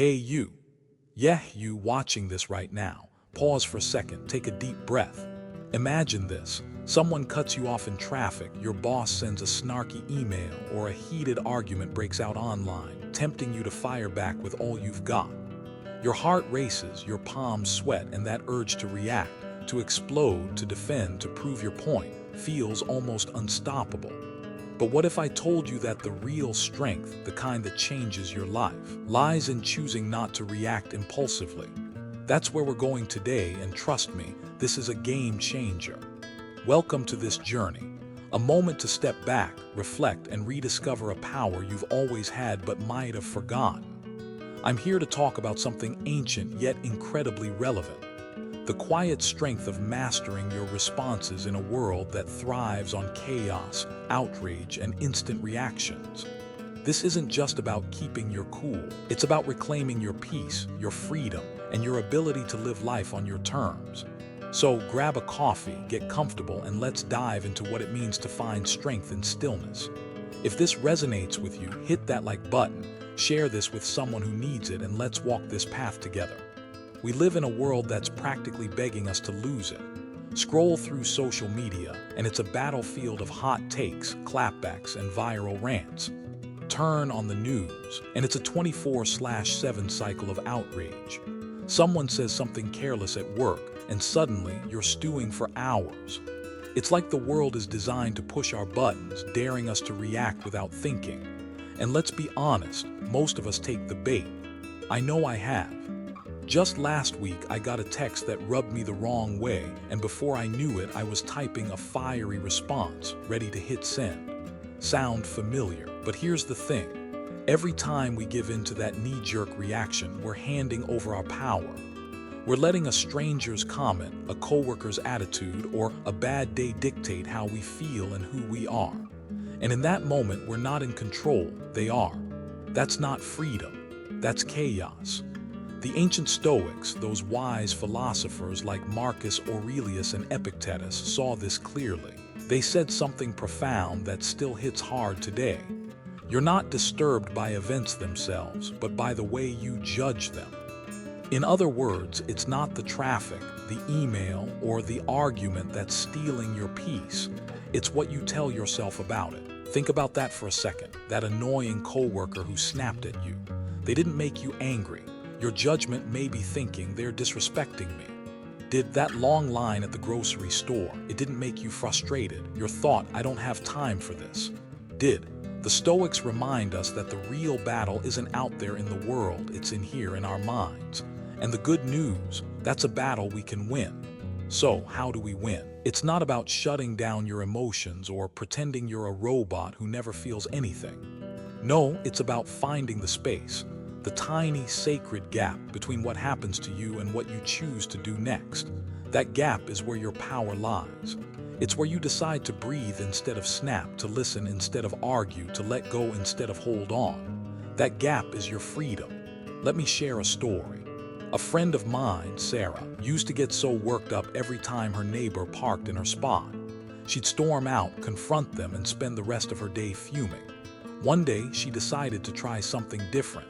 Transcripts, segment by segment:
Hey you. Yeah, you watching this right now. Pause for a second, take a deep breath. Imagine this. Someone cuts you off in traffic, your boss sends a snarky email, or a heated argument breaks out online, tempting you to fire back with all you've got. Your heart races, your palms sweat, and that urge to react, to explode, to defend, to prove your point, feels almost unstoppable. But what if I told you that the real strength, the kind that changes your life, lies in choosing not to react impulsively? That's where we're going today, and trust me, this is a game changer. Welcome to this journey, a moment to step back, reflect, and rediscover a power you've always had but might have forgotten. I'm here to talk about something ancient yet incredibly relevant. The quiet strength of mastering your responses in a world that thrives on chaos, outrage, and instant reactions. This isn't just about keeping your cool. It's about reclaiming your peace, your freedom, and your ability to live life on your terms. So grab a coffee, get comfortable, and let's dive into what it means to find strength in stillness. If this resonates with you, hit that like button, share this with someone who needs it, and let's walk this path together. We live in a world that's practically begging us to lose it. Scroll through social media, and it's a battlefield of hot takes, clapbacks, and viral rants. Turn on the news, and it's a 24/7 cycle of outrage. Someone says something careless at work, and suddenly you're stewing for hours. It's like the world is designed to push our buttons, daring us to react without thinking. And let's be honest, most of us take the bait. I know I have. Just last week, I got a text that rubbed me the wrong way, and before I knew it, I was typing a fiery response, ready to hit send. Sound familiar? But here's the thing. Every time we give in to that knee-jerk reaction, we're handing over our power. We're letting a stranger's comment, a coworker's attitude, or a bad day dictate how we feel and who we are. And in that moment, we're not in control, they are. That's not freedom. That's chaos. The ancient Stoics, those wise philosophers like Marcus Aurelius and Epictetus, saw this clearly. They said something profound that still hits hard today. You're not disturbed by events themselves, but by the way you judge them. In other words, it's not the traffic, the email, or the argument that's stealing your peace. It's what you tell yourself about it. Think about that for a second. That annoying coworker who snapped at you. They didn't make you angry. Your judgment may be thinking they're disrespecting me. Did that long line at the grocery store, it didn't make you frustrated. Your thought, I don't have time for this. Did. The Stoics remind us that the real battle isn't out there in the world, it's in here in our minds. And the good news, that's a battle we can win. So, how do we win? It's not about shutting down your emotions or pretending you're a robot who never feels anything. No, it's about finding the space. The tiny, sacred gap between what happens to you and what you choose to do next. That gap is where your power lies. It's where you decide to breathe instead of snap, to listen instead of argue, to let go instead of hold on. That gap is your freedom. Let me share a story. A friend of mine, Sarah, used to get so worked up every time her neighbor parked in her spot. She'd storm out, confront them, and spend the rest of her day fuming. One day, she decided to try something different.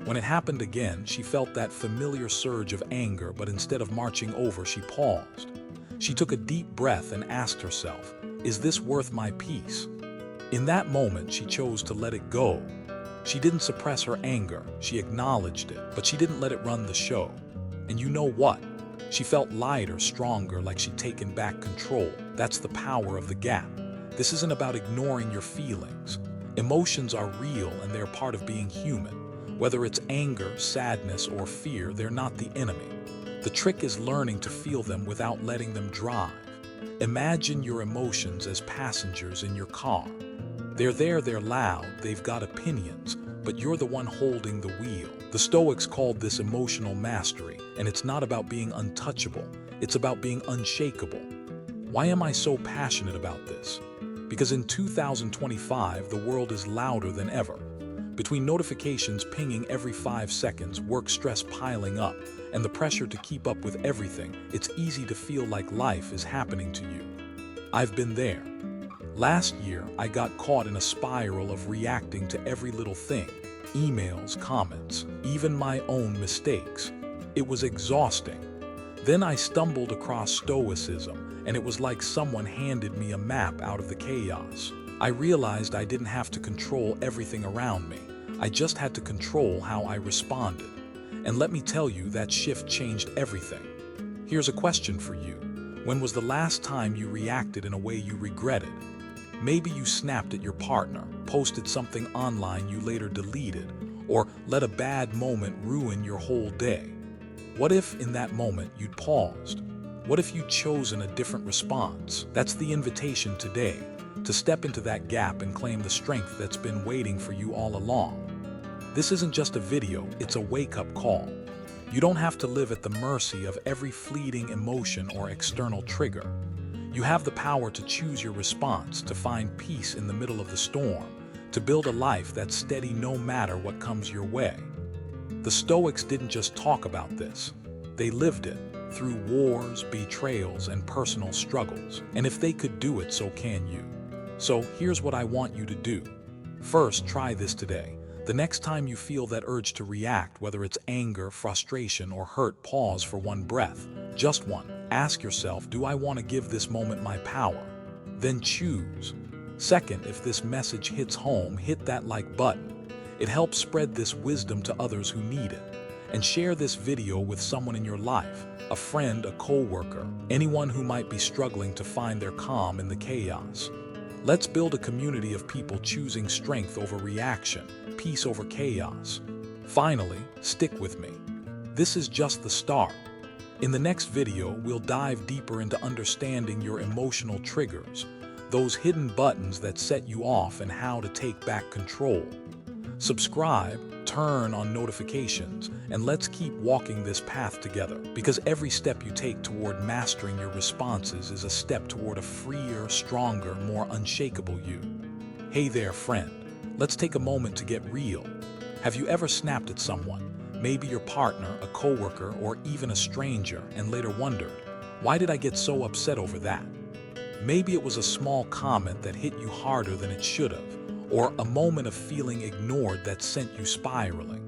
When it happened again, she felt that familiar surge of anger, but instead of marching over, she paused. She took a deep breath and asked herself, is this worth my peace? In that moment, she chose to let it go. She didn't suppress her anger, she acknowledged it, but she didn't let it run the show. And you know what? She felt lighter, stronger, like she'd taken back control. That's the power of the gap. This isn't about ignoring your feelings. Emotions are real and they're part of being human. Whether it's anger, sadness, or fear, they're not the enemy. The trick is learning to feel them without letting them drive. Imagine your emotions as passengers in your car. They're there, they're loud, they've got opinions, but you're the one holding the wheel. The Stoics called this emotional mastery, and it's not about being untouchable, it's about being unshakable. Why am I so passionate about this? Because in 2025, the world is louder than ever. Between notifications pinging every 5 seconds, work stress piling up, and the pressure to keep up with everything, it's easy to feel like life is happening to you. I've been there. Last year, I got caught in a spiral of reacting to every little thing. emails, comments, even my own mistakes. It was exhausting. Then I stumbled across Stoicism, and it was like someone handed me a map out of the chaos. I realized I didn't have to control everything around me. I just had to control how I responded. And let me tell you, that shift changed everything. Here's a question for you. When was the last time you reacted in a way you regretted? Maybe you snapped at your partner, posted something online you later deleted, or let a bad moment ruin your whole day. What if in that moment you'd paused? What if you'd chosen a different response? That's the invitation today, to step into that gap and claim the strength that's been waiting for you all along. This isn't just a video, it's a wake-up call. You don't have to live at the mercy of every fleeting emotion or external trigger. You have the power to choose your response, to find peace in the middle of the storm, to build a life that's steady no matter what comes your way. The Stoics didn't just talk about this. They lived it, through wars, betrayals, and personal struggles. And if they could do it, so can you. So here's what I want you to do. First, try this today. The next time you feel that urge to react, whether it's anger, frustration, or hurt, pause for one breath. Just one. Ask yourself, do I want to give this moment my power? Then choose. Second, if this message hits home, hit that like button. It helps spread this wisdom to others who need it. And share this video with someone in your life, a friend, a coworker, anyone who might be struggling to find their calm in the chaos. Let's build a community of people choosing strength over reaction, peace over chaos. Finally, stick with me. This is just the start. In the next video, we'll dive deeper into understanding your emotional triggers, those hidden buttons that set you off, and how to take back control. Subscribe, turn on notifications, and let's keep walking this path together, because every step you take toward mastering your responses is a step toward a freer, stronger, more unshakable you. Hey there, friend. Let's take a moment to get real. Have you ever snapped at someone, maybe your partner, a coworker, or even a stranger, and later wondered, why did I get so upset over that? Maybe it was a small comment that hit you harder than it should have, or a moment of feeling ignored that sent you spiraling.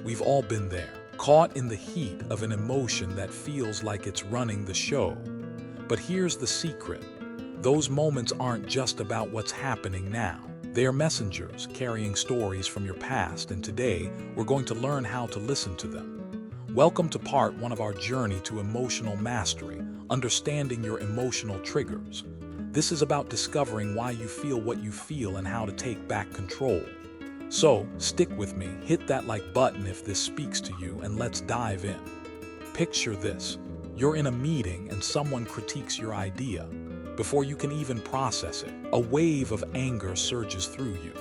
We've all been there, caught in the heat of an emotion that feels like it's running the show. But here's the secret. Those moments aren't just about what's happening now. They are messengers carrying stories from your past, and today we're going to learn how to listen to them. Welcome to part 1 of our journey to emotional mastery, understanding your emotional triggers. This is about discovering why you feel what you feel and how to take back control. So, stick with me, hit that like button if this speaks to you, and let's dive in. Picture this. You're in a meeting and someone critiques your idea. Before you can even process it, a wave of anger surges through you.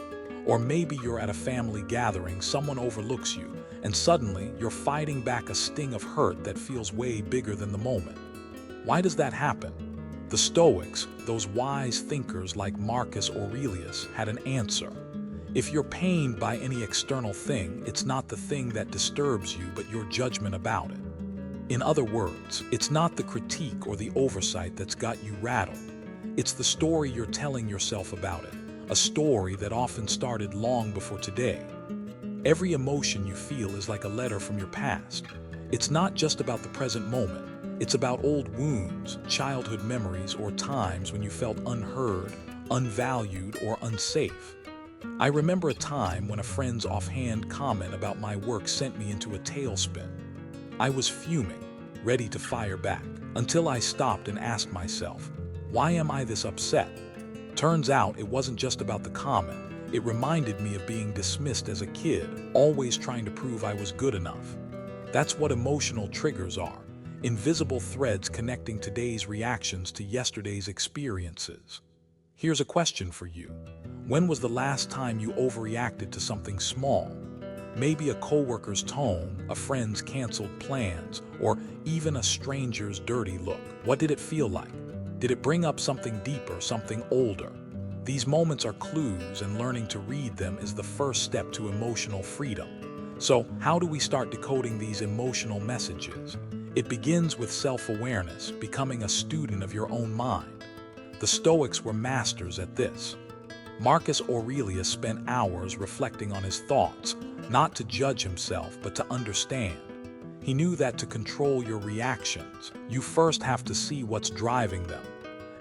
Or maybe you're at a family gathering, someone overlooks you, and suddenly you're fighting back a sting of hurt that feels way bigger than the moment. Why does that happen? The Stoics, those wise thinkers like Marcus Aurelius, had an answer. If you're pained by any external thing, it's not the thing that disturbs you, but your judgment about it. In other words, it's not the critique or the oversight that's got you rattled. It's the story you're telling yourself about it, a story that often started long before today. Every emotion you feel is like a letter from your past. It's not just about the present moment. It's about old wounds, childhood memories, or times when you felt unheard, unvalued, or unsafe. I remember a time when a friend's offhand comment about my work sent me into a tailspin. I was fuming, ready to fire back, until I stopped and asked myself, why am I this upset? Turns out it wasn't just about the comment. It reminded me of being dismissed as a kid, always trying to prove I was good enough. That's what emotional triggers are. Invisible threads connecting today's reactions to yesterday's experiences. Here's a question for you. When was the last time you overreacted to something small? Maybe a coworker's tone, a friend's canceled plans, or even a stranger's dirty look. What did it feel like? Did it bring up something deeper, something older? These moments are clues, and learning to read them is the first step to emotional freedom. So, how do we start decoding these emotional messages? It begins with self-awareness, becoming a student of your own mind. The Stoics were masters at this. Marcus Aurelius spent hours reflecting on his thoughts, not to judge himself, but to understand. He knew that to control your reactions, you first have to see what's driving them.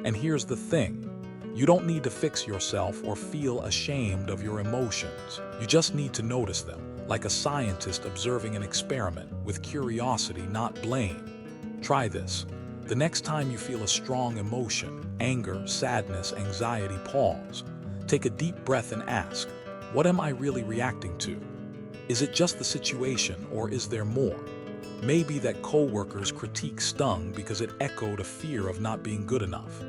And here's the thing. You don't need to fix yourself or feel ashamed of your emotions. You just need to notice them, like a scientist observing an experiment, with curiosity, not blame. Try this. The next time you feel a strong emotion, anger, sadness, anxiety, pause. Take a deep breath and ask, what am I really reacting to? Is it just the situation, or is there more? Maybe that coworker's critique stung because it echoed a fear of not being good enough.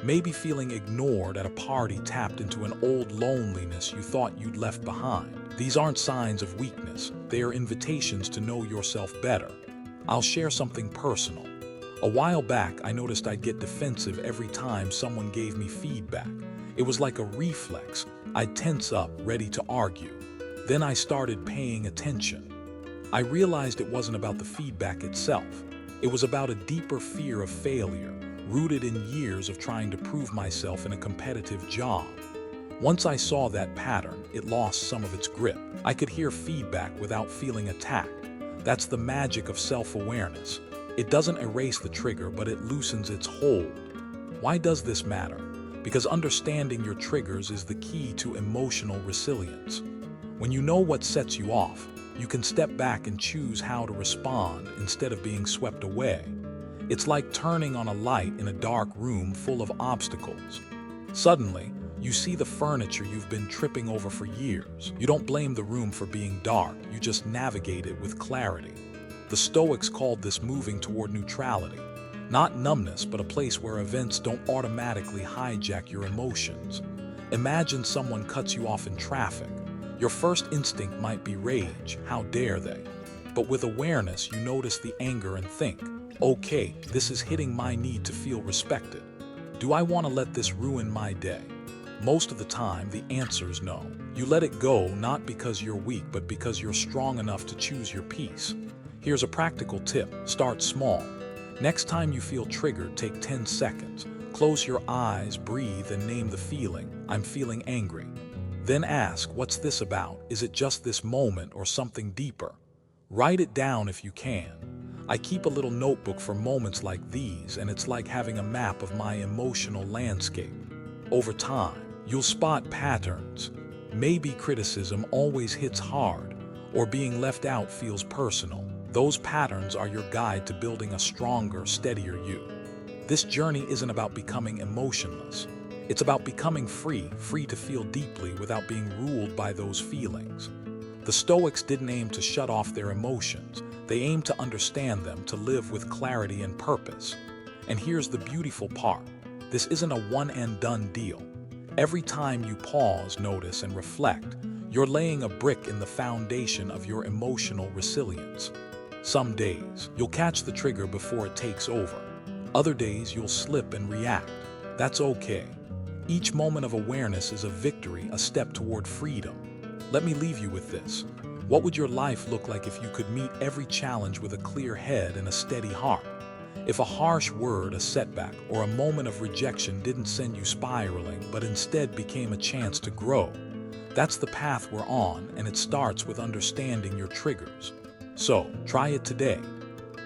Maybe feeling ignored at a party tapped into an old loneliness you thought you'd left behind. These aren't signs of weakness, they are invitations to know yourself better. I'll share something personal. A while back, I noticed I'd get defensive every time someone gave me feedback. It was like a reflex. I'd tense up, ready to argue. Then I started paying attention. I realized it wasn't about the feedback itself. It was about a deeper fear of failure, rooted in years of trying to prove myself in a competitive job. Once I saw that pattern, it lost some of its grip. I could hear feedback without feeling attacked. That's the magic of self-awareness. It doesn't erase the trigger, but it loosens its hold. Why does this matter? Because understanding your triggers is the key to emotional resilience. When you know what sets you off, you can step back and choose how to respond instead of being swept away. It's like turning on a light in a dark room full of obstacles. Suddenly, you see the furniture you've been tripping over for years. You don't blame the room for being dark, you just navigate it with clarity. The Stoics called this moving toward neutrality. Not numbness, but a place where events don't automatically hijack your emotions. Imagine someone cuts you off in traffic. Your first instinct might be rage, how dare they? But with awareness, you notice the anger and think, okay, this is hitting my need to feel respected. Do I want to let this ruin my day? Most of the time, the answer is no. You let it go not because you're weak, but because you're strong enough to choose your peace. Here's a practical tip. Start small. Next time you feel triggered, take 10 seconds. Close your eyes, breathe, and name the feeling. I'm feeling angry. Then ask, what's this about? Is it just this moment or something deeper? Write it down if you can. I keep a little notebook for moments like these, and it's like having a map of my emotional landscape. Over time, you'll spot patterns. Maybe criticism always hits hard, or being left out feels personal. Those patterns are your guide to building a stronger, steadier you. This journey isn't about becoming emotionless. It's about becoming free to feel deeply without being ruled by those feelings. The Stoics didn't aim to shut off their emotions. They aimed to understand them, to live with clarity and purpose. And here's the beautiful part. This isn't a one-and-done deal. Every time you pause, notice, and reflect, you're laying a brick in the foundation of your emotional resilience. Some days, you'll catch the trigger before it takes over. Other days, you'll slip and react. That's okay. Each moment of awareness is a victory, a step toward freedom. Let me leave you with this. What would your life look like if you could meet every challenge with a clear head and a steady heart? If a harsh word, a setback, or a moment of rejection didn't send you spiraling, but instead became a chance to grow? That's the path we're on, and it starts with understanding your triggers. So, try it today.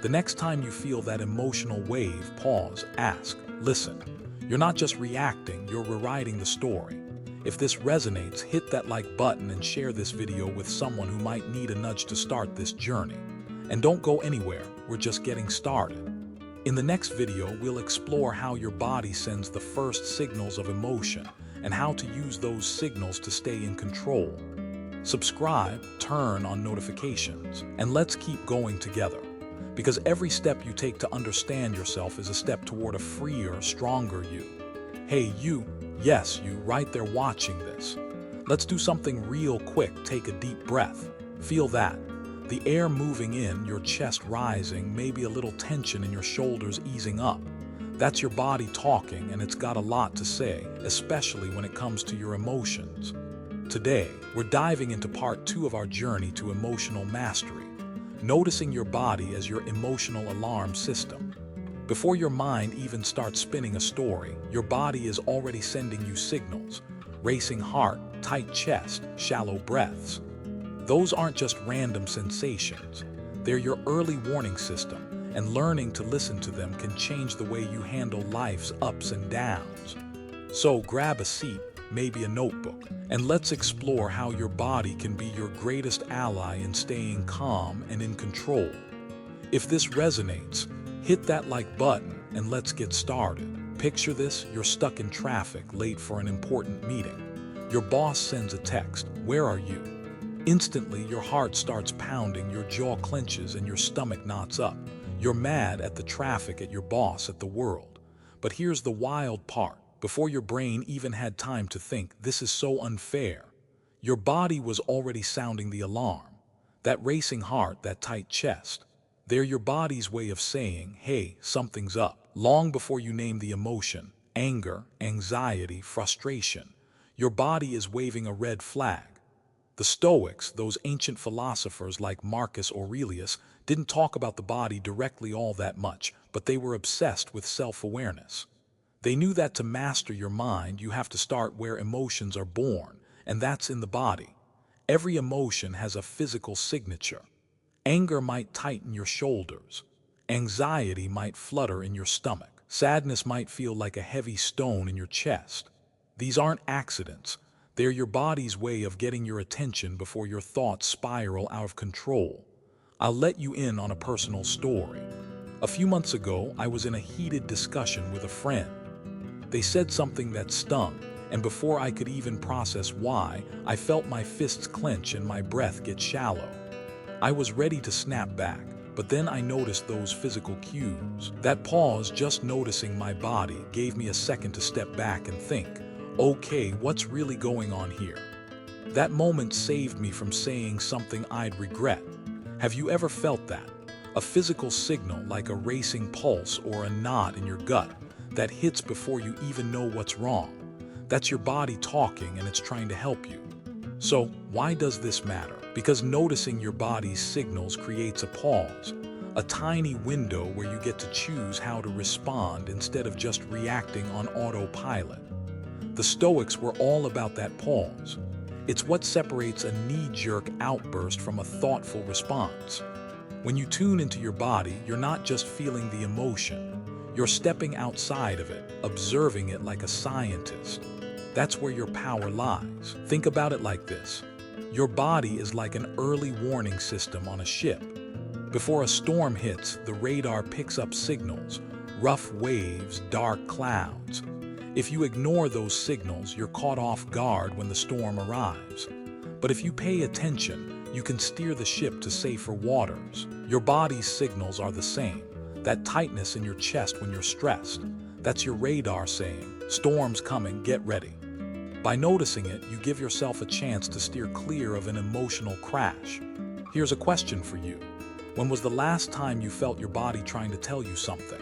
The next time you feel that emotional wave, pause, ask, listen. You're not just reacting, you're rewriting the story. If this resonates, hit that like button and share this video with someone who might need a nudge to start this journey. And don't go anywhere, we're just getting started. In the next video, we'll explore how your body sends the first signals of emotion and how to use those signals to stay in control. Subscribe, turn on notifications, and let's keep going together. Because every step you take to understand yourself is a step toward a freer, stronger you. Hey, you, yes, you right there watching this. Let's do something real quick. Take a deep breath. Feel that. The air moving in, your chest rising, maybe a little tension in your shoulders easing up. That's your body talking, and it's got a lot to say, especially when it comes to your emotions. Today, we're diving into part 2 of our journey to emotional mastery, noticing your body as your emotional alarm system. Before your mind even starts spinning a story, your body is already sending you signals. racing heart, tight chest, shallow breaths. Those aren't just random sensations. They're your early warning system, and learning to listen to them can change the way you handle life's ups and downs. So grab a seat, maybe a notebook, and let's explore how your body can be your greatest ally in staying calm and in control. If this resonates, hit that like button and let's get started. Picture this: you're stuck in traffic, late for an important meeting. Your boss sends a text, "Where are you?" Instantly, your heart starts pounding, your jaw clenches, and your stomach knots up. You're mad at the traffic, at your boss, at the world. But here's the wild part. Before your brain even had time to think, "This is so unfair," your body was already sounding the alarm. That racing heart, that tight chest, they're your body's way of saying, "Hey, something's up." Long before you name the emotion, anger, anxiety, frustration, your body is waving a red flag. The Stoics, those ancient philosophers like Marcus Aurelius, didn't talk about the body directly all that much, but they were obsessed with self-awareness. They knew that to master your mind, you have to start where emotions are born, and that's in the body. Every emotion has a physical signature. Anger might tighten your shoulders. Anxiety might flutter in your stomach. Sadness might feel like a heavy stone in your chest. These aren't accidents. They're your body's way of getting your attention before your thoughts spiral out of control. I'll let you in on a personal story. A few months ago, I was in a heated discussion with a friend. They said something that stung, and before I could even process why, I felt my fists clench and my breath get shallow. I was ready to snap back, but then I noticed those physical cues. That pause, just noticing my body, gave me a second to step back and think, okay, what's really going on here? That moment saved me from saying something I'd regret. Have you ever felt that? A physical signal like a racing pulse or a knot in your gut that hits before you even know what's wrong. That's your body talking, and it's trying to help you. So, why does this matter? Because noticing your body's signals creates a pause, a tiny window where you get to choose how to respond instead of just reacting on autopilot. The Stoics were all about that pause. It's what separates a knee-jerk outburst from a thoughtful response. When you tune into your body, you're not just feeling the emotion. You're stepping outside of it, observing it like a scientist. That's where your power lies. Think about it like this. Your body is like an early warning system on a ship. Before a storm hits, the radar picks up signals, rough waves, dark clouds. If you ignore those signals, you're caught off guard when the storm arrives. But if you pay attention, you can steer the ship to safer waters. Your body's signals are the same. That tightness in your chest when you're stressed, that's your radar saying, "Storm's coming, get ready." By noticing it, you give yourself a chance to steer clear of an emotional crash. Here's a question for you. When was the last time you felt your body trying to tell you something?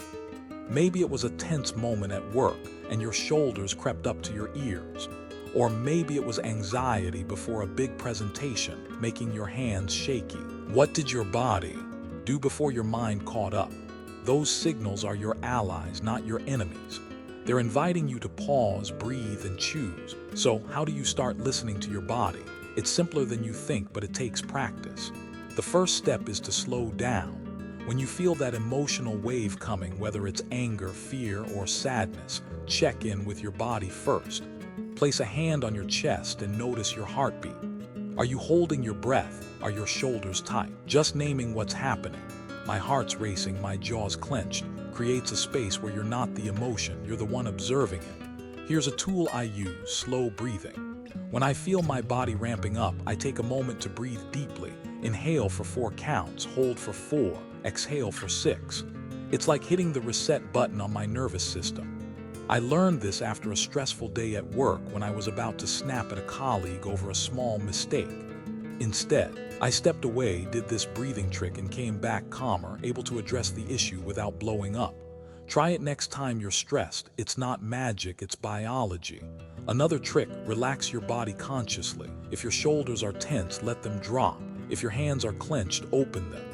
Maybe it was a tense moment at work and your shoulders crept up to your ears. Or maybe it was anxiety before a big presentation, making your hands shaky. What did your body do before your mind caught up? Those signals are your allies, not your enemies. They're inviting you to pause, breathe, and choose. So, how do you start listening to your body? It's simpler than you think, but it takes practice. The first step is to slow down. When you feel that emotional wave coming, whether it's anger, fear, or sadness, check in with your body first. Place a hand on your chest and notice your heartbeat. Are you holding your breath? Are your shoulders tight? Just naming what's happening. My heart's racing, my jaw's clenched, creates a space where you're not the emotion, you're the one observing it. Here's a tool I use: slow breathing. When I feel my body ramping up, I take a moment to breathe deeply. Inhale for 4 counts, hold for 4, exhale for 6. It's like hitting the reset button on my nervous system. I learned this after a stressful day at work when I was about to snap at a colleague over a small mistake. Instead, I stepped away, did this breathing trick, and came back calmer, able to address the issue without blowing up. Try it next time you're stressed. It's not magic, it's biology. Another trick: relax your body consciously. If your shoulders are tense, let them drop. If your hands are clenched, open them.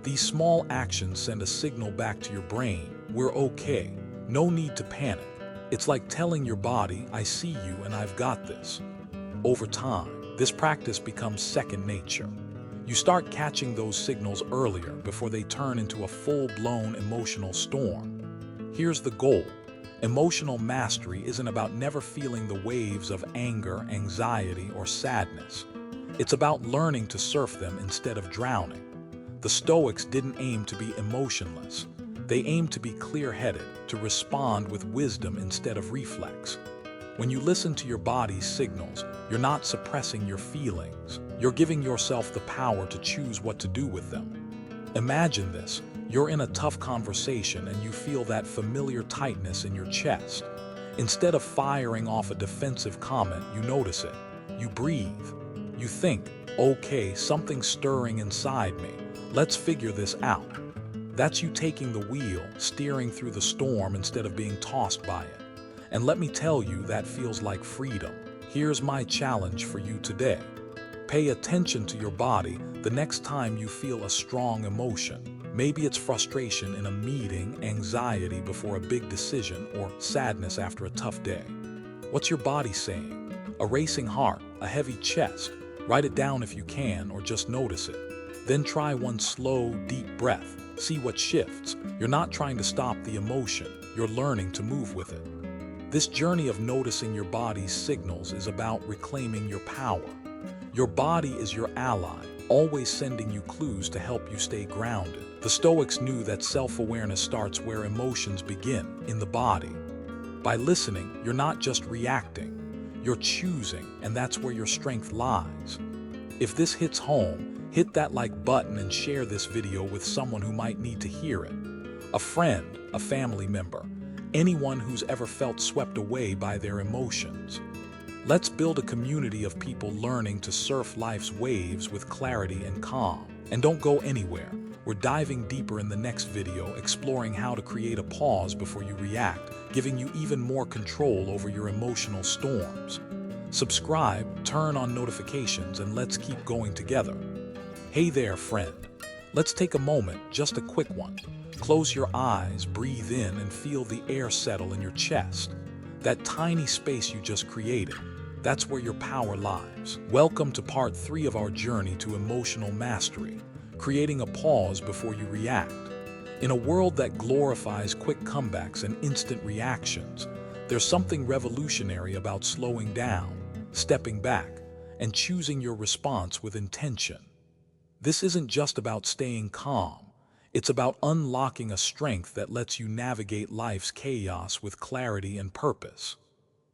These small actions send a signal back to your brain: we're okay. No need to panic. It's like telling your body, I see you and I've got this. Over time, this practice becomes second nature. You start catching those signals earlier before they turn into a full-blown emotional storm. Here's the goal. Emotional mastery isn't about never feeling the waves of anger, anxiety, or sadness. It's about learning to surf them instead of drowning. The Stoics didn't aim to be emotionless. They aimed to be clear-headed, to respond with wisdom instead of reflex. When you listen to your body's signals, you're not suppressing your feelings. You're giving yourself the power to choose what to do with them. Imagine this. You're in a tough conversation and you feel that familiar tightness in your chest. Instead of firing off a defensive comment, you notice it. You breathe. You think, okay, something's stirring inside me. Let's figure this out. That's you taking the wheel, steering through the storm instead of being tossed by it. And let me tell you, that feels like freedom. Here's my challenge for you today. Pay attention to your body the next time you feel a strong emotion. Maybe it's frustration in a meeting, anxiety before a big decision, or sadness after a tough day. What's your body saying? A racing heart, a heavy chest. Write it down if you can, or just notice it. Then try one slow, deep breath. See what shifts. You're not trying to stop the emotion. You're learning to move with it. This journey of noticing your body's signals is about reclaiming your power. Your body is your ally, always sending you clues to help you stay grounded. The Stoics knew that self-awareness starts where emotions begin, in the body. By listening, you're not just reacting, you're choosing, and that's where your strength lies. If this hits home, hit that like button and share this video with someone who might need to hear it. A friend, a family member, anyone who's ever felt swept away by their emotions. Let's build a community of people learning to surf life's waves with clarity and calm. And don't go anywhere. We're diving deeper in the next video, exploring how to create a pause before you react, giving you even more control over your emotional storms. Subscribe, turn on notifications, and let's keep going together. Hey there, friend. Let's take a moment, just a quick one. Close your eyes, breathe in, and feel the air settle in your chest. That tiny space you just created, that's where your power lies. Welcome to part 3 of our journey to emotional mastery, creating a pause before you react. In a world that glorifies quick comebacks and instant reactions, there's something revolutionary about slowing down, stepping back, and choosing your response with intention. This isn't just about staying calm. It's about unlocking a strength that lets you navigate life's chaos with clarity and purpose.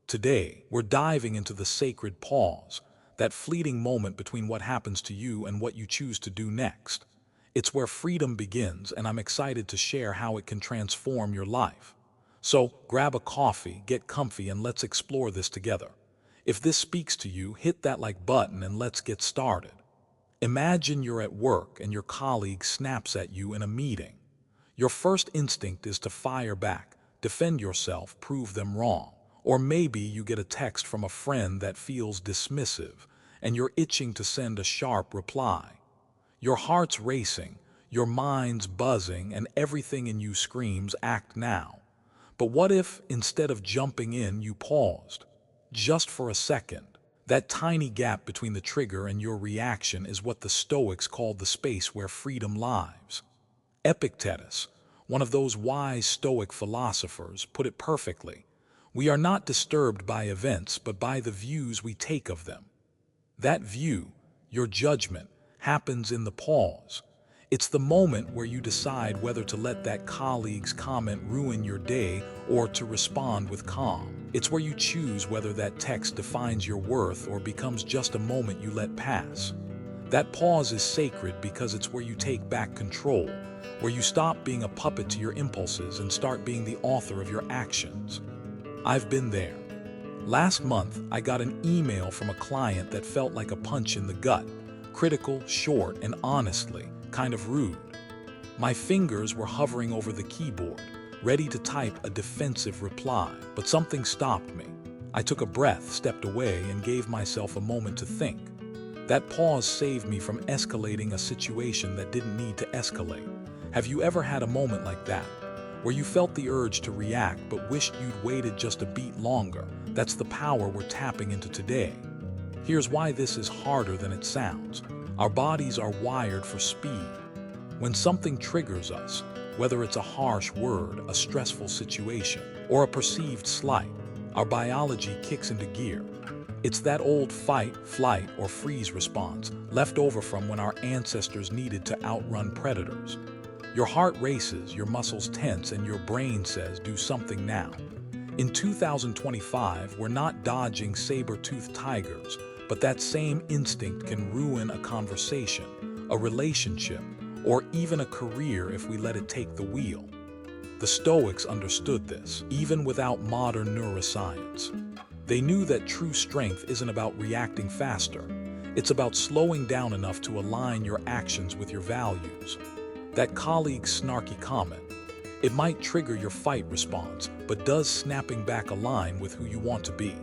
Today, we're diving into the sacred pause, that fleeting moment between what happens to you and what you choose to do next. It's where freedom begins, and I'm excited to share how it can transform your life. So, grab a coffee, get comfy, and let's explore this together. If this speaks to you, hit that like button and let's get started. Imagine you're at work and your colleague snaps at you in a meeting. Your first instinct is to fire back, defend yourself, prove them wrong. Or maybe you get a text from a friend that feels dismissive, and you're itching to send a sharp reply. Your heart's racing, your mind's buzzing, and everything in you screams, act now. But what if, instead of jumping in, you paused? Just for a second. That tiny gap between the trigger and your reaction is what the Stoics called the space where freedom lives. Epictetus, one of those wise Stoic philosophers, put it perfectly. We are not disturbed by events, but by the views we take of them. That view, your judgment, happens in the pause. It's the moment where you decide whether to let that colleague's comment ruin your day or to respond with calm. It's where you choose whether that text defines your worth or becomes just a moment you let pass. That pause is sacred because it's where you take back control, where you stop being a puppet to your impulses and start being the author of your actions. I've been there. Last month, I got an email from a client that felt like a punch in the gut, critical, short, and honestly, kind of rude. My fingers were hovering over the keyboard, ready to type a defensive reply, but something stopped me. I took a breath, stepped away, and gave myself a moment to think. That pause saved me from escalating a situation that didn't need to escalate. Have you ever had a moment like that, where you felt the urge to react but wished you'd waited just a beat longer. That's the power we're tapping into today. Here's why this is harder than it sounds. Our bodies are wired for speed. When something triggers us, whether it's a harsh word, a stressful situation, or a perceived slight, our biology kicks into gear. It's that old fight, flight, or freeze response left over from when our ancestors needed to outrun predators. Your heart races, your muscles tense, and your brain says, do something now. In 2025, we're not dodging saber-toothed tigers, but that same instinct can ruin a conversation, a relationship, or even a career if we let it take the wheel. The Stoics understood this, even without modern neuroscience. They knew that true strength isn't about reacting faster. It's about slowing down enough to align your actions with your values. That colleague's snarky comment, it might trigger your fight response, but does snapping back align with who you want to be?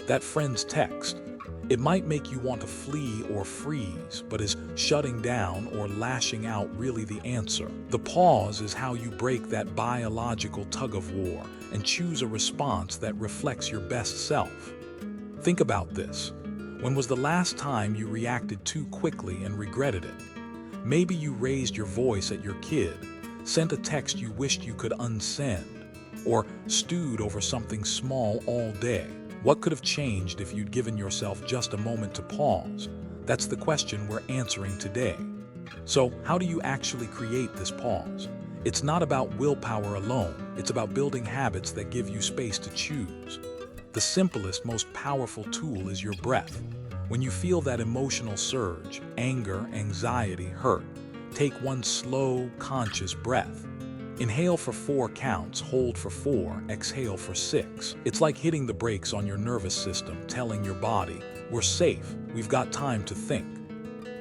That friend's text, it might make you want to flee or freeze, but is shutting down or lashing out really the answer? The pause is how you break that biological tug-of-war and choose a response that reflects your best self. Think about this. When was the last time you reacted too quickly and regretted it? Maybe you raised your voice at your kid, sent a text you wished you could unsend, or stewed over something small all day. What could have changed if you'd given yourself just a moment to pause? That's the question we're answering today. So, how do you actually create this pause? It's not about willpower alone, it's about building habits that give you space to choose. The simplest, most powerful tool is your breath. When you feel that emotional surge, anger, anxiety, hurt, take one slow, conscious breath. Inhale for 4 counts, hold for 4, exhale for 6. It's like hitting the brakes on your nervous system, telling your body, we're safe, we've got time to think.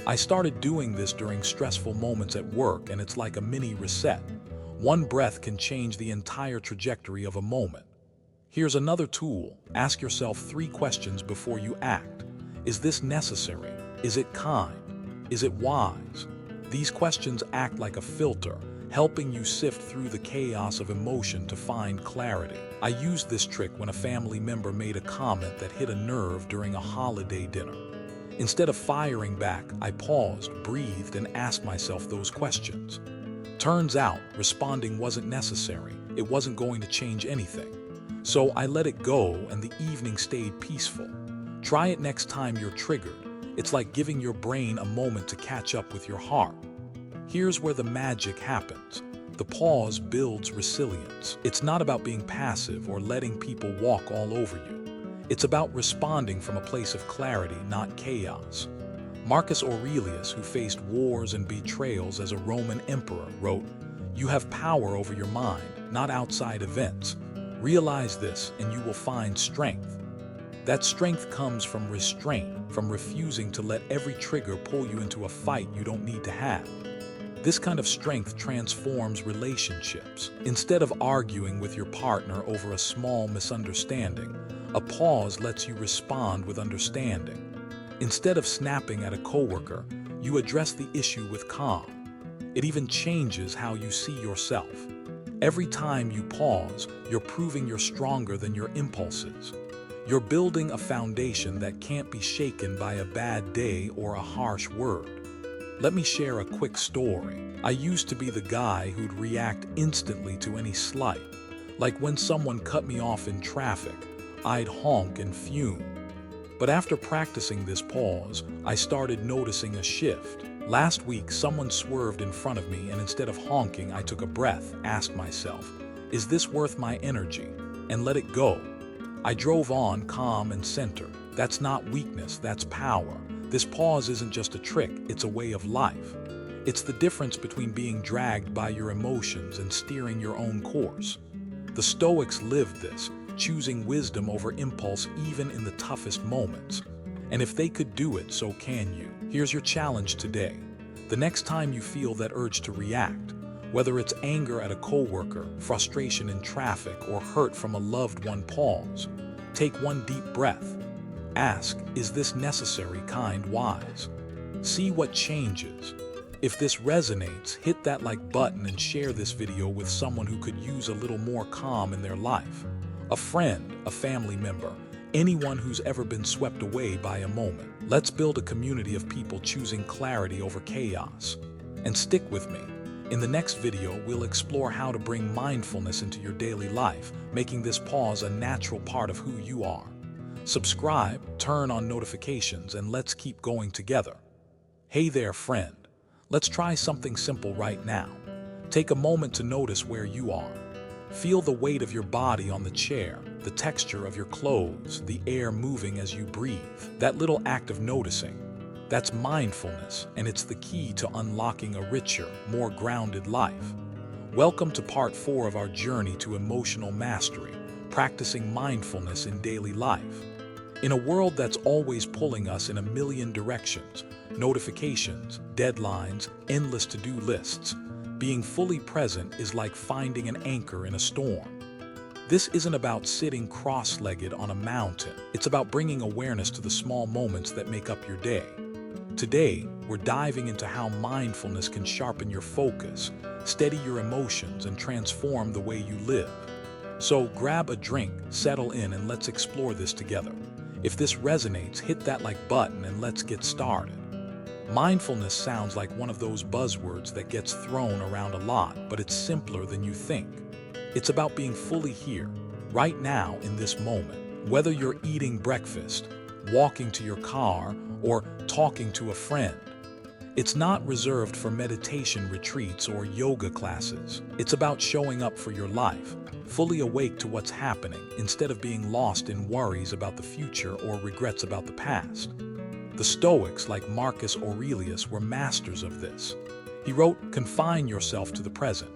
I started doing this during stressful moments at work, and it's like a mini reset. One breath can change the entire trajectory of a moment. Here's another tool. Ask yourself 3 questions before you act. Is this necessary? Is it kind? Is it wise? These questions act like a filter, helping you sift through the chaos of emotion to find clarity. I used this trick when a family member made a comment that hit a nerve during a holiday dinner. Instead of firing back, I paused, breathed, and asked myself those questions. Turns out, responding wasn't necessary. It wasn't going to change anything. So I let it go, and the evening stayed peaceful. Try it next time you're triggered. It's like giving your brain a moment to catch up with your heart. Here's where the magic happens. The pause builds resilience. It's not about being passive or letting people walk all over you. It's about responding from a place of clarity, not chaos. Marcus Aurelius, who faced wars and betrayals as a Roman emperor, wrote, "You have power over your mind, not outside events. Realize this and you will find strength." That strength comes from restraint, from refusing to let every trigger pull you into a fight you don't need to have. This kind of strength transforms relationships. Instead of arguing with your partner over a small misunderstanding, a pause lets you respond with understanding. Instead of snapping at a coworker, you address the issue with calm. It even changes how you see yourself. Every time you pause, you're proving you're stronger than your impulses. You're building a foundation that can't be shaken by a bad day or a harsh word. Let me share a quick story. I used to be the guy who'd react instantly to any slight. Like when someone cut me off in traffic, I'd honk and fume. But after practicing this pause, I started noticing a shift. Last week, someone swerved in front of me, and instead of honking, I took a breath, asked myself, is this worth my energy? And let it go. I drove on, calm and centered. That's not weakness, that's power. This pause isn't just a trick, it's a way of life. It's the difference between being dragged by your emotions and steering your own course. The Stoics lived this, choosing wisdom over impulse even in the toughest moments. And if they could do it, so can you. Here's your challenge today. The next time you feel that urge to react, whether it's anger at a coworker, frustration in traffic, or hurt from a loved one, pause. Take one deep breath. Ask, is this necessary, kind, wise? See what changes. If this resonates, hit that like button and share this video with someone who could use a little more calm in their life. A friend, a family member, anyone who's ever been swept away by a moment. Let's build a community of people choosing clarity over chaos. And stick with me. In the next video, we'll explore how to bring mindfulness into your daily life, making this pause a natural part of who you are. Subscribe, turn on notifications, and let's keep going together. Hey there, friend. Let's try something simple right now. Take a moment to notice where you are. Feel the weight of your body on the chair, the texture of your clothes, the air moving as you breathe. That little act of noticing. That's mindfulness, and it's the key to unlocking a richer, more grounded life. Welcome to part 4 of our journey to emotional mastery, practicing mindfulness in daily life. In a world that's always pulling us in a million directions, notifications, deadlines, endless to-do lists, being fully present is like finding an anchor in a storm. This isn't about sitting cross-legged on a mountain. It's about bringing awareness to the small moments that make up your day. Today, we're diving into how mindfulness can sharpen your focus, steady your emotions, and transform the way you live. So grab a drink, settle in, and let's explore this together. If this resonates, hit that like button and let's get started. Mindfulness sounds like one of those buzzwords that gets thrown around a lot, but it's simpler than you think. It's about being fully here, right now in this moment. Whether you're eating breakfast, walking to your car, or talking to a friend. It's not reserved for meditation retreats or yoga classes. It's about showing up for your life, fully awake to what's happening instead of being lost in worries about the future or regrets about the past. The Stoics, like Marcus Aurelius, were masters of this. He wrote, "Confine yourself to the present."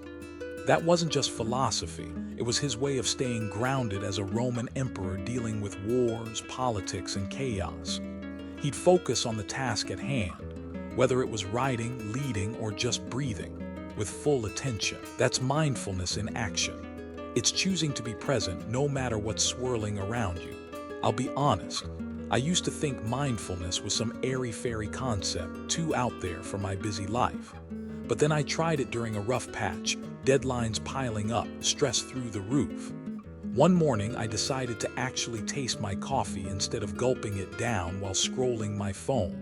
That wasn't just philosophy, it was his way of staying grounded as a Roman emperor dealing with wars, politics, and chaos. He'd focus on the task at hand, whether it was writing, leading, or just breathing, with full attention. That's mindfulness in action. It's choosing to be present no matter what's swirling around you. I'll be honest, I used to think mindfulness was some airy-fairy concept, too out there for my busy life. But then I tried it during a rough patch, deadlines piling up, stress through the roof. One morning, I decided to actually taste my coffee instead of gulping it down while scrolling my phone.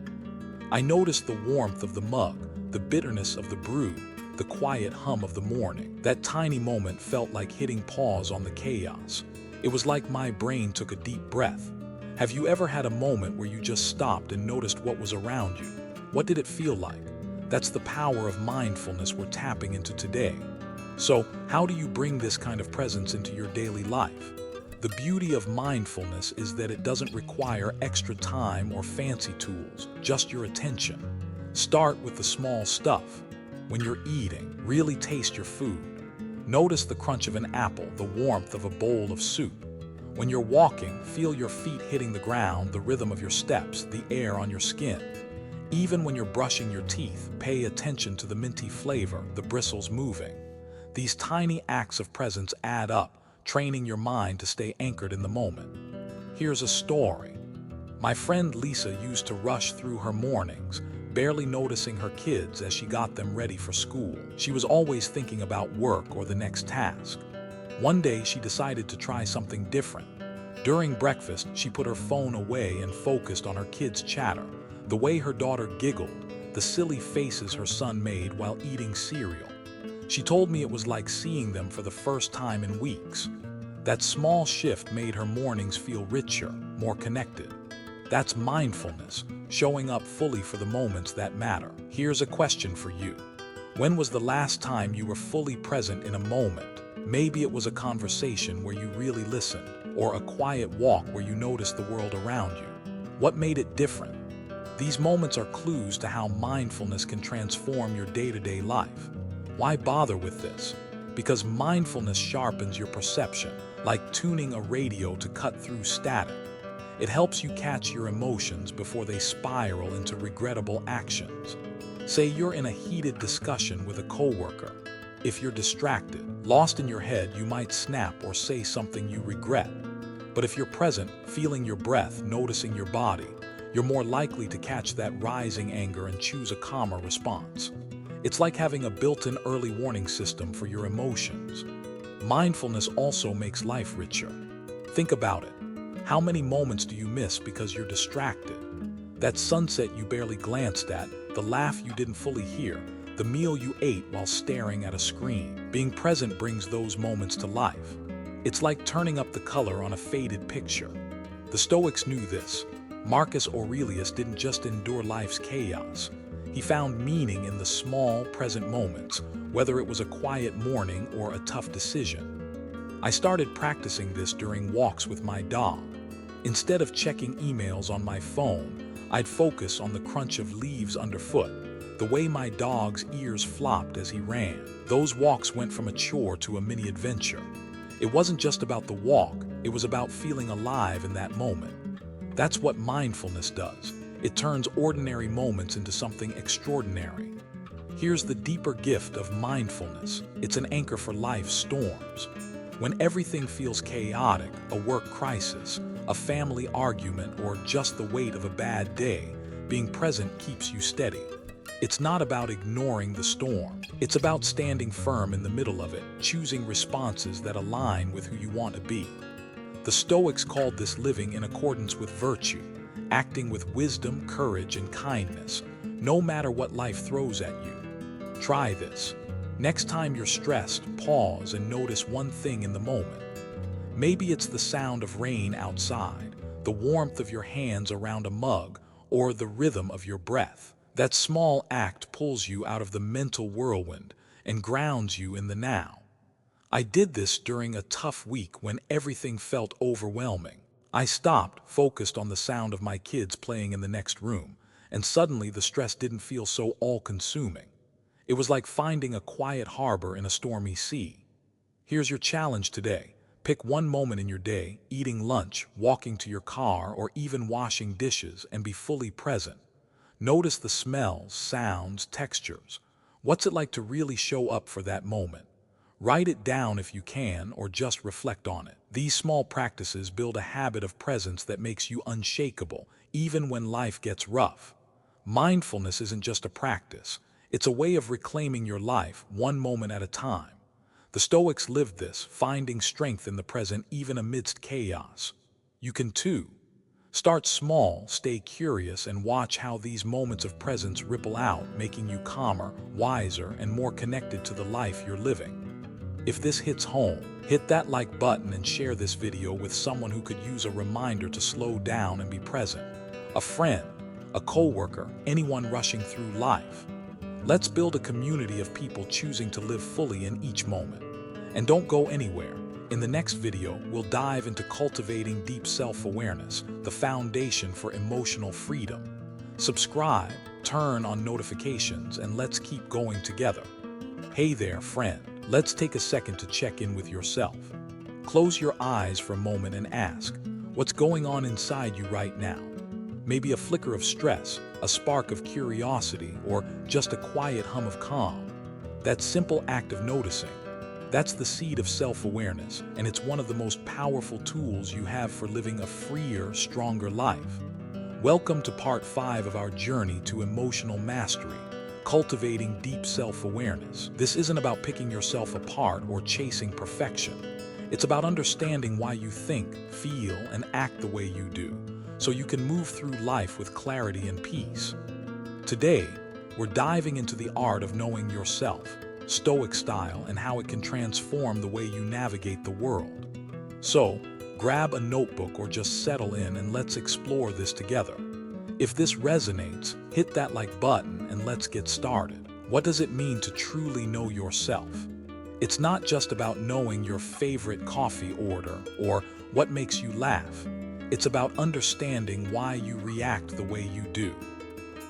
I noticed the warmth of the mug, the bitterness of the brew, the quiet hum of the morning. That tiny moment felt like hitting pause on the chaos. It was like my brain took a deep breath. Have you ever had a moment where you just stopped and noticed what was around you? What did it feel like? That's the power of mindfulness we're tapping into today. So, how do you bring this kind of presence into your daily life? The beauty of mindfulness is that it doesn't require extra time or fancy tools, just your attention. Start with the small stuff. When you're eating, really taste your food. Notice the crunch of an apple, the warmth of a bowl of soup. When you're walking, feel your feet hitting the ground, the rhythm of your steps, the air on your skin. Even when you're brushing your teeth, pay attention to the minty flavor, the bristles moving. These tiny acts of presence add up, training your mind to stay anchored in the moment. Here's a story. My friend Lisa used to rush through her mornings, barely noticing her kids as she got them ready for school. She was always thinking about work or the next task. One day, she decided to try something different. During breakfast, she put her phone away and focused on her kids' chatter, the way her daughter giggled, the silly faces her son made while eating cereal. She told me it was like seeing them for the first time in weeks. That small shift made her mornings feel richer, more connected. That's mindfulness, showing up fully for the moments that matter. Here's a question for you. When was the last time you were fully present in a moment? Maybe it was a conversation where you really listened, or a quiet walk where you noticed the world around you. What made it different? These moments are clues to how mindfulness can transform your day-to-day life. Why bother with this? Because mindfulness sharpens your perception, like tuning a radio to cut through static. It helps you catch your emotions before they spiral into regrettable actions. Say you're in a heated discussion with a coworker. If you're distracted, lost in your head, you might snap or say something you regret. But if you're present, feeling your breath, noticing your body, you're more likely to catch that rising anger and choose a calmer response. It's like having a built-in early warning system for your emotions. Mindfulness also makes life richer. Think about it. How many moments do you miss because you're distracted? That sunset you barely glanced at, the laugh you didn't fully hear, the meal you ate while staring at a screen. Being present brings those moments to life. It's like turning up the color on a faded picture. The Stoics knew this. Marcus Aurelius didn't just endure life's chaos. He found meaning in the small, present moments, whether it was a quiet morning or a tough decision. I started practicing this during walks with my dog. Instead of checking emails on my phone, I'd focus on the crunch of leaves underfoot, the way my dog's ears flopped as he ran. Those walks went from a chore to a mini adventure. It wasn't just about the walk, it was about feeling alive in that moment. That's what mindfulness does. It turns ordinary moments into something extraordinary. Here's the deeper gift of mindfulness. It's an anchor for life's storms. When everything feels chaotic, a work crisis, a family argument, or just the weight of a bad day, being present keeps you steady. It's not about ignoring the storm. It's about standing firm in the middle of it, choosing responses that align with who you want to be. The Stoics called this living in accordance with virtue, acting with wisdom, courage, and kindness, no matter what life throws at you. Try this. Next time you're stressed, pause and notice one thing in the moment. Maybe it's the sound of rain outside, the warmth of your hands around a mug, or the rhythm of your breath. That small act pulls you out of the mental whirlwind and grounds you in the now. I did this during a tough week when everything felt overwhelming. I stopped, focused on the sound of my kids playing in the next room, and suddenly the stress didn't feel so all-consuming. It was like finding a quiet harbor in a stormy sea. Here's your challenge today. Pick one moment in your day, eating lunch, walking to your car, or even washing dishes, and be fully present. Notice the smells, sounds, textures. What's it like to really show up for that moment? Write it down if you can, or just reflect on it. These small practices build a habit of presence that makes you unshakable, even when life gets rough. Mindfulness isn't just a practice. It's a way of reclaiming your life, one moment at a time. The Stoics lived this, finding strength in the present even amidst chaos. You can too. Start small, stay curious, and watch how these moments of presence ripple out, making you calmer, wiser, and more connected to the life you're living. If this hits home, hit that like button and share this video with someone who could use a reminder to slow down and be present. A friend, a coworker, anyone rushing through life. Let's build a community of people choosing to live fully in each moment. And don't go anywhere. In the next video, we'll dive into cultivating deep self-awareness, the foundation for emotional freedom. Subscribe, turn on notifications, and let's keep going together. Hey there, friend. Let's take a second to check in with yourself. Close your eyes for a moment and ask, what's going on inside you right now? Maybe a flicker of stress, a spark of curiosity, or just a quiet hum of calm. That simple act of noticing, that's the seed of self-awareness, and it's one of the most powerful tools you have for living a freer, stronger life. Welcome to part 5 of our journey to emotional mastery. Cultivating deep self-awareness. This isn't about picking yourself apart or chasing perfection. It's about understanding why you think, feel, and act the way you do, so you can move through life with clarity and peace. Today, we're diving into the art of knowing yourself, Stoic style, and how it can transform the way you navigate the world. So, grab a notebook or just settle in and let's explore this together. If this resonates, hit that like button and let's get started. What does it mean to truly know yourself? It's not just about knowing your favorite coffee order or what makes you laugh. It's about understanding why you react the way you do.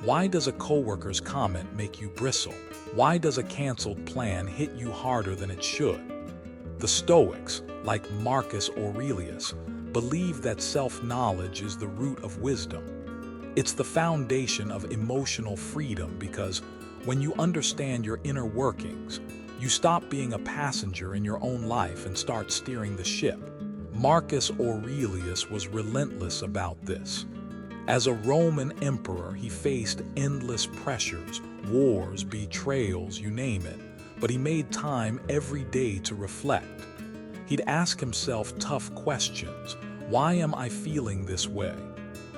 Why does a coworker's comment make you bristle? Why does a canceled plan hit you harder than it should? The Stoics, like Marcus Aurelius, believe that self-knowledge is the root of wisdom. It's the foundation of emotional freedom because when you understand your inner workings, you stop being a passenger in your own life and start steering the ship. Marcus Aurelius was relentless about this. As a Roman emperor, he faced endless pressures, wars, betrayals, you name it, but he made time every day to reflect. He'd ask himself tough questions. Why am I feeling this way?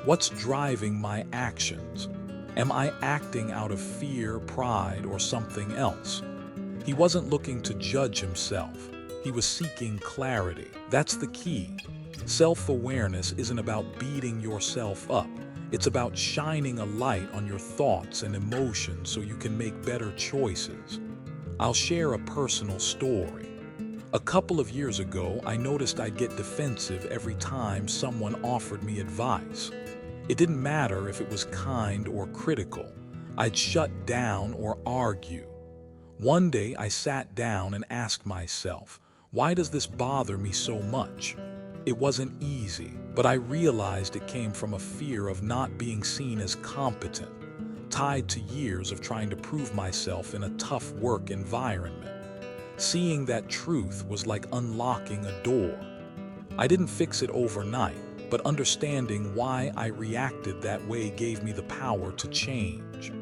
What's driving my actions? Am I acting out of fear, pride, or something else? He wasn't looking to judge himself. He was seeking clarity. That's the key. Self-awareness isn't about beating yourself up. It's about shining a light on your thoughts and emotions so you can make better choices. I'll share a personal story. A couple of years ago, I noticed I'd get defensive every time someone offered me advice. It didn't matter if it was kind or critical. I'd shut down or argue. One day I sat down and asked myself, why does this bother me so much? It wasn't easy, but I realized it came from a fear of not being seen as competent, tied to years of trying to prove myself in a tough work environment. Seeing that truth was like unlocking a door. I didn't fix it overnight, but understanding why I reacted that way gave me the power to change.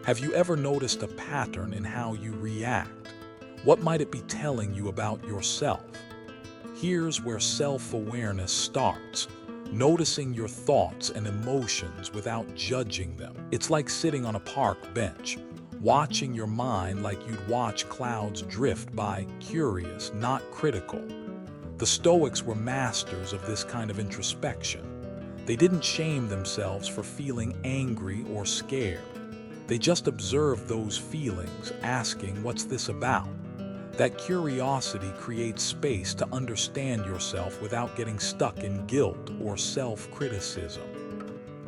Have you ever noticed a pattern in how you react? What might it be telling you about yourself? Here's where self-awareness starts. Noticing your thoughts and emotions without judging them. It's like sitting on a park bench, watching your mind like you'd watch clouds drift by, curious, not critical. The Stoics were masters of this kind of introspection. They didn't shame themselves for feeling angry or scared. They just observed those feelings, asking, what's this about? That curiosity creates space to understand yourself without getting stuck in guilt or self-criticism.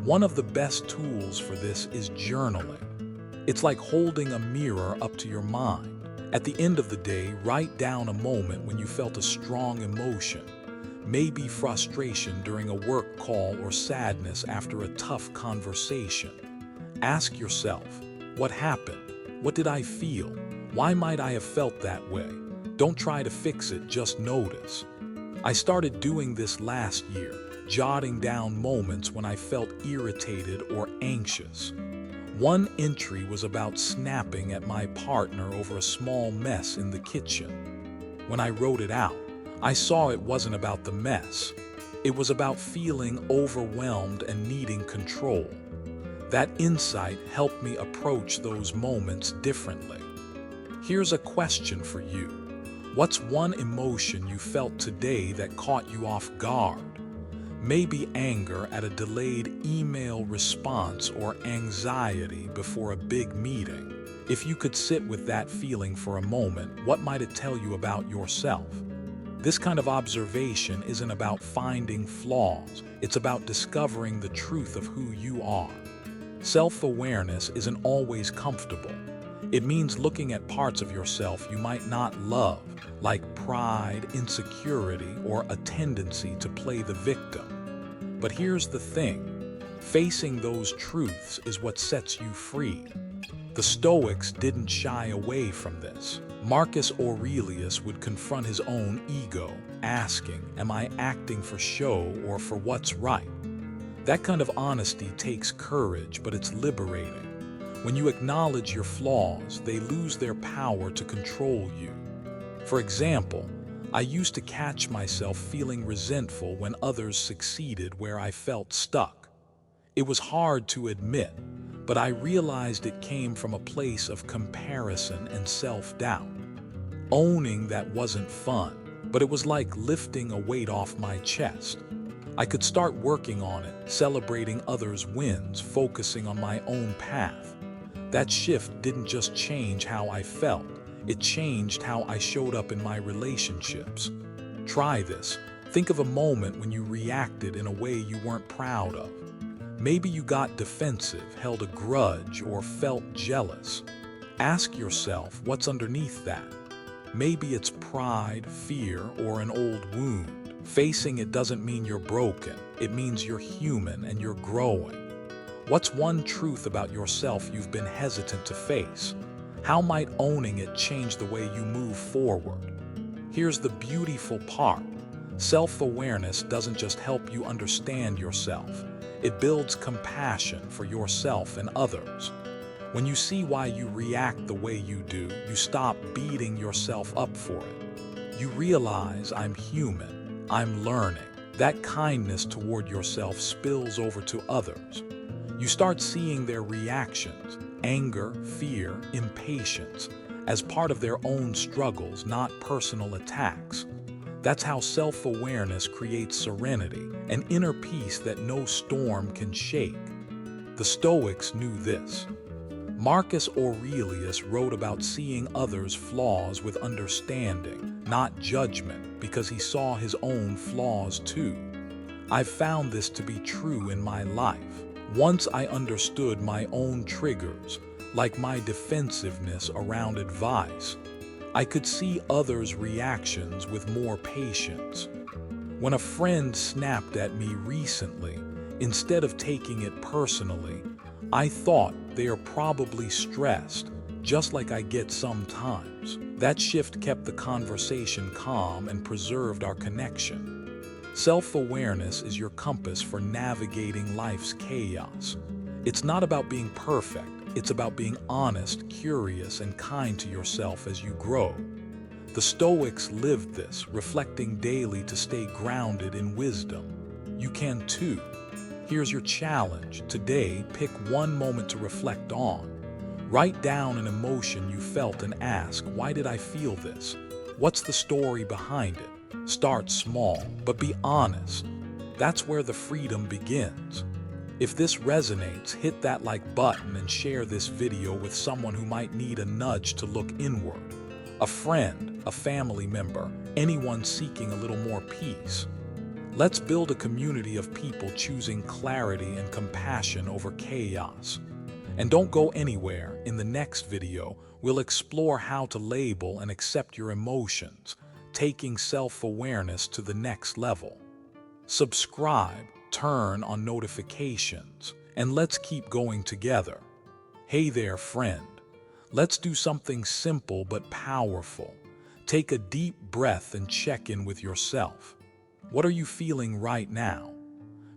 One of the best tools for this is journaling. It's like holding a mirror up to your mind. At the end of the day, write down a moment when you felt a strong emotion, maybe frustration during a work call or sadness after a tough conversation. Ask yourself, what happened? What did I feel? Why might I have felt that way? Don't try to fix it, just notice. I started doing this last year, jotting down moments when I felt irritated or anxious. One entry was about snapping at my partner over a small mess in the kitchen. When I wrote it out, I saw it wasn't about the mess. It was about feeling overwhelmed and needing control. That insight helped me approach those moments differently. Here's a question for you. What's one emotion you felt today that caught you off guard? Maybe anger at a delayed email response or anxiety before a big meeting. If you could sit with that feeling for a moment, what might it tell you about yourself? This kind of observation isn't about finding flaws. It's about discovering the truth of who you are. Self-awareness isn't always comfortable. It means looking at parts of yourself you might not love, like pride, insecurity, or a tendency to play the victim. But here's the thing. Facing those truths is what sets you free. The Stoics didn't shy away from this. Marcus Aurelius would confront his own ego, asking, am I acting for show or for what's right? That kind of honesty takes courage, but it's liberating. When you acknowledge your flaws, they lose their power to control you. For example, I used to catch myself feeling resentful when others succeeded where I felt stuck. It was hard to admit, but I realized it came from a place of comparison and self-doubt. Owning that wasn't fun, but it was like lifting a weight off my chest. I could start working on it, celebrating others' wins, focusing on my own path. That shift didn't just change how I felt, it changed how I showed up in my relationships. Try this. Think of a moment when you reacted in a way you weren't proud of. Maybe you got defensive, held a grudge, or felt jealous. Ask yourself what's underneath that. Maybe it's pride, fear, or an old wound. Facing it doesn't mean you're broken. It means you're human and you're growing. What's one truth about yourself you've been hesitant to face? How might owning it change the way you move forward? Here's the beautiful part. Self-awareness doesn't just help you understand yourself. It builds compassion for yourself and others. When you see why you react the way you do, you stop beating yourself up for it. You realize I'm human, I'm learning. That kindness toward yourself spills over to others. You start seeing their reactions, anger, fear, impatience, as part of their own struggles, not personal attacks. That's how self-awareness creates serenity, an inner peace that no storm can shake. The Stoics knew this. Marcus Aurelius wrote about seeing others' flaws with understanding, not judgment, because he saw his own flaws too. I've found this to be true in my life. Once I understood my own triggers, like my defensiveness around advice, I could see others' reactions with more patience. When a friend snapped at me recently, instead of taking it personally, I thought they are probably stressed, just like I get sometimes. That shift kept the conversation calm and preserved our connection. Self-awareness is your compass for navigating life's chaos. It's not about being perfect, it's about being honest, curious, and kind to yourself as you grow. The Stoics lived this, reflecting daily to stay grounded in wisdom. You can too. Here's your challenge. Today, pick one moment to reflect on. Write down an emotion you felt and ask, why did I feel this? What's the story behind it? Start small, but be honest. That's where the freedom begins. If this resonates, hit that like button and share this video with someone who might need a nudge to look inward. A friend, a family member, anyone seeking a little more peace. Let's build a community of people choosing clarity and compassion over chaos. And don't go anywhere. In the next video, we'll explore how to label and accept your emotions, taking self-awareness to the next level. Subscribe, turn on notifications, and let's keep going together. Hey there, friend. Let's do something simple but powerful. Take a deep breath and check in with yourself. What are you feeling right now?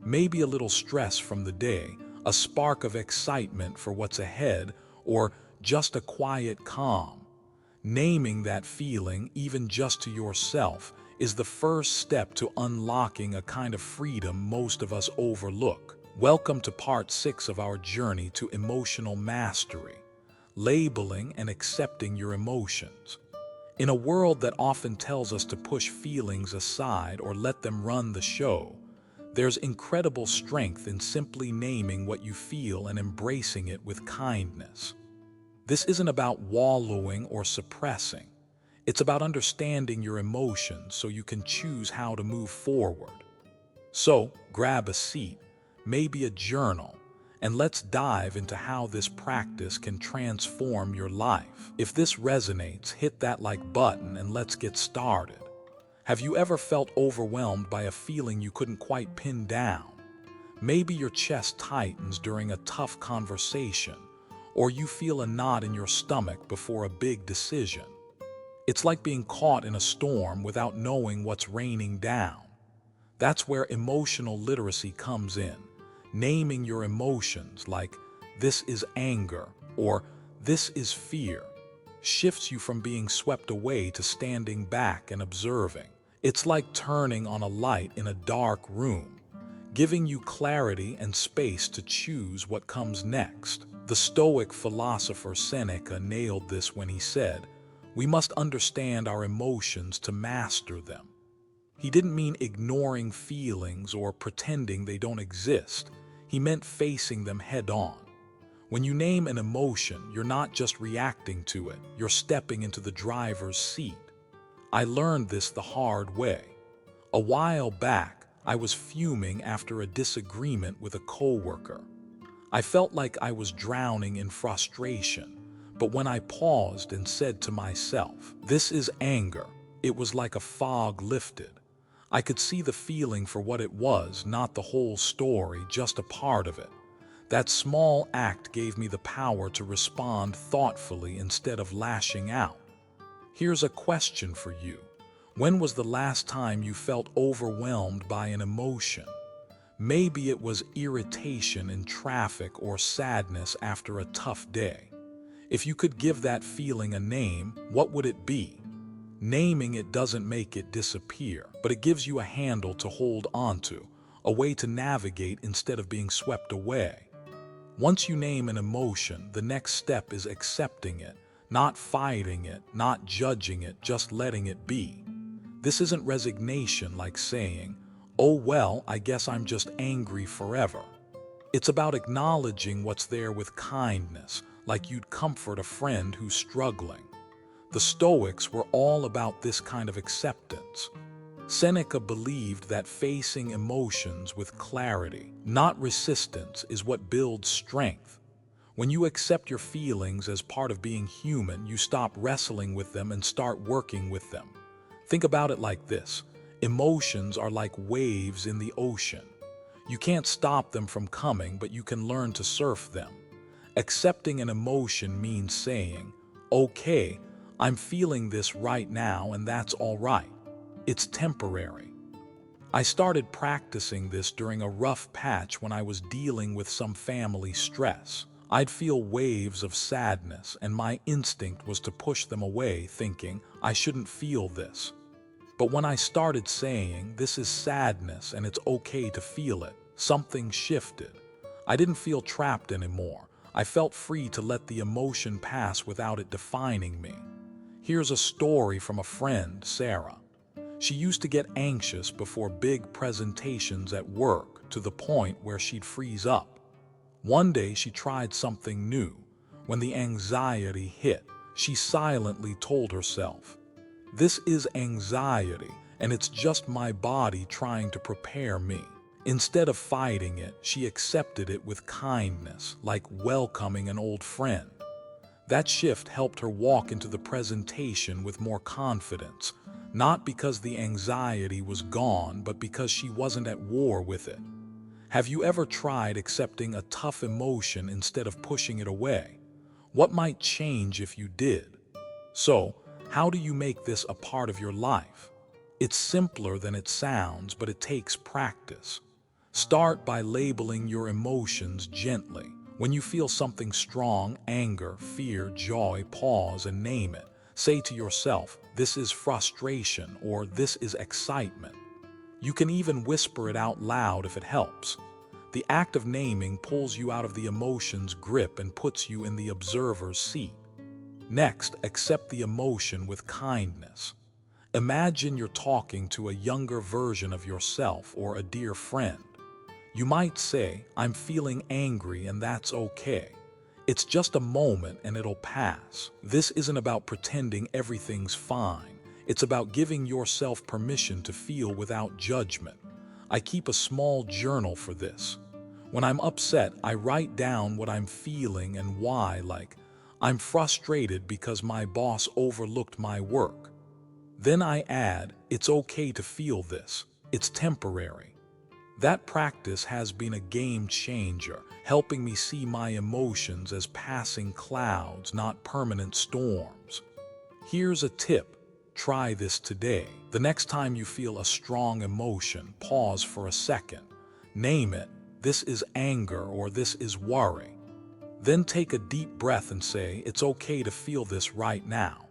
Maybe a little stress from the day, a spark of excitement for what's ahead, or just a quiet calm. Naming that feeling, even just to yourself, is the first step to unlocking a kind of freedom most of us overlook. Welcome to part 6 of our journey to emotional mastery, labeling and accepting your emotions. In a world that often tells us to push feelings aside or let them run the show, there's incredible strength in simply naming what you feel and embracing it with kindness. This isn't about wallowing or suppressing. It's about understanding your emotions so you can choose how to move forward. So, grab a seat, maybe a journal, and let's dive into how this practice can transform your life. If this resonates, hit that like button and let's get started. Have you ever felt overwhelmed by a feeling you couldn't quite pin down? Maybe your chest tightens during a tough conversation, or you feel a knot in your stomach before a big decision. It's like being caught in a storm without knowing what's raining down. That's where emotional literacy comes in. Naming your emotions like, this is anger, or this is fear, shifts you from being swept away to standing back and observing. It's like turning on a light in a dark room, giving you clarity and space to choose what comes next. The Stoic philosopher Seneca nailed this when he said, "We must understand our emotions to master them." He didn't mean ignoring feelings or pretending they don't exist. He meant facing them head on. When you name an emotion, you're not just reacting to it, you're stepping into the driver's seat. I learned this the hard way. A while back, I was fuming after a disagreement with a coworker. I felt like I was drowning in frustration, but when I paused and said to myself, "This is anger," it was like a fog lifted. I could see the feeling for what it was, not the whole story, just a part of it. That small act gave me the power to respond thoughtfully instead of lashing out. Here's a question for you. When was the last time you felt overwhelmed by an emotion? Maybe it was irritation in traffic or sadness after a tough day. If you could give that feeling a name, what would it be? Naming it doesn't make it disappear, but it gives you a handle to hold onto, a way to navigate instead of being swept away. Once you name an emotion, the next step is accepting it, not fighting it, not judging it, just letting it be. This isn't resignation like saying, "Oh well, I guess I'm just angry forever." It's about acknowledging what's there with kindness, like you'd comfort a friend who's struggling. The Stoics were all about this kind of acceptance. Seneca believed that facing emotions with clarity, not resistance, is what builds strength. When you accept your feelings as part of being human, you stop wrestling with them and start working with them. Think about it like this. Emotions are like waves in the ocean. You can't stop them from coming, but you can learn to surf them. Accepting an emotion means saying, "Okay, I'm feeling this right now and that's all right. It's temporary." I started practicing this during a rough patch when I was dealing with some family stress. I'd feel waves of sadness and my instinct was to push them away, thinking, I shouldn't feel this. But when I started saying, "This is sadness and it's okay to feel it," something shifted. I didn't feel trapped anymore. I felt free to let the emotion pass without it defining me. Here's a story from a friend, Sarah. She used to get anxious before big presentations at work to the point where she'd freeze up. One day she tried something new. When the anxiety hit, she silently told herself, "This is anxiety, and it's just my body trying to prepare me." Instead of fighting it, she accepted it with kindness, like welcoming an old friend. That shift helped her walk into the presentation with more confidence, not because the anxiety was gone, but because she wasn't at war with it. Have you ever tried accepting a tough emotion instead of pushing it away? What might change if you did? So, how do you make this a part of your life? It's simpler than it sounds, but it takes practice. Start by labeling your emotions gently. When you feel something strong, anger, fear, joy, pause and name it. Say to yourself, "This is frustration," or "This is excitement." You can even whisper it out loud if it helps. The act of naming pulls you out of the emotion's grip and puts you in the observer's seat. Next, accept the emotion with kindness. Imagine you're talking to a younger version of yourself or a dear friend. You might say, "I'm feeling angry and that's okay. It's just a moment and it'll pass." This isn't about pretending everything's fine. It's about giving yourself permission to feel without judgment. I keep a small journal for this. When I'm upset, I write down what I'm feeling and why, like, "I'm frustrated because my boss overlooked my work." Then I add, "It's okay to feel this. It's temporary." That practice has been a game changer, helping me see my emotions as passing clouds, not permanent storms. Here's a tip. Try this today. The next time you feel a strong emotion, pause for a second. Name it. "This is anger," or "This is worry." Then take a deep breath and say, "It's okay to feel this right now."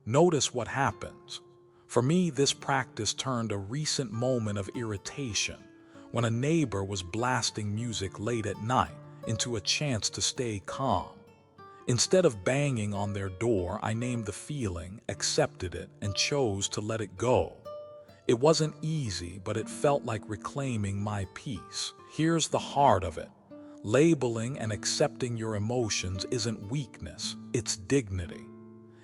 Notice what happens. For me, this practice turned a recent moment of irritation, when a neighbor was blasting music late at night, into a chance to stay calm. Instead of banging on their door, I named the feeling, accepted it, and chose to let it go. It wasn't easy, but it felt like reclaiming my peace. Here's the heart of it. Labeling and accepting your emotions isn't weakness, it's dignity.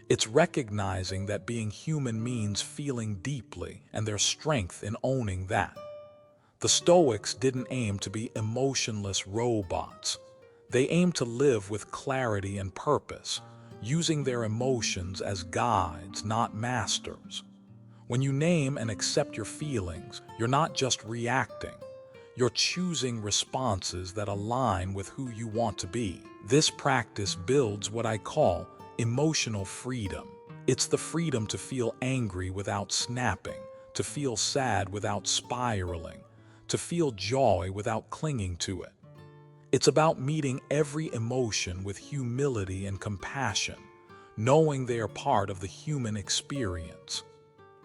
It's recognizing that being human means feeling deeply, and there's strength in owning that. The Stoics didn't aim to be emotionless robots. They aimed to live with clarity and purpose, using their emotions as guides, not masters. When you name and accept your feelings, you're not just reacting. You're choosing responses that align with who you want to be. This practice builds what I call emotional freedom. It's the freedom to feel angry without snapping, to feel sad without spiraling, to feel joy without clinging to it. It's about meeting every emotion with humility and compassion, knowing they are part of the human experience.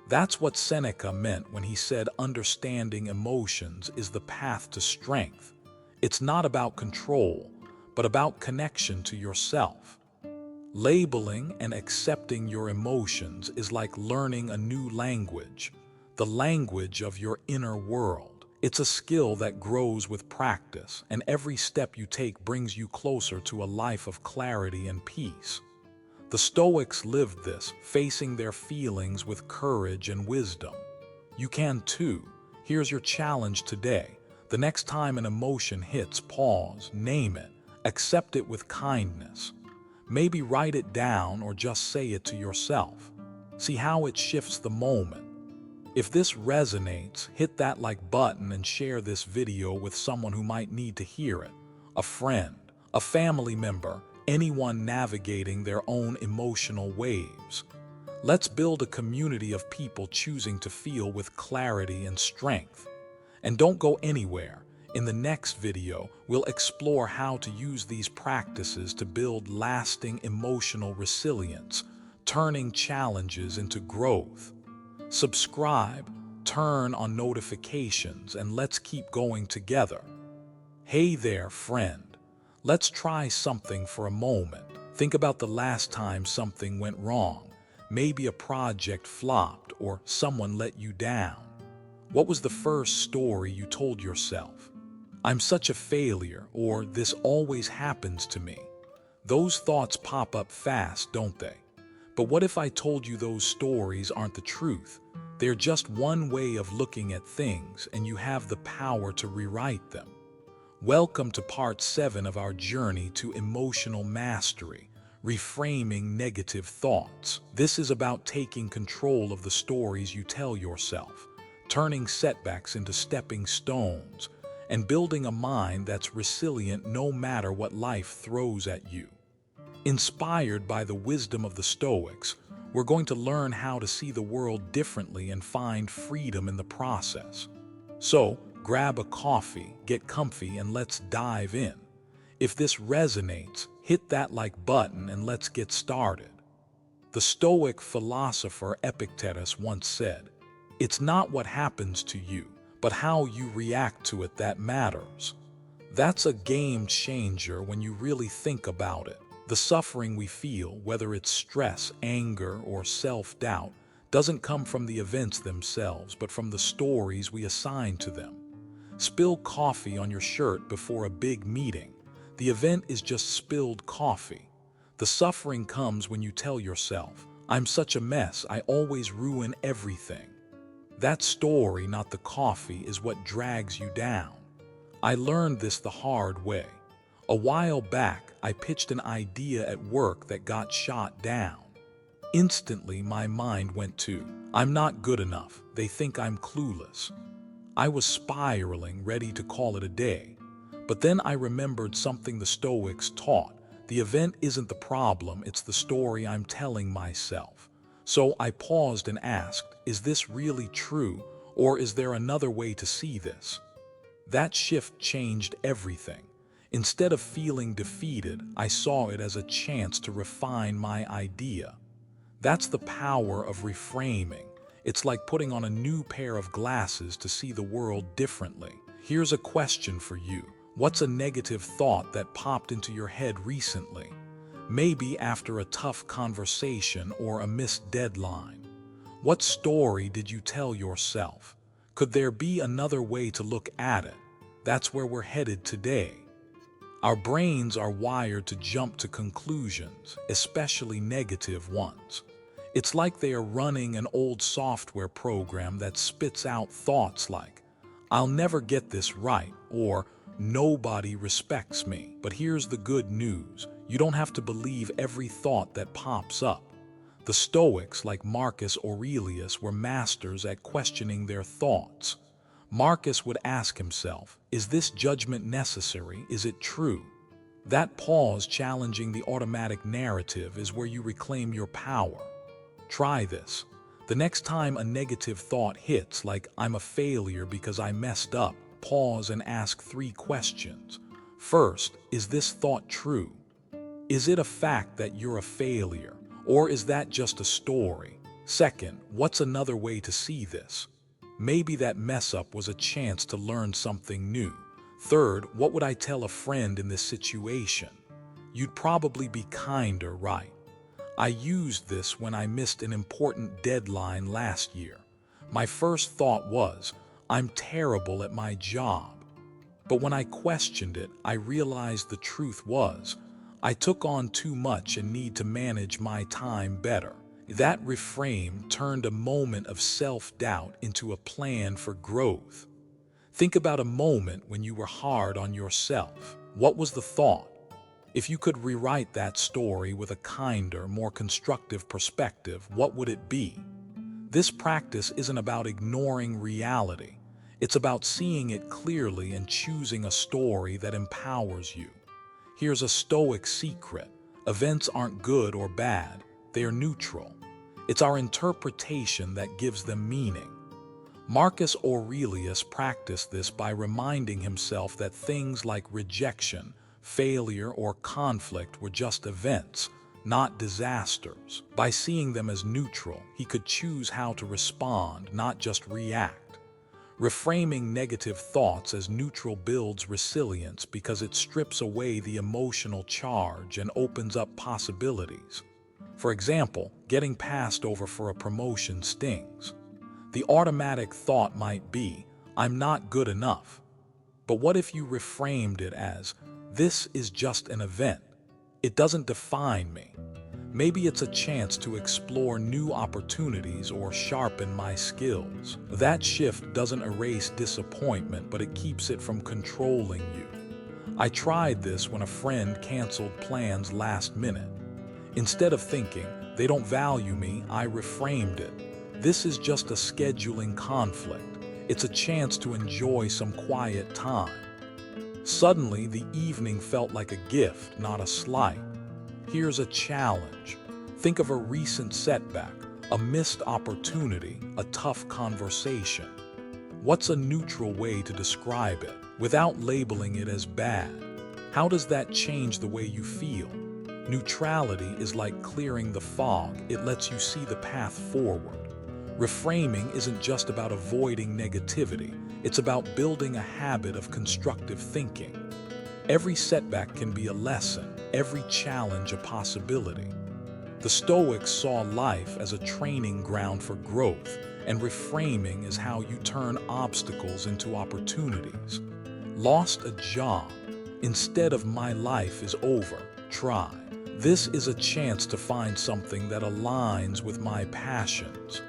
That's what Seneca meant when he said understanding emotions is the path to strength. It's not about control, but about connection to yourself. Labeling and accepting your emotions is like learning a new language, the language of your inner world. It's a skill that grows with practice, and every step you take brings you closer to a life of clarity and peace. The Stoics lived this, facing their feelings with courage and wisdom. You can too. Here's your challenge today. The next time an emotion hits, pause, name it, accept it with kindness. Maybe write it down or just say it to yourself. See how it shifts the moment. If this resonates, hit that like button and share this video with someone who might need to hear it. A friend, a family member, anyone navigating their own emotional waves. Let's build a community of people choosing to feel with clarity and strength. And don't go anywhere. In the next video, we'll explore how to use these practices to build lasting emotional resilience, turning challenges into growth. Subscribe, turn on notifications, and let's keep going together. Hey there, friend. Let's try something for a moment. Think about the last time something went wrong. Maybe a project flopped or someone let you down. What was the first story you told yourself? I'm such a failure, or this always happens to me. Those thoughts pop up fast, don't they? But what if I told you those stories aren't the truth? They're just one way of looking at things, and you have the power to rewrite them. Welcome to part 7 of our journey to emotional mastery, reframing negative thoughts. This is about taking control of the stories you tell yourself, turning setbacks into stepping stones, and building a mind that's resilient no matter what life throws at you. Inspired by the wisdom of the Stoics, we're going to learn how to see the world differently and find freedom in the process. So, grab a coffee, get comfy, and let's dive in. If this resonates, hit that like button and let's get started. The Stoic philosopher Epictetus once said, "It's not what happens to you, but how you react to it that matters." That's a game changer when you really think about it. The suffering we feel, whether it's stress, anger, or self-doubt, doesn't come from the events themselves, but from the stories we assign to them. Spill coffee on your shirt before a big meeting. The event is just spilled coffee. The suffering comes when you tell yourself, "I'm such a mess, I always ruin everything." That story, not the coffee, is what drags you down. I learned this the hard way. A while back, I pitched an idea at work that got shot down. Instantly, my mind went to, "I'm not good enough. They think I'm clueless." I was spiraling, ready to call it a day. But then I remembered something the Stoics taught. The event isn't the problem, it's the story I'm telling myself. So I paused and asked, is this really true, or is there another way to see this? That shift changed everything. Instead of feeling defeated, I saw it as a chance to refine my idea. That's the power of reframing. It's like putting on a new pair of glasses to see the world differently. Here's a question for you. What's a negative thought that popped into your head recently? Maybe after a tough conversation or a missed deadline. What story did you tell yourself? Could there be another way to look at it? That's where we're headed today. Our brains are wired to jump to conclusions, especially negative ones. It's like they are running an old software program that spits out thoughts like, "I'll never get this right," or "Nobody respects me." But here's the good news. You don't have to believe every thought that pops up. The Stoics, like Marcus Aurelius, were masters at questioning their thoughts. Marcus would ask himself, is this judgment necessary? Is it true? That pause challenging the automatic narrative is where you reclaim your power. Try this. The next time a negative thought hits, like "I'm a failure because I messed up," pause and ask 3 questions. First, is this thought true? Is it a fact that you're a failure, or is that just a story? Second, what's another way to see this? Maybe that mess up was a chance to learn something new. Third, what would I tell a friend in this situation? You'd probably be kinder, right? I used this when I missed an important deadline last year. My first thought was, I'm terrible at my job. But when I questioned it, I realized the truth was, I took on too much and need to manage my time better. That reframe turned a moment of self-doubt into a plan for growth. Think about a moment when you were hard on yourself. What was the thought? If you could rewrite that story with a kinder, more constructive perspective, what would it be? This practice isn't about ignoring reality. It's about seeing it clearly and choosing a story that empowers you. Here's a Stoic secret. Events aren't good or bad. They are neutral. It's our interpretation that gives them meaning. Marcus Aurelius practiced this by reminding himself that things like rejection, failure, or conflict were just events, not disasters. By seeing them as neutral, he could choose how to respond, not just react. Reframing negative thoughts as neutral builds resilience because it strips away the emotional charge and opens up possibilities. For example, getting passed over for a promotion stings. The automatic thought might be, I'm not good enough. But what if you reframed it as, this is just an event. It doesn't define me. Maybe it's a chance to explore new opportunities or sharpen my skills. That shift doesn't erase disappointment, but it keeps it from controlling you. I tried this when a friend canceled plans last minute. Instead of thinking, they don't value me, I reframed it. This is just a scheduling conflict. It's a chance to enjoy some quiet time. Suddenly, the evening felt like a gift, not a slight. Here's a challenge. Think of a recent setback, a missed opportunity, a tough conversation. What's a neutral way to describe it without labeling it as bad? How does that change the way you feel? Neutrality is like clearing the fog. It lets you see the path forward. Reframing isn't just about avoiding negativity. It's about building a habit of constructive thinking. Every setback can be a lesson, every challenge a possibility. The Stoics saw life as a training ground for growth, and reframing is how you turn obstacles into opportunities. Lost a job. Instead of my life is over, try. This is a chance to find something that aligns with my passions.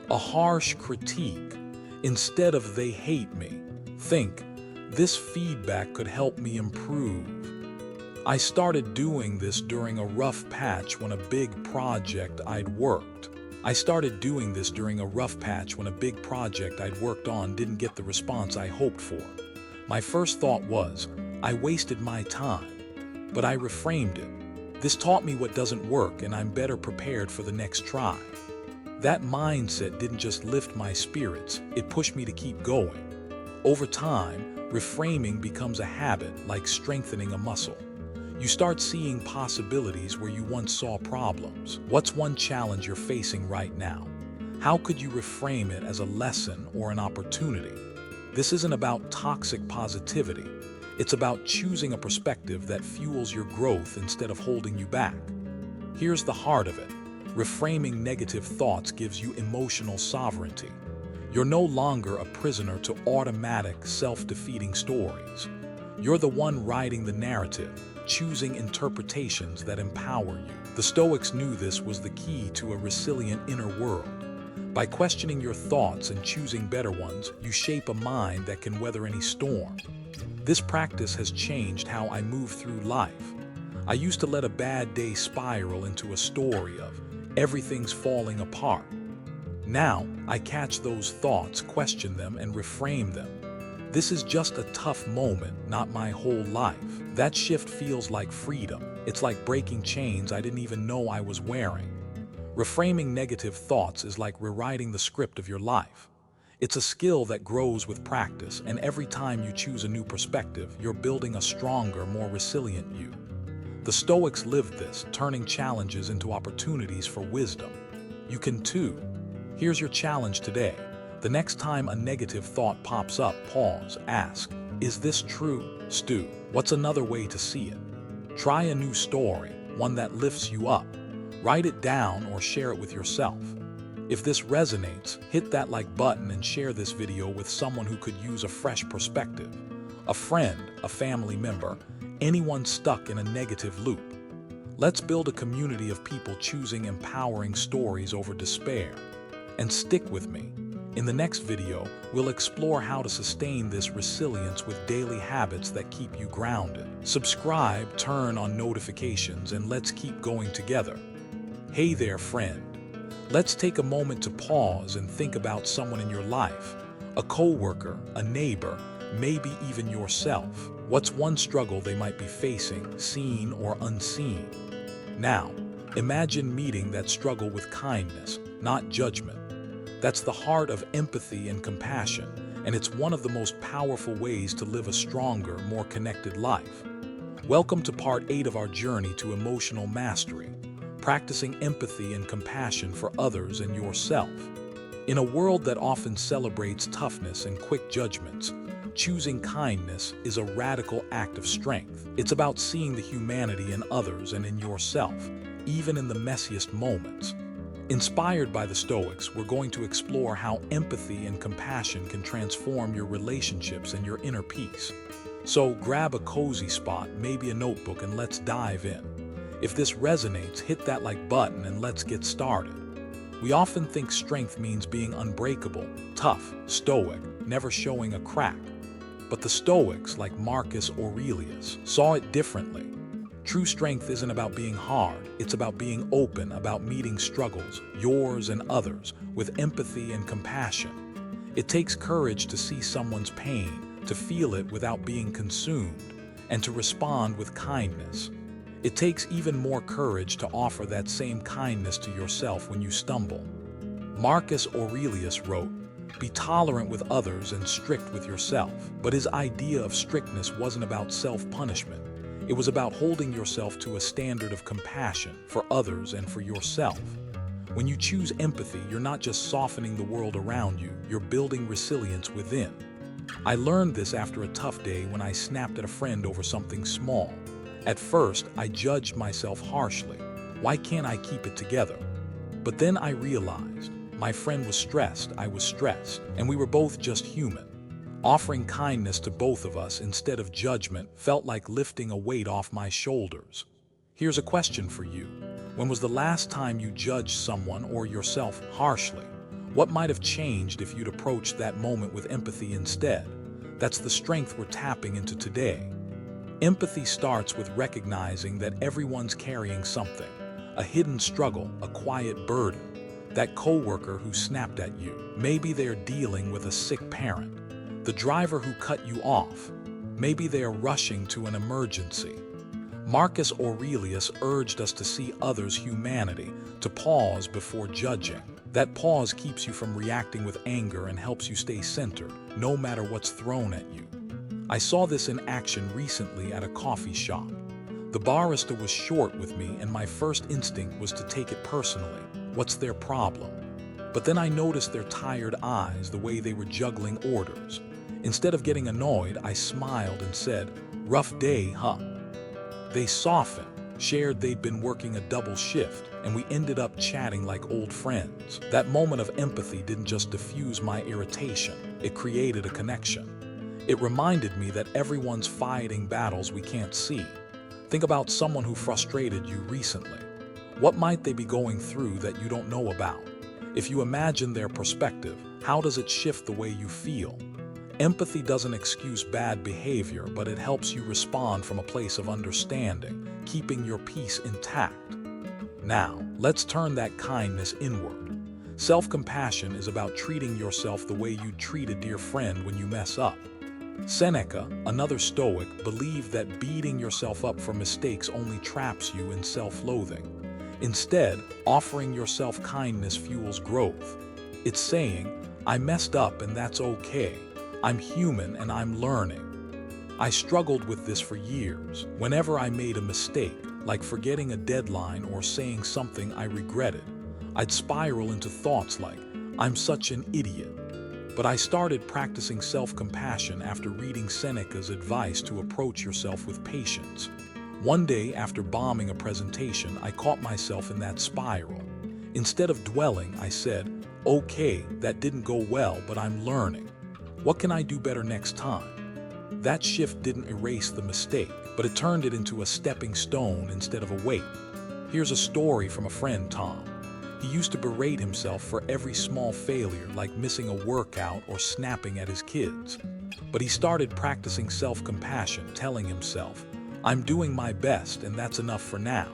A harsh critique. Instead of they hate me, think, this feedback could help me improve. I started doing this during a rough patch when a big project I'd worked on didn't get the response I hoped for. My first thought was, I wasted my time, but I reframed it. This taught me what doesn't work and I'm better prepared for the next try. That mindset didn't just lift my spirits, it pushed me to keep going. Over time, reframing becomes a habit like strengthening a muscle. You start seeing possibilities where you once saw problems. What's one challenge you're facing right now? How could you reframe it as a lesson or an opportunity? This isn't about toxic positivity. It's about choosing a perspective that fuels your growth instead of holding you back. Here's the heart of it. Reframing negative thoughts gives you emotional sovereignty. You're no longer a prisoner to automatic, self-defeating stories. You're the one writing the narrative, choosing interpretations that empower you. The Stoics knew this was the key to a resilient inner world. By questioning your thoughts and choosing better ones, you shape a mind that can weather any storm. This practice has changed how I move through life. I used to let a bad day spiral into a story of everything's falling apart. Now, I catch those thoughts, question them, and reframe them. This is just a tough moment, not my whole life. That shift feels like freedom. It's like breaking chains I didn't even know I was wearing. Reframing negative thoughts is like rewriting the script of your life. It's a skill that grows with practice, and every time you choose a new perspective, you're building a stronger, more resilient you. The Stoics lived this, turning challenges into opportunities for wisdom. You can too. Here's your challenge today. The next time a negative thought pops up, pause, ask, is this true, Stu? What's another way to see it? Try a new story, one that lifts you up. Write it down or share it with yourself. If this resonates, hit that like button and share this video with someone who could use a fresh perspective. A friend, a family member, anyone stuck in a negative loop. Let's build a community of people choosing empowering stories over despair. And stick with me. In the next video, we'll explore how to sustain this resilience with daily habits that keep you grounded. Subscribe, turn on notifications, and let's keep going together. Hey there, friend. Let's take a moment to pause and think about someone in your life. A coworker, a neighbor, maybe even yourself. What's one struggle they might be facing, seen or unseen? Now, imagine meeting that struggle with kindness, not judgment. That's the heart of empathy and compassion, and it's one of the most powerful ways to live a stronger, more connected life. Welcome to part 8 of our journey to emotional mastery, practicing empathy and compassion for others and yourself. In a world that often celebrates toughness and quick judgments, choosing kindness is a radical act of strength. It's about seeing the humanity in others and in yourself, even in the messiest moments. Inspired by the Stoics, we're going to explore how empathy and compassion can transform your relationships and your inner peace. So grab a cozy spot, maybe a notebook, and let's dive in. If this resonates, hit that like button and let's get started. We often think strength means being unbreakable, tough, stoic, never showing a crack. But the Stoics, like Marcus Aurelius, saw it differently. True strength isn't about being hard, it's about being open, about meeting struggles, yours and others, with empathy and compassion. It takes courage to see someone's pain, to feel it without being consumed, and to respond with kindness. It takes even more courage to offer that same kindness to yourself when you stumble. Marcus Aurelius wrote, "Be tolerant with others and strict with yourself." But his idea of strictness wasn't about self-punishment. It was about holding yourself to a standard of compassion for others and for yourself. When you choose empathy, you're not just softening the world around you, you're building resilience within. I learned this after a tough day when I snapped at a friend over something small. At first, I judged myself harshly. Why can't I keep it together? But then I realized, my friend was stressed, I was stressed, and we were both just human. Offering kindness to both of us instead of judgment felt like lifting a weight off my shoulders. Here's a question for you. When was the last time you judged someone or yourself harshly? What might have changed if you'd approached that moment with empathy instead? That's the strength we're tapping into today. Empathy starts with recognizing that everyone's carrying something, a hidden struggle, a quiet burden. That coworker who snapped at you, maybe they're dealing with a sick parent. The driver who cut you off, maybe they are rushing to an emergency. Marcus Aurelius urged us to see others' humanity, to pause before judging. That pause keeps you from reacting with anger and helps you stay centered, no matter what's thrown at you. I saw this in action recently at a coffee shop. The barista was short with me, and my first instinct was to take it personally. What's their problem? But then I noticed their tired eyes, the way they were juggling orders. Instead of getting annoyed, I smiled and said, "Rough day, huh?" They softened, shared they'd been working a double shift, and we ended up chatting like old friends. That moment of empathy didn't just diffuse my irritation, it created a connection. It reminded me that everyone's fighting battles we can't see. Think about someone who frustrated you recently. What might they be going through that you don't know about? If you imagine their perspective, how does it shift the way you feel? Empathy doesn't excuse bad behavior, but it helps you respond from a place of understanding, keeping your peace intact. Now, let's turn that kindness inward. Self-compassion is about treating yourself the way you'd treat a dear friend when you mess up. Seneca, another Stoic, believed that beating yourself up for mistakes only traps you in self-loathing. Instead, offering yourself kindness fuels growth. It's saying, I messed up and that's okay. I'm human and I'm learning. I struggled with this for years. Whenever I made a mistake, like forgetting a deadline or saying something I regretted, I'd spiral into thoughts like, I'm such an idiot. But I started practicing self-compassion after reading Seneca's advice to approach yourself with patience. One day after bombing a presentation, I caught myself in that spiral. Instead of dwelling, I said, okay, that didn't go well, but I'm learning. What can I do better next time? That shift didn't erase the mistake, but it turned it into a stepping stone instead of a weight. Here's a story from a friend, Tom. He used to berate himself for every small failure, like missing a workout or snapping at his kids. But he started practicing self-compassion, telling himself, I'm doing my best and that's enough for now.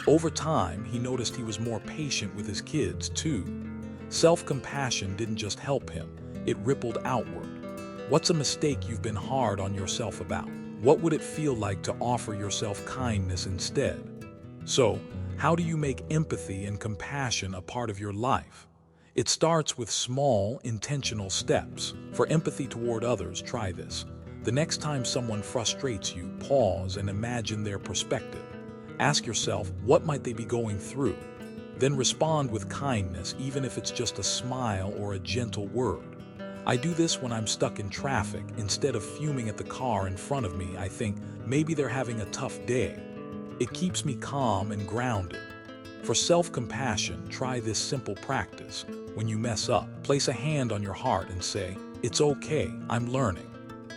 Over time, he noticed he was more patient with his kids, too. Self-compassion didn't just help him, it rippled outward. What's a mistake you've been hard on yourself about? What would it feel like to offer yourself kindness instead? So, how do you make empathy and compassion a part of your life? It starts with small, intentional steps. For empathy toward others, try this. The next time someone frustrates you, pause and imagine their perspective. Ask yourself, what might they be going through? Then respond with kindness, even if it's just a smile or a gentle word. I do this when I'm stuck in traffic. Instead of fuming at the car in front of me, I think, maybe they're having a tough day. It keeps me calm and grounded. For self-compassion, try this simple practice. When you mess up, place a hand on your heart and say, it's okay, I'm learning.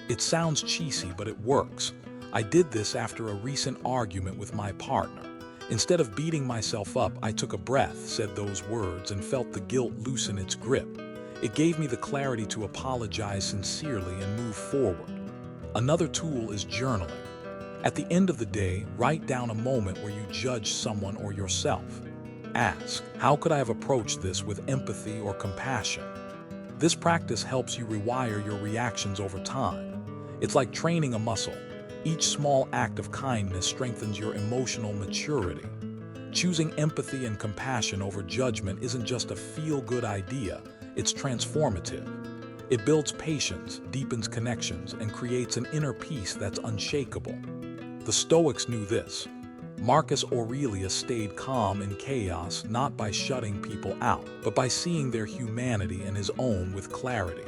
It sounds cheesy, but it works. I did this after a recent argument with my partner. Instead of beating myself up, I took a breath, said those words, and felt the guilt loosen its grip. It gave me the clarity to apologize sincerely and move forward. Another tool is journaling. At the end of the day, write down a moment where you judged someone or yourself. Ask, how could I have approached this with empathy or compassion? This practice helps you rewire your reactions over time. It's like training a muscle. Each small act of kindness strengthens your emotional maturity. Choosing empathy and compassion over judgment isn't just a feel-good idea, it's transformative. It builds patience, deepens connections, and creates an inner peace that's unshakable. The Stoics knew this. Marcus Aurelius stayed calm in chaos not by shutting people out, but by seeing their humanity and his own with clarity.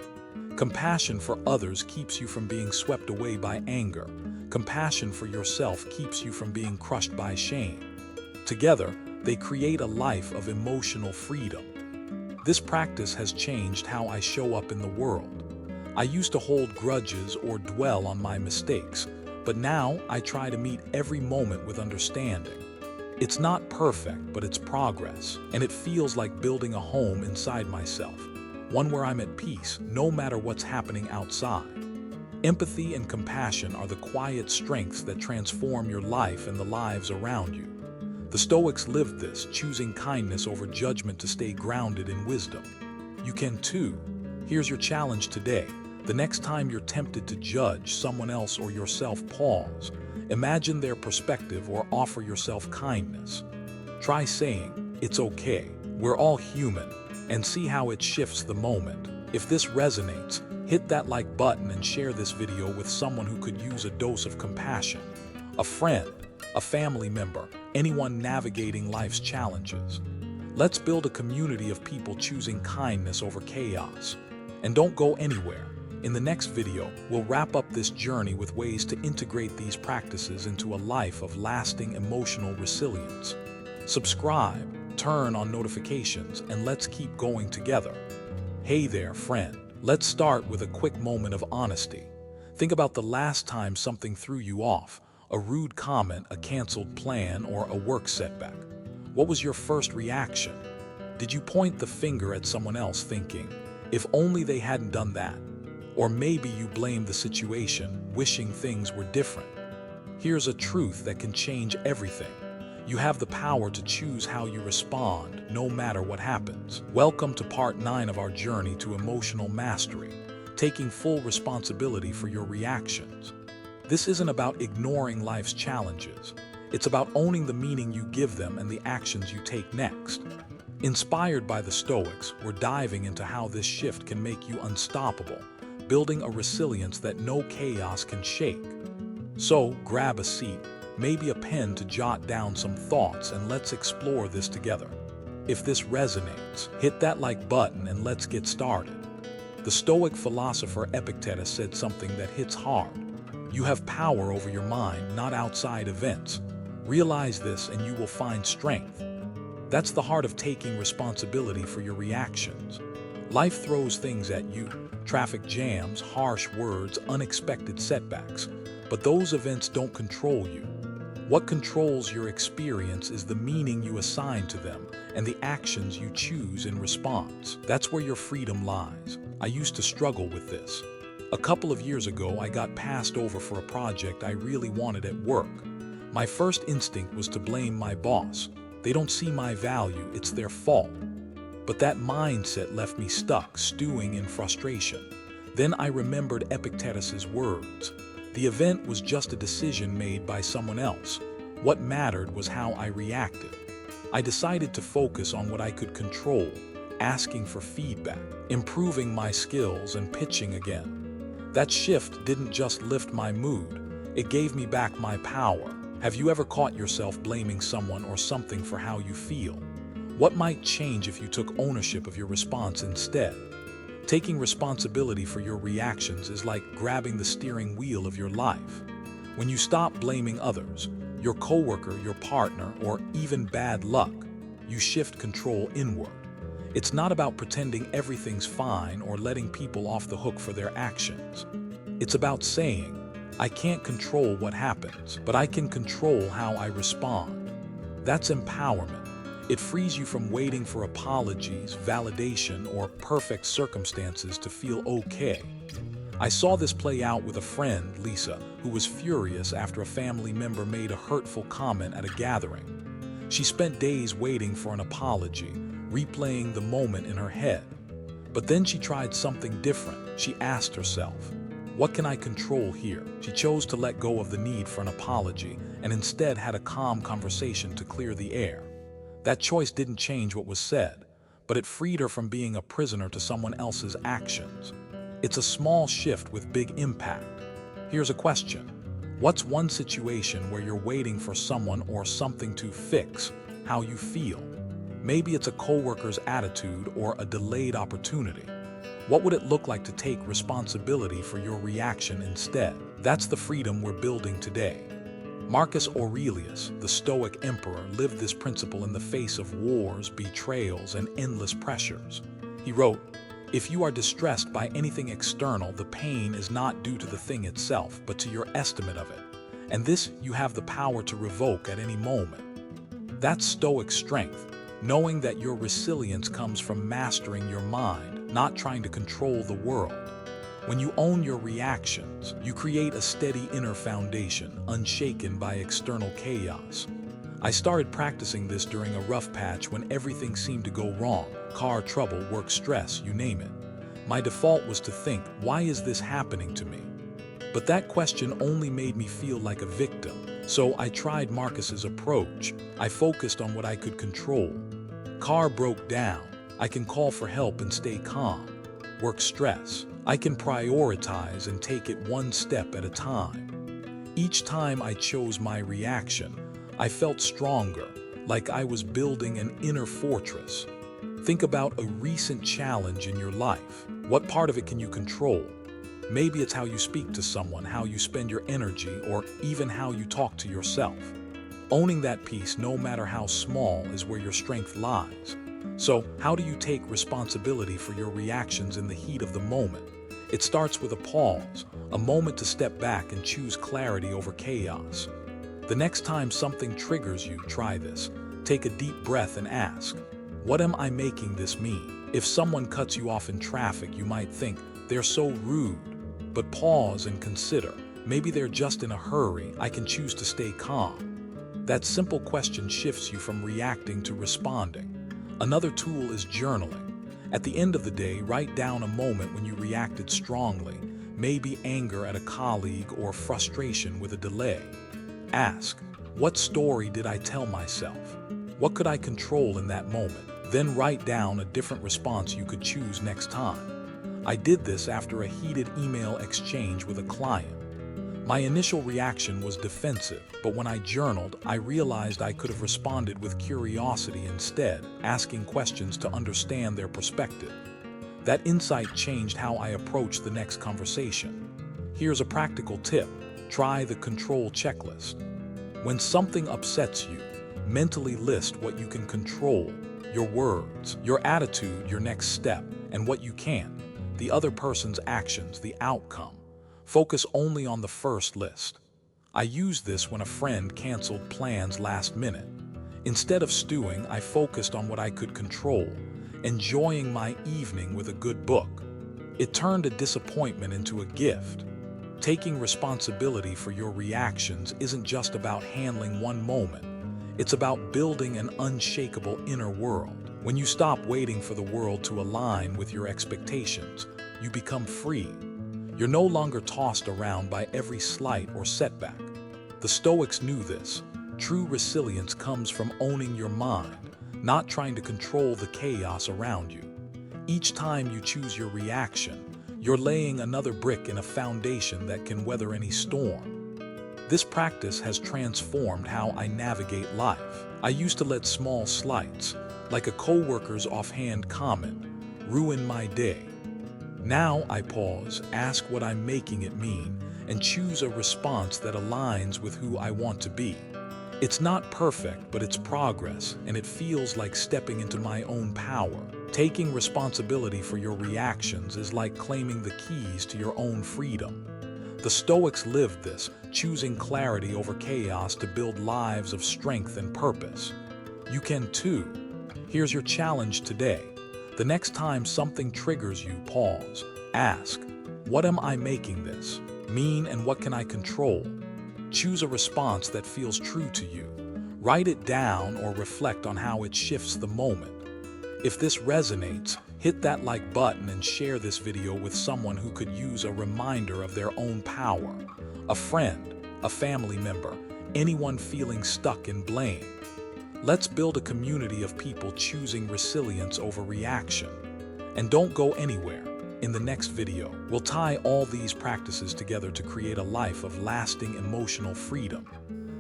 Compassion for others keeps you from being swept away by anger. Compassion for yourself keeps you from being crushed by shame. Together, they create a life of emotional freedom. This practice has changed how I show up in the world. I used to hold grudges or dwell on my mistakes, but now I try to meet every moment with understanding. It's not perfect, but it's progress, and it feels like building a home inside myself, one where I'm at peace no matter what's happening outside. Empathy and compassion are the quiet strengths that transform your life and the lives around you. The Stoics lived this, choosing kindness over judgment to stay grounded in wisdom. You can too. Here's your challenge today. The next time you're tempted to judge someone else or yourself, pause. Imagine their perspective or offer yourself kindness. Try saying, it's okay, we're all human, and see how it shifts the moment. If this resonates, hit that like button and share this video with someone who could use a dose of compassion. A friend, a family member, anyone navigating life's challenges. Let's build a community of people choosing kindness over chaos. And don't go anywhere. In the next video, we'll wrap up this journey with ways to integrate these practices into a life of lasting emotional resilience. Subscribe, turn on notifications, and let's keep going together. Hey there, friend. Let's start with a quick moment of honesty. Think about the last time something threw you off. A rude comment, a canceled plan, or a work setback. What was your first reaction? Did you point the finger at someone else thinking, if only they hadn't done that? Or maybe you blamed the situation, wishing things were different. Here's a truth that can change everything. You have the power to choose how you respond, no matter what happens. Welcome to part 9 of our journey to emotional mastery, taking full responsibility for your reactions. This isn't about ignoring life's challenges. It's about owning the meaning you give them and the actions you take next. Inspired by the Stoics, we're diving into how this shift can make you unstoppable, building a resilience that no chaos can shake. So, grab a seat, maybe a pen to jot down some thoughts, and let's explore this together. If this resonates, hit that like button and let's get started. The Stoic philosopher Epictetus said something that hits hard. You have power over your mind, not outside events. Realize this and you will find strength. That's the heart of taking responsibility for your reactions. Life throws things at you: traffic jams, harsh words, unexpected setbacks. But those events don't control you. What controls your experience is the meaning you assign to them and the actions you choose in response. That's where your freedom lies. I used to struggle with this. A couple of years ago, I got passed over for a project I really wanted at work. My first instinct was to blame my boss. They don't see my value, it's their fault. But that mindset left me stuck, stewing in frustration. Then I remembered Epictetus's words. The event was just a decision made by someone else. What mattered was how I reacted. I decided to focus on what I could control, asking for feedback, improving my skills, and pitching again. That shift didn't just lift my mood, it gave me back my power. Have you ever caught yourself blaming someone or something for how you feel? What might change if you took ownership of your response instead? Taking responsibility for your reactions is like grabbing the steering wheel of your life. When you stop blaming others, your coworker, your partner, or even bad luck, you shift control inward. It's not about pretending everything's fine or letting people off the hook for their actions. It's about saying, I can't control what happens, but I can control how I respond. That's empowerment. It frees you from waiting for apologies, validation, or perfect circumstances to feel okay. I saw this play out with a friend, Lisa, who was furious after a family member made a hurtful comment at a gathering. She spent days waiting for an apology, replaying the moment in her head. But then she tried something different. She asked herself, what can I control here? She chose to let go of the need for an apology and instead had a calm conversation to clear the air. That choice didn't change what was said, but it freed her from being a prisoner to someone else's actions. It's a small shift with big impact. Here's a question. What's one situation where you're waiting for someone or something to fix how you feel? Maybe it's a coworker's attitude or a delayed opportunity. What would it look like to take responsibility for your reaction instead? That's the freedom we're building today. Marcus Aurelius, the Stoic emperor, lived this principle in the face of wars, betrayals, and endless pressures. He wrote, "If you are distressed by anything external, the pain is not due to the thing itself, but to your estimate of it. And this you have the power to revoke at any moment." That's Stoic strength, knowing that your resilience comes from mastering your mind, not trying to control the world. When you own your reactions, you create a steady inner foundation, unshaken by external chaos. I started practicing this during a rough patch when everything seemed to go wrong: car trouble, work stress, you name it. My default was to think, why is this happening to me? But that question only made me feel like a victim. So I tried Marcus's approach. I focused on what I could control. Car broke down. I can call for help and stay calm. Work stress. I can prioritize and take it one step at a time. Each time I chose my reaction, I felt stronger, like I was building an inner fortress. Think about a recent challenge in your life. What part of it can you control? Maybe it's how you speak to someone, how you spend your energy, or even how you talk to yourself. Owning that piece, no matter how small, is where your strength lies. So, how do you take responsibility for your reactions in the heat of the moment? It starts with a pause, a moment to step back and choose clarity over chaos. The next time something triggers you, try this. Take a deep breath and ask, what am I making this mean? If someone cuts you off in traffic, you might think, they're so rude. But pause and consider, maybe they're just in a hurry. I can choose to stay calm. That simple question shifts you from reacting to responding. Another tool is journaling. At the end of the day, write down a moment when you reacted strongly, maybe anger at a colleague or frustration with a delay. Ask, what story did I tell myself? What could I control in that moment? Then write down a different response you could choose next time. I did this after a heated email exchange with a client. My initial reaction was defensive, but when I journaled, I realized I could have responded with curiosity instead, asking questions to understand their perspective. That insight changed how I approached the next conversation. Here's a practical tip: try the control checklist. When something upsets you, mentally list what you can control: your words, your attitude, your next step, and what you can't: the other person's actions, the outcome. Focus only on the first list. I used this when a friend canceled plans last minute. Instead of stewing, I focused on what I could control, enjoying my evening with a good book. It turned a disappointment into a gift. Taking responsibility for your reactions isn't just about handling one moment. It's about building an unshakable inner world. When you stop waiting for the world to align with your expectations, you become free. You're no longer tossed around by every slight or setback. The Stoics knew this. True resilience comes from owning your mind, not trying to control the chaos around you. Each time you choose your reaction, you're laying another brick in a foundation that can weather any storm. This practice has transformed how I navigate life. I used to let small slights, like a coworker's offhand comment, ruin my day. Now I pause, ask what I'm making it mean, and choose a response that aligns with who I want to be. It's not perfect, but it's progress, and it feels like stepping into my own power. Taking responsibility for your reactions is like claiming the keys to your own freedom. The Stoics lived this, choosing clarity over chaos to build lives of strength and purpose. You can too. Here's your challenge today. The next time something triggers you, pause. Ask, what am I making this mean, and what can I control? Choose a response that feels true to you. Write it down or reflect on how it shifts the moment. If this resonates, hit that like button and share this video with someone who could use a reminder of their own power. A friend, a family member, anyone feeling stuck in blame. Let's build a community of people choosing resilience over reaction. And don't go anywhere. In the next video, we'll tie all these practices together to create a life of lasting emotional freedom.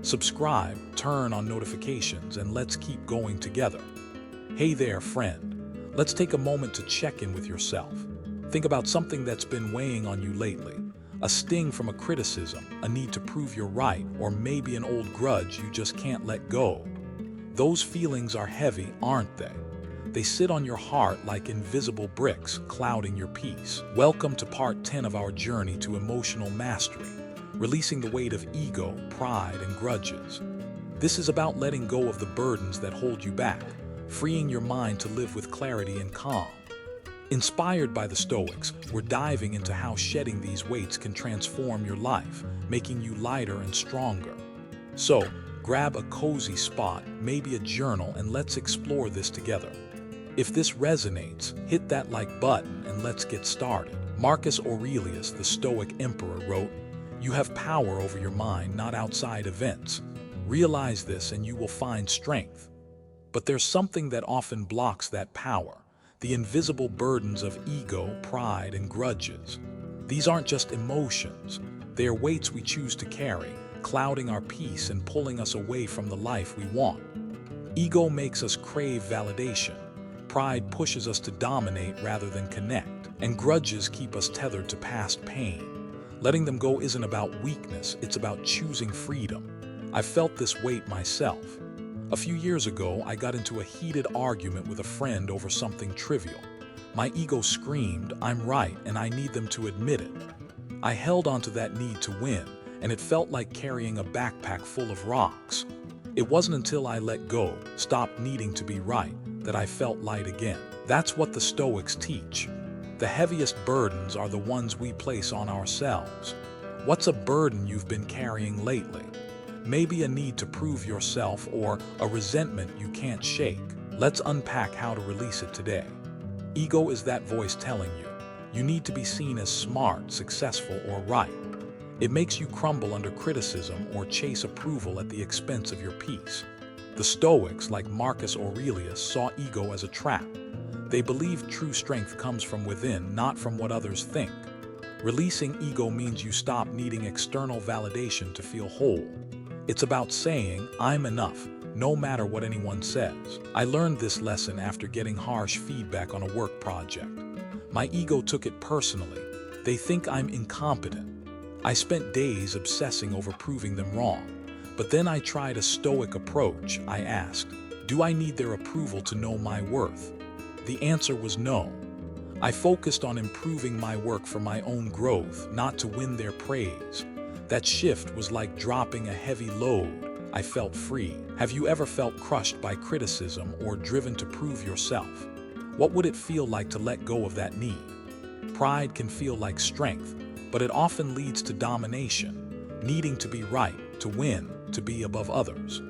Subscribe, turn on notifications, and let's keep going together. Hey there, friend. Let's take a moment to check in with yourself. Think about something that's been weighing on you lately. A sting from a criticism, a need to prove you're right, or maybe an old grudge you just can't let go. Those feelings are heavy, aren't they? They sit on your heart like invisible bricks, clouding your peace. Welcome to part 10 of our journey to emotional mastery, releasing the weight of ego, pride, and grudges. This is about letting go of the burdens that hold you back, freeing your mind to live with clarity and calm. Inspired by the Stoics, we're diving into how shedding these weights can transform your life, making you lighter and stronger. So, grab a cozy spot, maybe a journal, and let's explore this together. If this resonates, hit that like button and let's get started. Marcus Aurelius, the Stoic emperor, wrote, "You have power over your mind, not outside events. Realize this and you will find strength." But there's something that often blocks that power: the invisible burdens of ego, pride, and grudges. These aren't just emotions. They are weights we choose to carry, clouding our peace and pulling us away from the life we want. Ego makes us crave validation. Pride pushes us to dominate rather than connect. And grudges keep us tethered to past pain. Letting them go isn't about weakness, it's about choosing freedom. I've felt this weight myself. A few years ago, I got into a heated argument with a friend over something trivial. My ego screamed, "I'm right, and I need them to admit it." I held onto that need to win, and it felt like carrying a backpack full of rocks. It wasn't until I let go, stopped needing to be right, that I felt light again. That's what the Stoics teach. The heaviest burdens are the ones we place on ourselves. What's a burden you've been carrying lately? Maybe a need to prove yourself or a resentment you can't shake. Let's unpack how to release it today. Ego is that voice telling you, you need to be seen as smart, successful, or right. It makes you crumble under criticism or chase approval at the expense of your peace. The Stoics, like Marcus Aurelius, saw ego as a trap. They believed true strength comes from within, not from what others think. Releasing ego means you stop needing external validation to feel whole. It's about saying, "I'm enough," no matter what anyone says. I learned this lesson after getting harsh feedback on a work project. My ego took it personally. They think I'm incompetent. I spent days obsessing over proving them wrong. But then I tried a stoic approach. I asked, do I need their approval to know my worth? The answer was no. I focused on improving my work for my own growth, not to win their praise. That shift was like dropping a heavy load. I felt free. Have you ever felt crushed by criticism or driven to prove yourself? What would it feel like to let go of that need? Pride can feel like strength, but it often leads to domination, needing to be right, to win, to be above others.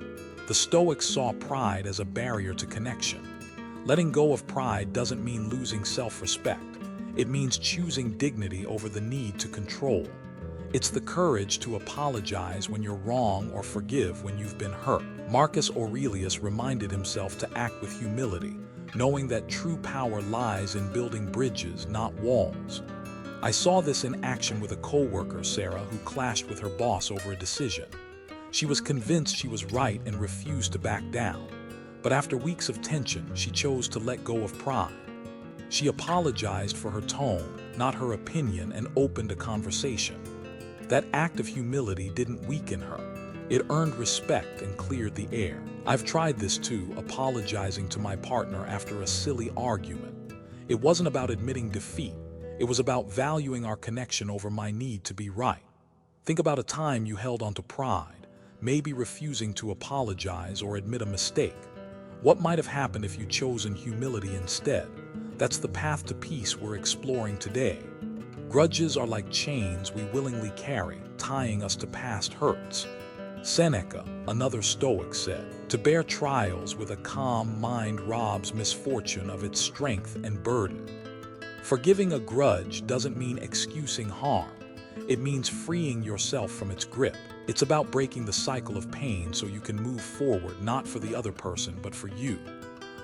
The Stoics saw pride as a barrier to connection. Letting go of pride doesn't mean losing self-respect. It means choosing dignity over the need to control. It's the courage to apologize when you're wrong or forgive when you've been hurt. Marcus Aurelius reminded himself to act with humility, knowing that true power lies in building bridges, not walls. I saw this in action with a coworker, Sarah, who clashed with her boss over a decision. She was convinced she was right and refused to back down. But after weeks of tension, she chose to let go of pride. She apologized for her tone, not her opinion, and opened a conversation. That act of humility didn't weaken her. It earned respect and cleared the air. I've tried this too, apologizing to my partner after a silly argument. It wasn't about admitting defeat. It was about valuing our connection over my need to be right. Think about a time you held onto pride, maybe refusing to apologize or admit a mistake. What might have happened if you'd chosen humility instead? That's the path to peace we're exploring today. Grudges are like chains we willingly carry, tying us to past hurts. Seneca, another Stoic, said, "To bear trials with a calm mind robs misfortune of its strength and burden." Forgiving a grudge doesn't mean excusing harm. It means freeing yourself from its grip. It's about breaking the cycle of pain so you can move forward, not for the other person, but for you.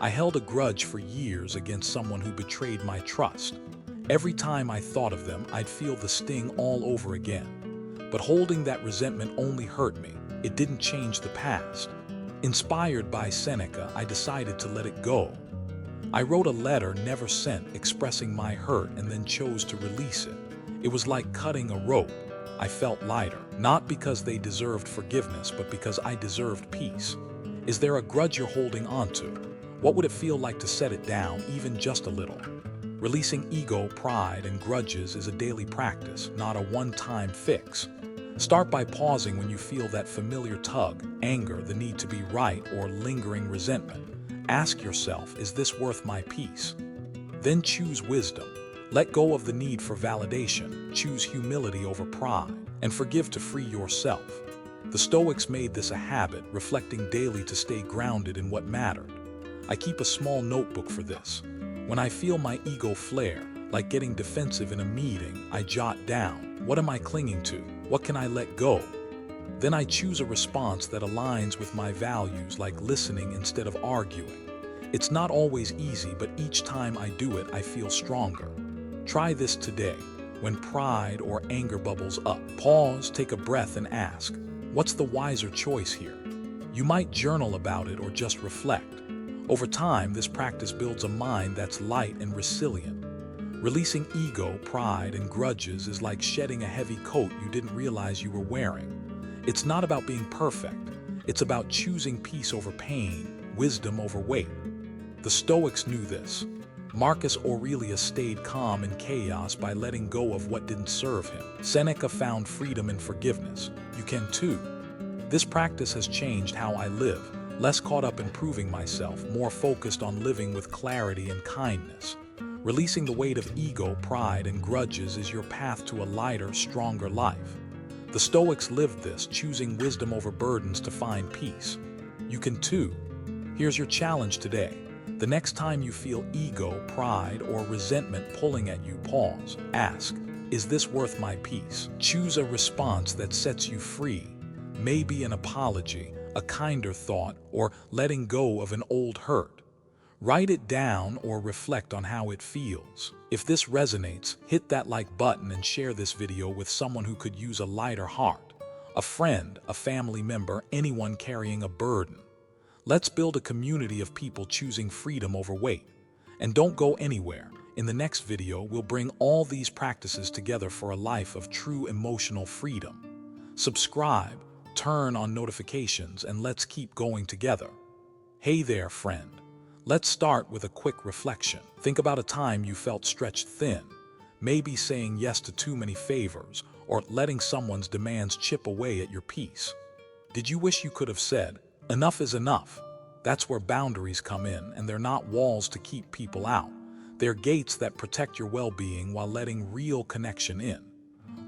I held a grudge for years against someone who betrayed my trust. Every time I thought of them, I'd feel the sting all over again. But holding that resentment only hurt me. It didn't change the past. Inspired by Seneca, I decided to let it go. I wrote a letter never sent expressing my hurt and then chose to release it. It was like cutting a rope. I felt lighter, not because they deserved forgiveness, but because I deserved peace. Is there a grudge you're holding onto? What would it feel like to set it down, even just a little? Releasing ego, pride, and grudges is a daily practice, not a one-time fix. Start by pausing when you feel that familiar tug, anger, the need to be right, or lingering resentment. Ask yourself, is this worth my peace? Then choose wisdom. Let go of the need for validation, choose humility over pride, and forgive to free yourself. The Stoics made this a habit, reflecting daily to stay grounded in what mattered. I keep a small notebook for this. When I feel my ego flare, like getting defensive in a meeting, I jot down, what am I clinging to? What can I let go? Then I choose a response that aligns with my values, like listening instead of arguing. It's not always easy, but each time I do it, I feel stronger. Try this today. When pride or anger bubbles up, pause, take a breath, and ask, what's the wiser choice here? You might journal about it or just reflect. Over time, this practice builds a mind that's light and resilient. Releasing ego, pride, and grudges is like shedding a heavy coat you didn't realize you were wearing. It's not about being perfect. It's about choosing peace over pain, wisdom over weight. The Stoics knew this. Marcus Aurelius stayed calm in chaos by letting go of what didn't serve him. Seneca found freedom in forgiveness. You can too. This practice has changed how I live, less caught up in proving myself, more focused on living with clarity and kindness. Releasing the weight of ego, pride, and grudges is your path to a lighter, stronger life. The Stoics lived this, choosing wisdom over burdens to find peace. You can too. Here's your challenge today. The next time you feel ego, pride, or resentment pulling at you, pause. Ask, is this worth my peace? Choose a response that sets you free. Maybe an apology, a kinder thought, or letting go of an old hurt. Write it down or reflect on how it feels. If this resonates, hit that like button and share this video with someone who could use a lighter heart. A friend, a family member, anyone carrying a burden. Let's build a community of people choosing freedom over weight. And don't go anywhere. In the next video, we'll bring all these practices together for a life of true emotional freedom. Subscribe, turn on notifications, and let's keep going together. Hey there, friend. Let's start with a quick reflection. Think about a time you felt stretched thin, maybe saying yes to too many favors, or letting someone's demands chip away at your peace. Did you wish you could have said, "Enough is enough"? That's where boundaries come in, and they're not walls to keep people out. They're gates that protect your well-being while letting real connection in.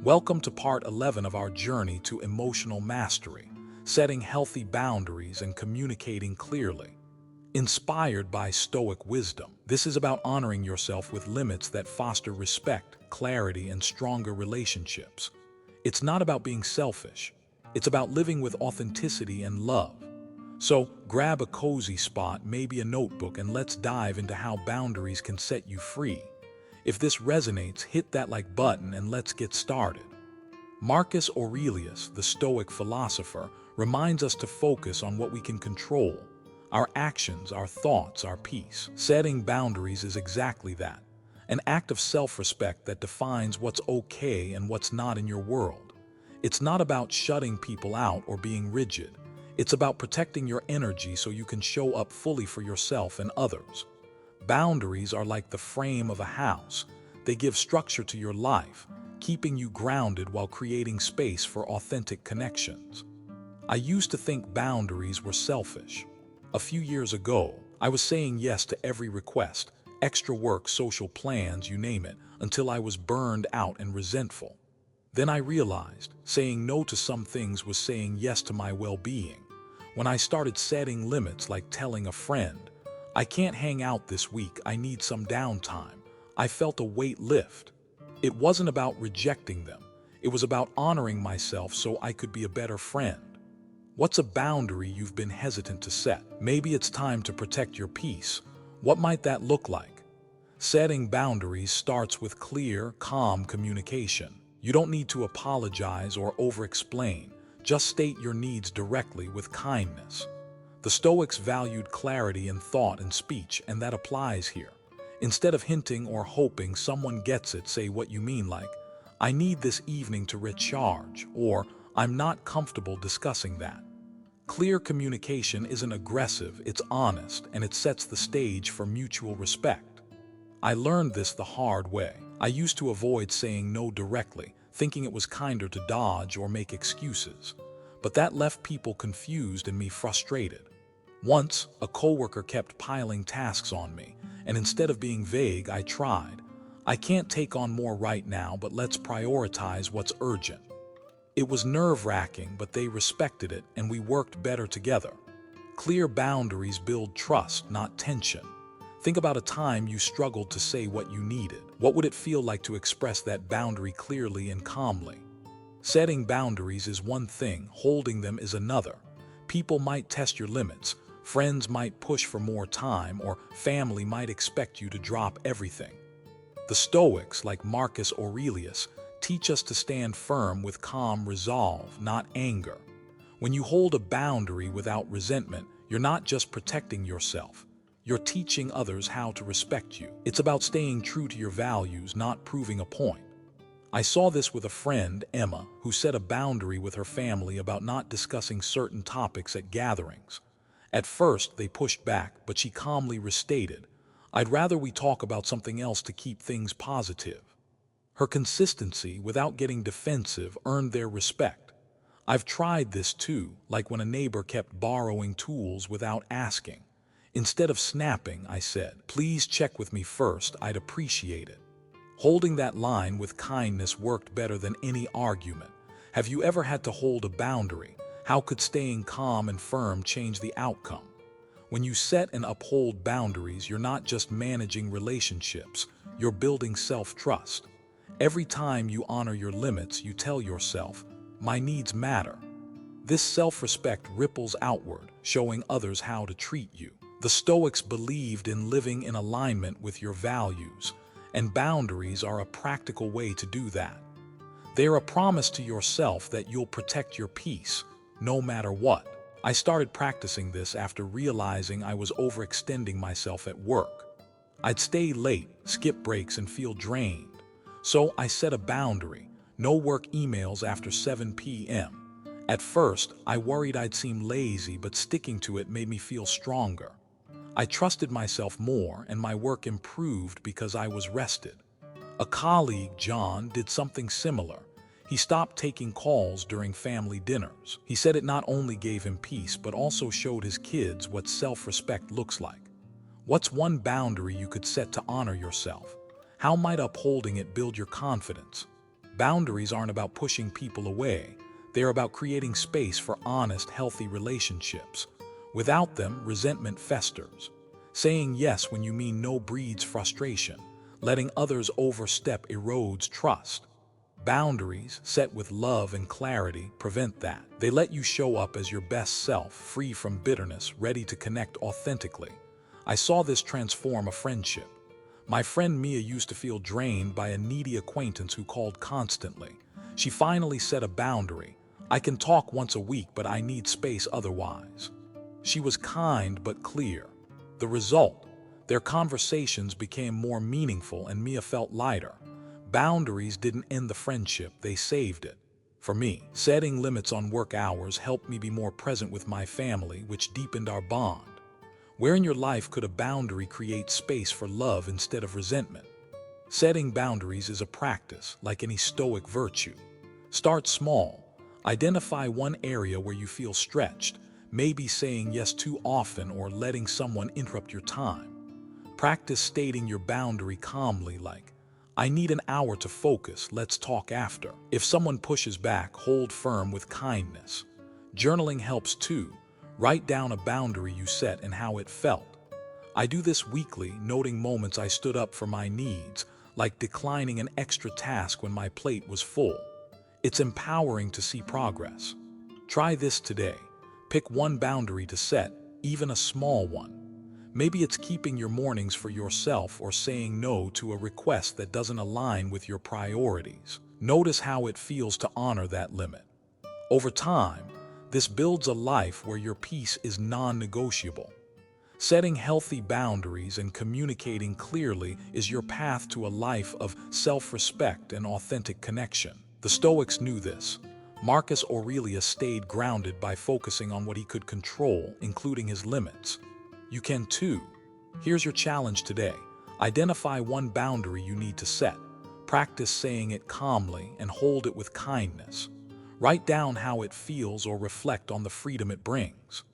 Welcome to part 11 of our journey to emotional mastery, setting healthy boundaries and communicating clearly. Inspired by Stoic wisdom, this is about honoring yourself with limits that foster respect, clarity, and stronger relationships. It's not about being selfish. It's about living with authenticity and love. So grab a cozy spot, maybe a notebook, and let's dive into how boundaries can set you free. If this resonates, hit that like button and let's get started. Marcus Aurelius, the Stoic philosopher, reminds us to focus on what we can control: our actions, our thoughts, our peace. Setting boundaries is exactly that, an act of self-respect that defines what's okay and what's not in your world. It's not about shutting people out or being rigid. It's about protecting your energy so you can show up fully for yourself and others. Boundaries are like the frame of a house. They give structure to your life, keeping you grounded while creating space for authentic connections. I used to think boundaries were selfish. A few years ago, I was saying yes to every request, extra work, social plans, you name it, until I was burned out and resentful. Then I realized saying no to some things was saying yes to my well-being. When I started setting limits, like telling a friend, "I can't hang out this week, I need some downtime," I felt a weight lift. It wasn't about rejecting them. It was about honoring myself so I could be a better friend. What's a boundary you've been hesitant to set? Maybe it's time to protect your peace. What might that look like? Setting boundaries starts with clear, calm communication. You don't need to apologize or over-explain. Just state your needs directly with kindness. The Stoics valued clarity in thought and speech, and that applies here. Instead of hinting or hoping someone gets it, say what you mean, like, "I need this evening to recharge," or "I'm not comfortable discussing that." Clear communication isn't aggressive, it's honest, and it sets the stage for mutual respect. I learned this the hard way. I used to avoid saying no directly, thinking it was kinder to dodge or make excuses. But that left people confused and me frustrated. Once, a coworker kept piling tasks on me, and instead of being vague, I tried, "I can't take on more right now, but let's prioritize what's urgent." It was nerve-wracking, but they respected it, and we worked better together. Clear boundaries build trust, not tension. Think about a time you struggled to say what you needed. What would it feel like to express that boundary clearly and calmly? Setting boundaries is one thing, holding them is another. People might test your limits, friends might push for more time, or family might expect you to drop everything. The Stoics, like Marcus Aurelius, teach us to stand firm with calm resolve, not anger. When you hold a boundary without resentment, you're not just protecting yourself. You're teaching others how to respect you. It's about staying true to your values, not proving a point. I saw this with a friend, Emma, who set a boundary with her family about not discussing certain topics at gatherings. At first, they pushed back, but she calmly restated, "I'd rather we talk about something else to keep things positive." Her consistency, without getting defensive, earned their respect. I've tried this too, like when a neighbor kept borrowing tools without asking. Instead of snapping, I said, "Please check with me first, I'd appreciate it." Holding that line with kindness worked better than any argument. Have you ever had to hold a boundary? How could staying calm and firm change the outcome? When you set and uphold boundaries, you're not just managing relationships, you're building self-trust. Every time you honor your limits, you tell yourself, "My needs matter." This self-respect ripples outward, showing others how to treat you. The Stoics believed in living in alignment with your values, and boundaries are a practical way to do that. They're a promise to yourself that you'll protect your peace, no matter what. I started practicing this after realizing I was overextending myself at work. I'd stay late, skip breaks, and feel drained. So I set a boundary: no work emails after 7 p.m. At first, I worried I'd seem lazy, but sticking to it made me feel stronger. I trusted myself more, and my work improved because I was rested. A colleague, John, did something similar. He stopped taking calls during family dinners. He said it not only gave him peace, but also showed his kids what self-respect looks like. What's one boundary you could set to honor yourself? How might upholding it build your confidence? Boundaries aren't about pushing people away. They're about creating space for honest, healthy relationships. Without them, resentment festers. Saying yes when you mean no breeds frustration. Letting others overstep erodes trust. Boundaries, set with love and clarity, prevent that. They let you show up as your best self, free from bitterness, ready to connect authentically. I saw this transform a friendship. My friend Mia used to feel drained by a needy acquaintance who called constantly. She finally set a boundary: I can talk once a week, but I need space otherwise. She was kind but clear. The result? Their conversations became more meaningful and Mia felt lighter. Boundaries didn't end the friendship, they saved it. For me, setting limits on work hours helped me be more present with my family, which deepened our bond. Where in your life could a boundary create space for love instead of resentment? Setting boundaries is a practice, like any Stoic virtue. Start small. Identify one area where you feel stretched, maybe saying yes too often or letting someone interrupt your time. Practice stating your boundary calmly, like, I need an hour to focus, let's talk after. If someone pushes back, hold firm with kindness. Journaling helps too. Write down a boundary you set and how it felt. I do this weekly, noting moments I stood up for my needs, like declining an extra task when my plate was full. It's empowering to see progress. Try this today. Pick one boundary to set, even a small one. Maybe it's keeping your mornings for yourself or saying no to a request that doesn't align with your priorities. Notice how it feels to honor that limit. Over time, this builds a life where your peace is non-negotiable. Setting healthy boundaries and communicating clearly is your path to a life of self-respect and authentic connection. The Stoics knew this. Marcus Aurelius stayed grounded by focusing on what he could control, including his limits. You can too. Here's your challenge today. Identify one boundary you need to set. Practice saying it calmly and hold it with kindness. Write down how it feels or reflect on the freedom it brings.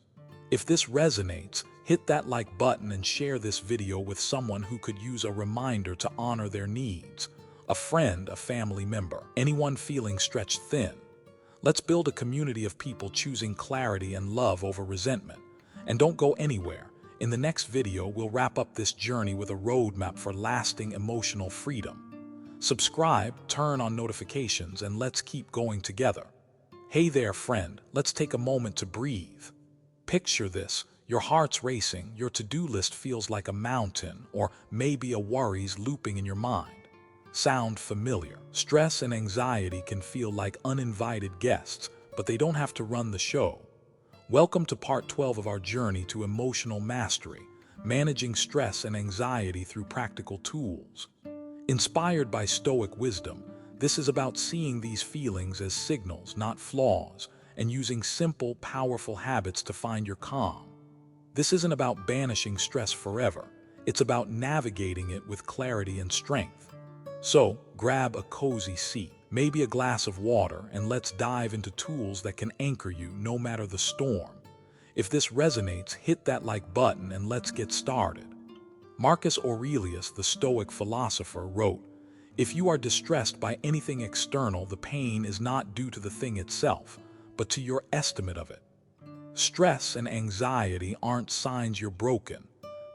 If this resonates, hit that like button and share this video with someone who could use a reminder to honor their needs. A friend, a family member, anyone feeling stretched thin. Let's build a community of people choosing clarity and love over resentment. And don't go anywhere. In the next video, we'll wrap up this journey with a roadmap for lasting emotional freedom. Subscribe, turn on notifications, and let's keep going together. Hey there, friend, let's take a moment to breathe. Picture this: your heart's racing, your to-do list feels like a mountain, or maybe a worry's looping in your mind. Sound familiar? Stress and anxiety can feel like uninvited guests, but they don't have to run the show. Welcome to part 12 of our journey to emotional mastery, managing stress and anxiety through practical tools. Inspired by Stoic wisdom, this is about seeing these feelings as signals, not flaws, and using simple, powerful habits to find your calm. This isn't about banishing stress forever. It's about navigating it with clarity and strength. So, grab a cozy seat, maybe a glass of water, and let's dive into tools that can anchor you no matter the storm. If this resonates, hit that like button and let's get started. Marcus Aurelius, the Stoic philosopher, wrote, "If you are distressed by anything external, the pain is not due to the thing itself, but to your estimate of it." Stress and anxiety aren't signs you're broken.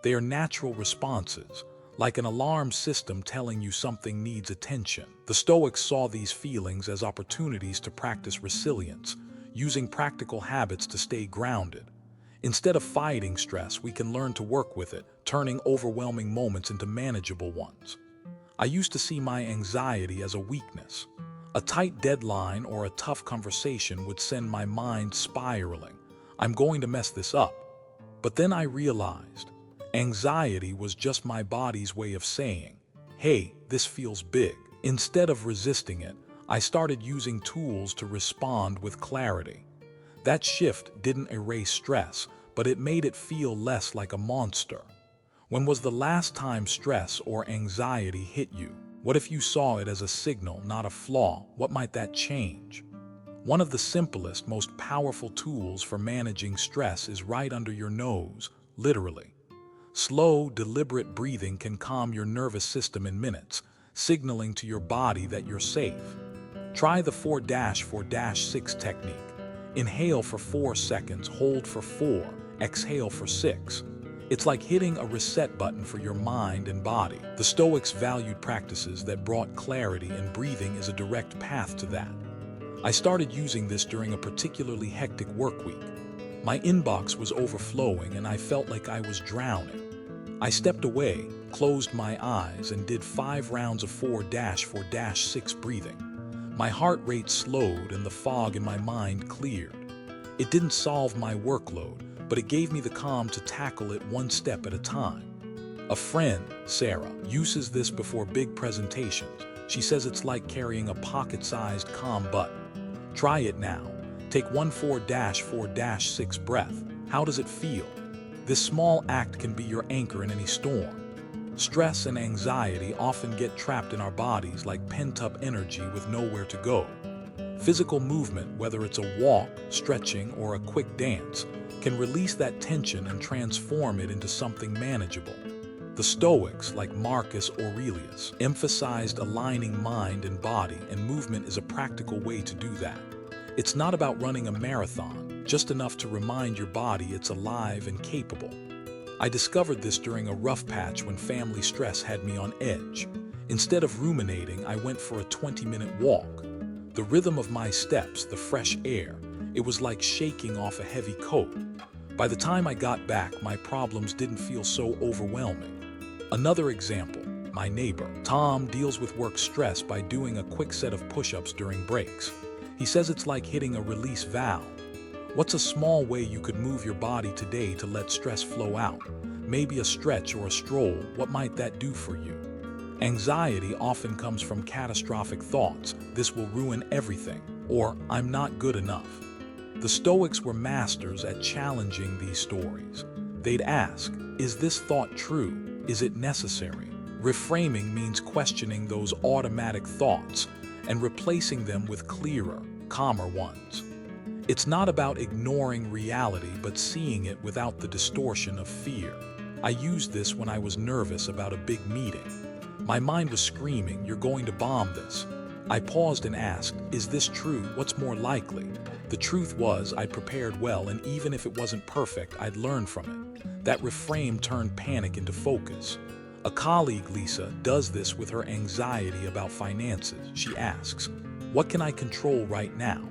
They are natural responses, like an alarm system telling you something needs attention. The Stoics saw these feelings as opportunities to practice resilience, using practical habits to stay grounded. Instead of fighting stress, we can learn to work with it, turning overwhelming moments into manageable ones. I used to see my anxiety as a weakness. A tight deadline or a tough conversation would send my mind spiraling. I'm going to mess this up. But then I realized anxiety was just my body's way of saying, hey, this feels big. Instead of resisting it, I started using tools to respond with clarity. That shift didn't erase stress, but it made it feel less like a monster. When was the last time stress or anxiety hit you? What if you saw it as a signal, not a flaw? What might that change? One of the simplest, most powerful tools for managing stress is right under your nose, literally. Slow, deliberate breathing can calm your nervous system in minutes, signaling to your body that you're safe. Try the 4-4-6 technique. Inhale for 4 seconds, hold for 4, exhale for 6. It's like hitting a reset button for your mind and body. The Stoics valued practices that brought clarity, and breathing is a direct path to that. I started using this during a particularly hectic work week. My inbox was overflowing and I felt like I was drowning. I stepped away, closed my eyes, and did 5 rounds of 4-4-6 breathing. My heart rate slowed and the fog in my mind cleared. It didn't solve my workload, but it gave me the calm to tackle it one step at a time. A friend, Sarah, uses this before big presentations. She says it's like carrying a pocket-sized calm button. Try it now. Take 1 4-4-6 breath. How does it feel? This small act can be your anchor in any storm. Stress and anxiety often get trapped in our bodies like pent-up energy with nowhere to go. Physical movement, whether it's a walk, stretching, or a quick dance, can release that tension and transform it into something manageable. The Stoics, like Marcus Aurelius, emphasized aligning mind and body, and movement is a practical way to do that. It's not about running a marathon, just enough to remind your body it's alive and capable. I discovered this during a rough patch when family stress had me on edge. Instead of ruminating, I went for a 20-minute walk. The rhythm of my steps, the fresh air, it was like shaking off a heavy coat. By the time I got back, my problems didn't feel so overwhelming. Another example, my neighbor, Tom, deals with work stress by doing a quick set of push-ups during breaks. He says it's like hitting a release valve. What's a small way you could move your body today to let stress flow out? Maybe a stretch or a stroll. What might that do for you? Anxiety often comes from catastrophic thoughts. This will ruin everything, or I'm not good enough. The Stoics were masters at challenging these stories. They'd ask, is this thought true? Is it necessary? Reframing means questioning those automatic thoughts and replacing them with clearer, calmer ones. It's not about ignoring reality, but seeing it without the distortion of fear. I used this when I was nervous about a big meeting. My mind was screaming, "You're going to bomb this." I paused and asked, is this true? What's more likely? The truth was, I'd prepared well, and even if it wasn't perfect, I'd learned from it. That reframe turned panic into focus. A colleague, Lisa, does this with her anxiety about finances. She asks, what can I control right now?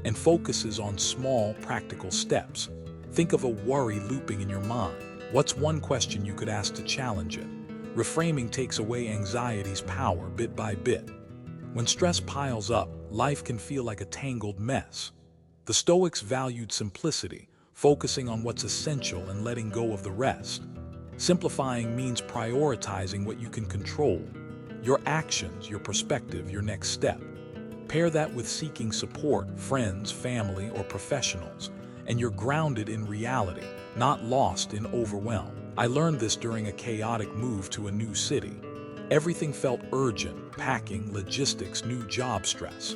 And focuses on small, practical steps. Think of a worry looping in your mind. What's one question you could ask to challenge it? Reframing takes away anxiety's power bit by bit. When stress piles up, life can feel like a tangled mess. The Stoics valued simplicity, focusing on what's essential and letting go of the rest. Simplifying means prioritizing what you can control, your actions, your perspective, your next step. Pair that with seeking support, friends, family, or professionals, and you're grounded in reality, not lost in overwhelm. I learned this during a chaotic move to a new city. Everything felt urgent: packing, logistics, new job stress.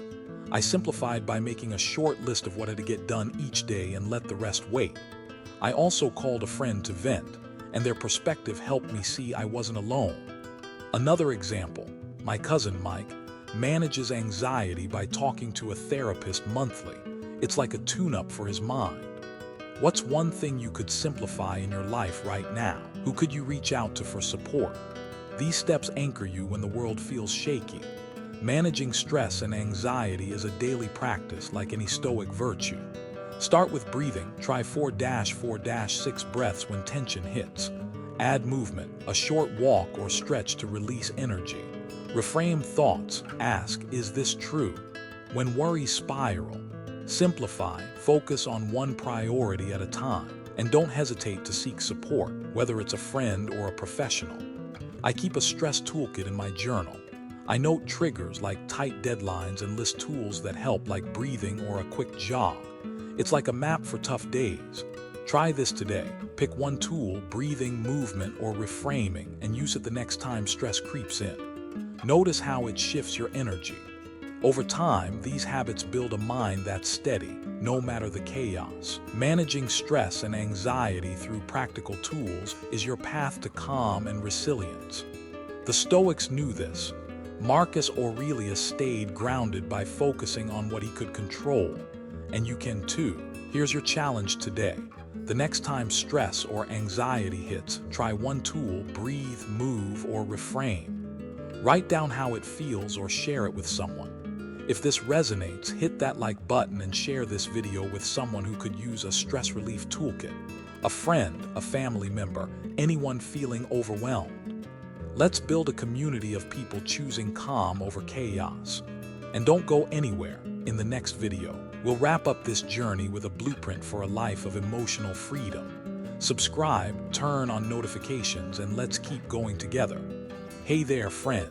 I simplified by making a short list of what had to get done each day and let the rest wait. I also called a friend to vent, and their perspective helped me see I wasn't alone. Another example, my cousin Mike manages anxiety by talking to a therapist monthly. It's like a tune-up for his mind. What's one thing you could simplify in your life right now? Who could you reach out to for support? These steps anchor you when the world feels shaky. Managing stress and anxiety is a daily practice like any stoic virtue. Start with breathing. Try 4-4-6 breaths when tension hits. Add movement, a short walk or stretch to release energy. Reframe thoughts. Ask, is this true? When worries spiral, simplify. Focus on one priority at a time. And don't hesitate to seek support, whether it's a friend or a professional. I keep a stress toolkit in my journal. I note triggers like tight deadlines and list tools that help, like breathing or a quick jog. It's like a map for tough days. Try this today. Pick one tool, breathing, movement, or reframing, and use it the next time stress creeps in. Notice how it shifts your energy. Over time, these habits build a mind that's steady, no matter the chaos. Managing stress and anxiety through practical tools is your path to calm and resilience. The Stoics knew this. Marcus Aurelius stayed grounded by focusing on what he could control. And you can too. Here's your challenge today. The next time stress or anxiety hits, try one tool, breathe, move, or reframe. Write down how it feels or share it with someone. If this resonates, hit that like button and share this video with someone who could use a stress relief toolkit. A friend, a family member, anyone feeling overwhelmed. Let's build a community of people choosing calm over chaos. And don't go anywhere. In the next video, we'll wrap up this journey with a blueprint for a life of emotional freedom. Subscribe, turn on notifications, and let's keep going together. Hey there, friend.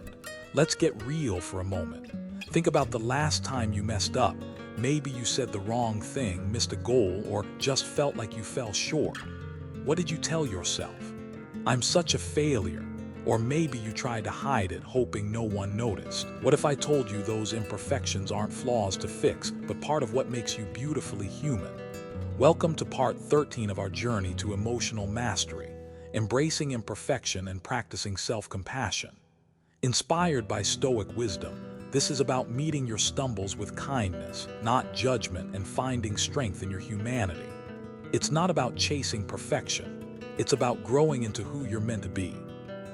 Let's get real for a moment. Think about the last time you messed up. Maybe you said the wrong thing, missed a goal, or just felt like you fell short. What did you tell yourself? I'm such a failure. Or maybe you tried to hide it, hoping no one noticed. What if I told you those imperfections aren't flaws to fix, but part of what makes you beautifully human? Welcome to part 13 of our journey to emotional mastery, embracing imperfection and practicing self-compassion. Inspired by Stoic wisdom, this is about meeting your stumbles with kindness, not judgment, and finding strength in your humanity. It's not about chasing perfection. It's about growing into who you're meant to be.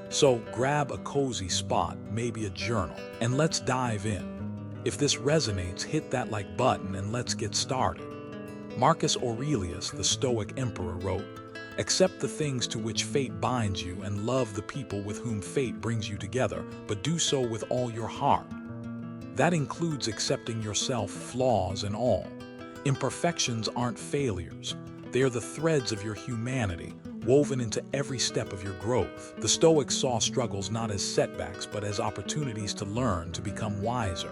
So grab a cozy spot, maybe a journal, and let's dive in. If this resonates, hit that like button and let's get started. Marcus Aurelius, the Stoic emperor, wrote, "Accept the things to which fate binds you and love the people with whom fate brings you together, but do so with all your heart." That includes accepting yourself, flaws and all. Imperfections aren't failures. They are the threads of your humanity, woven into every step of your growth. The Stoics saw struggles not as setbacks, but as opportunities to learn, to become wiser.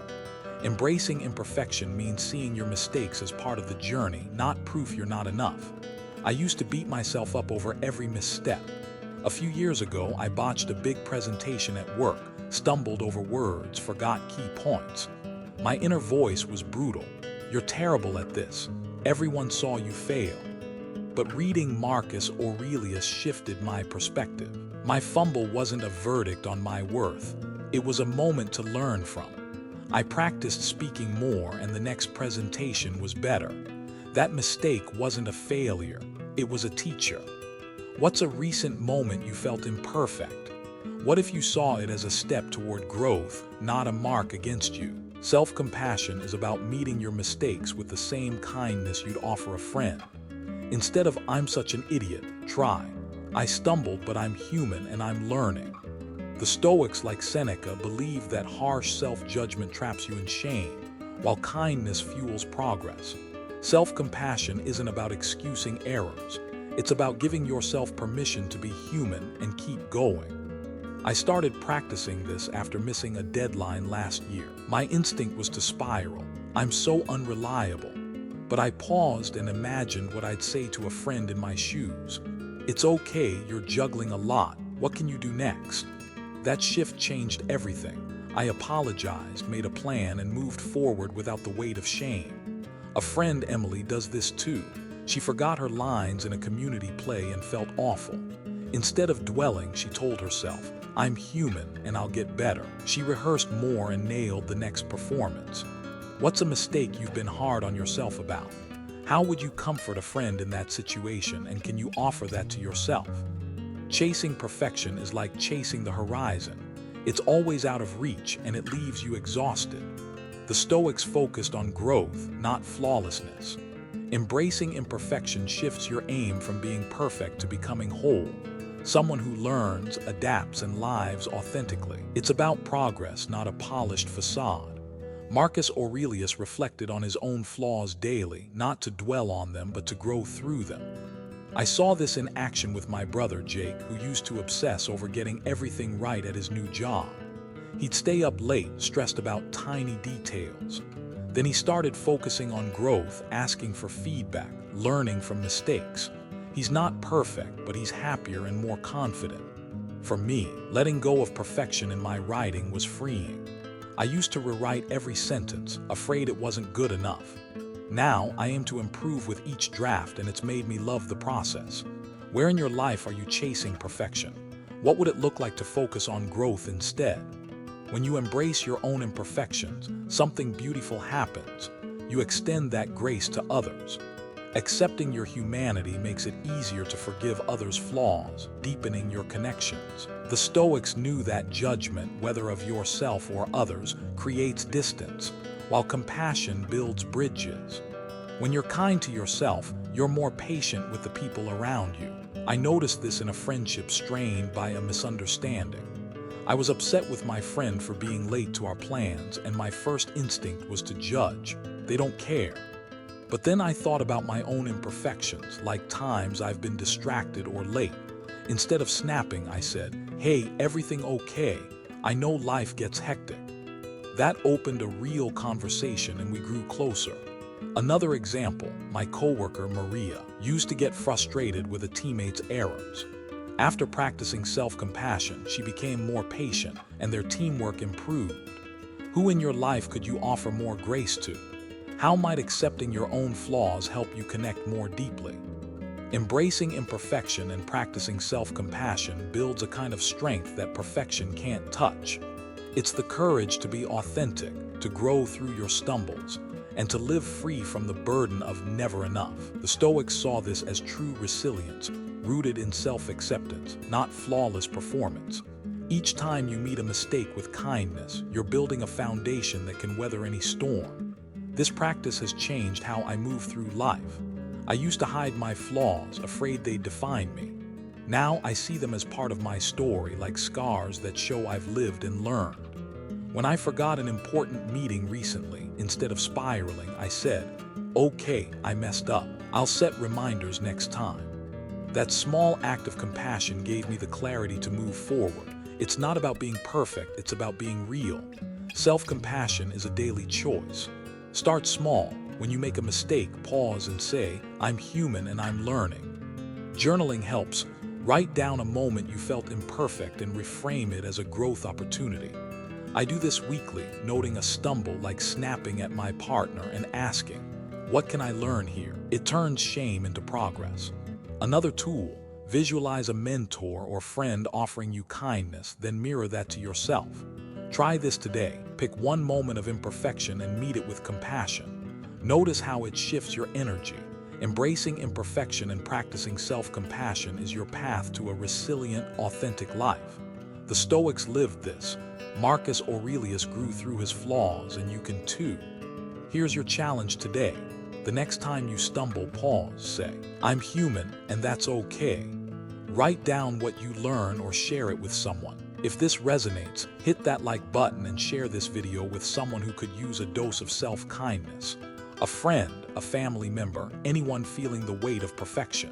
Embracing imperfection means seeing your mistakes as part of the journey, not proof you're not enough. I used to beat myself up over every misstep. A few years ago, I botched a big presentation at work, stumbled over words, forgot key points. My inner voice was brutal. "You're terrible at this. Everyone saw you fail." But reading Marcus Aurelius shifted my perspective. My fumble wasn't a verdict on my worth. It was a moment to learn from. I practiced speaking more, and the next presentation was better. That mistake wasn't a failure. It was a teacher. What's a recent moment you felt imperfect? What if you saw it as a step toward growth, not a mark against you? Self-compassion is about meeting your mistakes with the same kindness you'd offer a friend. Instead of "I'm such an idiot," try "I stumbled, but I'm human and I'm learning." The Stoics, like Seneca, believe that harsh self-judgment traps you in shame, while kindness fuels progress. Self-compassion isn't about excusing errors. It's about giving yourself permission to be human and keep going. I started practicing this after missing a deadline last year. My instinct was to spiral. "I'm so unreliable." But I paused and imagined what I'd say to a friend in my shoes. "It's okay, you're juggling a lot. What can you do next?" That shift changed everything. I apologized, made a plan, and moved forward without the weight of shame. A friend, Emily, does this too. She forgot her lines in a community play and felt awful. Instead of dwelling, she told herself, "I'm human and I'll get better." She rehearsed more and nailed the next performance. What's a mistake you've been hard on yourself about? How would you comfort a friend in that situation, and can you offer that to yourself? Chasing perfection is like chasing the horizon. It's always out of reach and it leaves you exhausted. The Stoics focused on growth, not flawlessness. Embracing imperfection shifts your aim from being perfect to becoming whole, someone who learns, adapts, and lives authentically. It's about progress, not a polished facade. Marcus Aurelius reflected on his own flaws daily, not to dwell on them, but to grow through them. I saw this in action with my brother Jake, who used to obsess over getting everything right at his new job. He'd stay up late, stressed about tiny details. Then he started focusing on growth, asking for feedback, learning from mistakes. He's not perfect, but he's happier and more confident. For me, letting go of perfection in my writing was freeing. I used to rewrite every sentence, afraid it wasn't good enough. Now, I aim to improve with each draft, and it's made me love the process. Where in your life are you chasing perfection? What would it look like to focus on growth instead? When you embrace your own imperfections, something beautiful happens. You extend that grace to others. Accepting your humanity makes it easier to forgive others' flaws, deepening your connections. The Stoics knew that judgment, whether of yourself or others, creates distance, while compassion builds bridges. When you're kind to yourself, you're more patient with the people around you. I noticed this in a friendship strained by a misunderstanding. I was upset with my friend for being late to our plans, and my first instinct was to judge. They don't care. But then I thought about my own imperfections, like times I've been distracted or late. Instead of snapping, I said, "Hey, everything okay? I know life gets hectic." That opened a real conversation and we grew closer. Another example, my coworker Maria used to get frustrated with a teammate's errors. After practicing self-compassion, she became more patient and their teamwork improved. Who in your life could you offer more grace to? How might accepting your own flaws help you connect more deeply? Embracing imperfection and practicing self-compassion builds a kind of strength that perfection can't touch. It's the courage to be authentic, to grow through your stumbles, and to live free from the burden of never enough. The Stoics saw this as true resilience, rooted in self-acceptance, not flawless performance. Each time you meet a mistake with kindness, you're building a foundation that can weather any storm. This practice has changed how I move through life. I used to hide my flaws, afraid they'd define me. Now I see them as part of my story, like scars that show I've lived and learned. When I forgot an important meeting recently, instead of spiraling, I said, "Okay, I messed up. I'll set reminders next time." That small act of compassion gave me the clarity to move forward. It's not about being perfect, it's about being real. Self-compassion is a daily choice. Start small. When you make a mistake, pause and say, "I'm human and I'm learning." Journaling helps. Write down a moment you felt imperfect and reframe it as a growth opportunity. I do this weekly, noting a stumble like snapping at my partner and asking, "What can I learn here?" It turns shame into progress. Another tool, visualize a mentor or friend offering you kindness, then mirror that to yourself. Try this today. Pick one moment of imperfection and meet it with compassion. Notice how it shifts your energy. Embracing imperfection and practicing self-compassion is your path to a resilient, authentic life. The Stoics lived this. Marcus Aurelius grew through his flaws, and you can too. Here's your challenge today. The next time you stumble, pause, say, "I'm human, and that's okay." Write down what you learn or share it with someone. If this resonates, hit that like button and share this video with someone who could use a dose of self-kindness. A friend, a family member, anyone feeling the weight of perfection.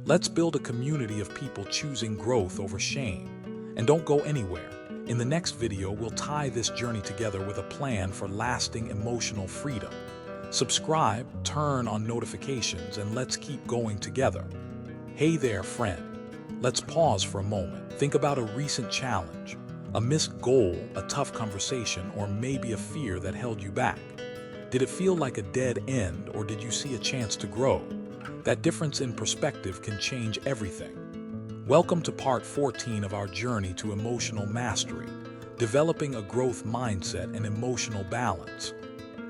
Let's build a community of people choosing growth over shame. And don't go anywhere. In the next video, we'll tie this journey together with a plan for lasting emotional freedom. Subscribe, turn on notifications, and let's keep going together. Hey there, friend. Let's pause for a moment. Think about a recent challenge, a missed goal, a tough conversation, or maybe a fear that held you back. Did it feel like a dead end, or did you see a chance to grow? That difference in perspective can change everything. Welcome to part 14 of our journey to emotional mastery, developing a growth mindset and emotional balance.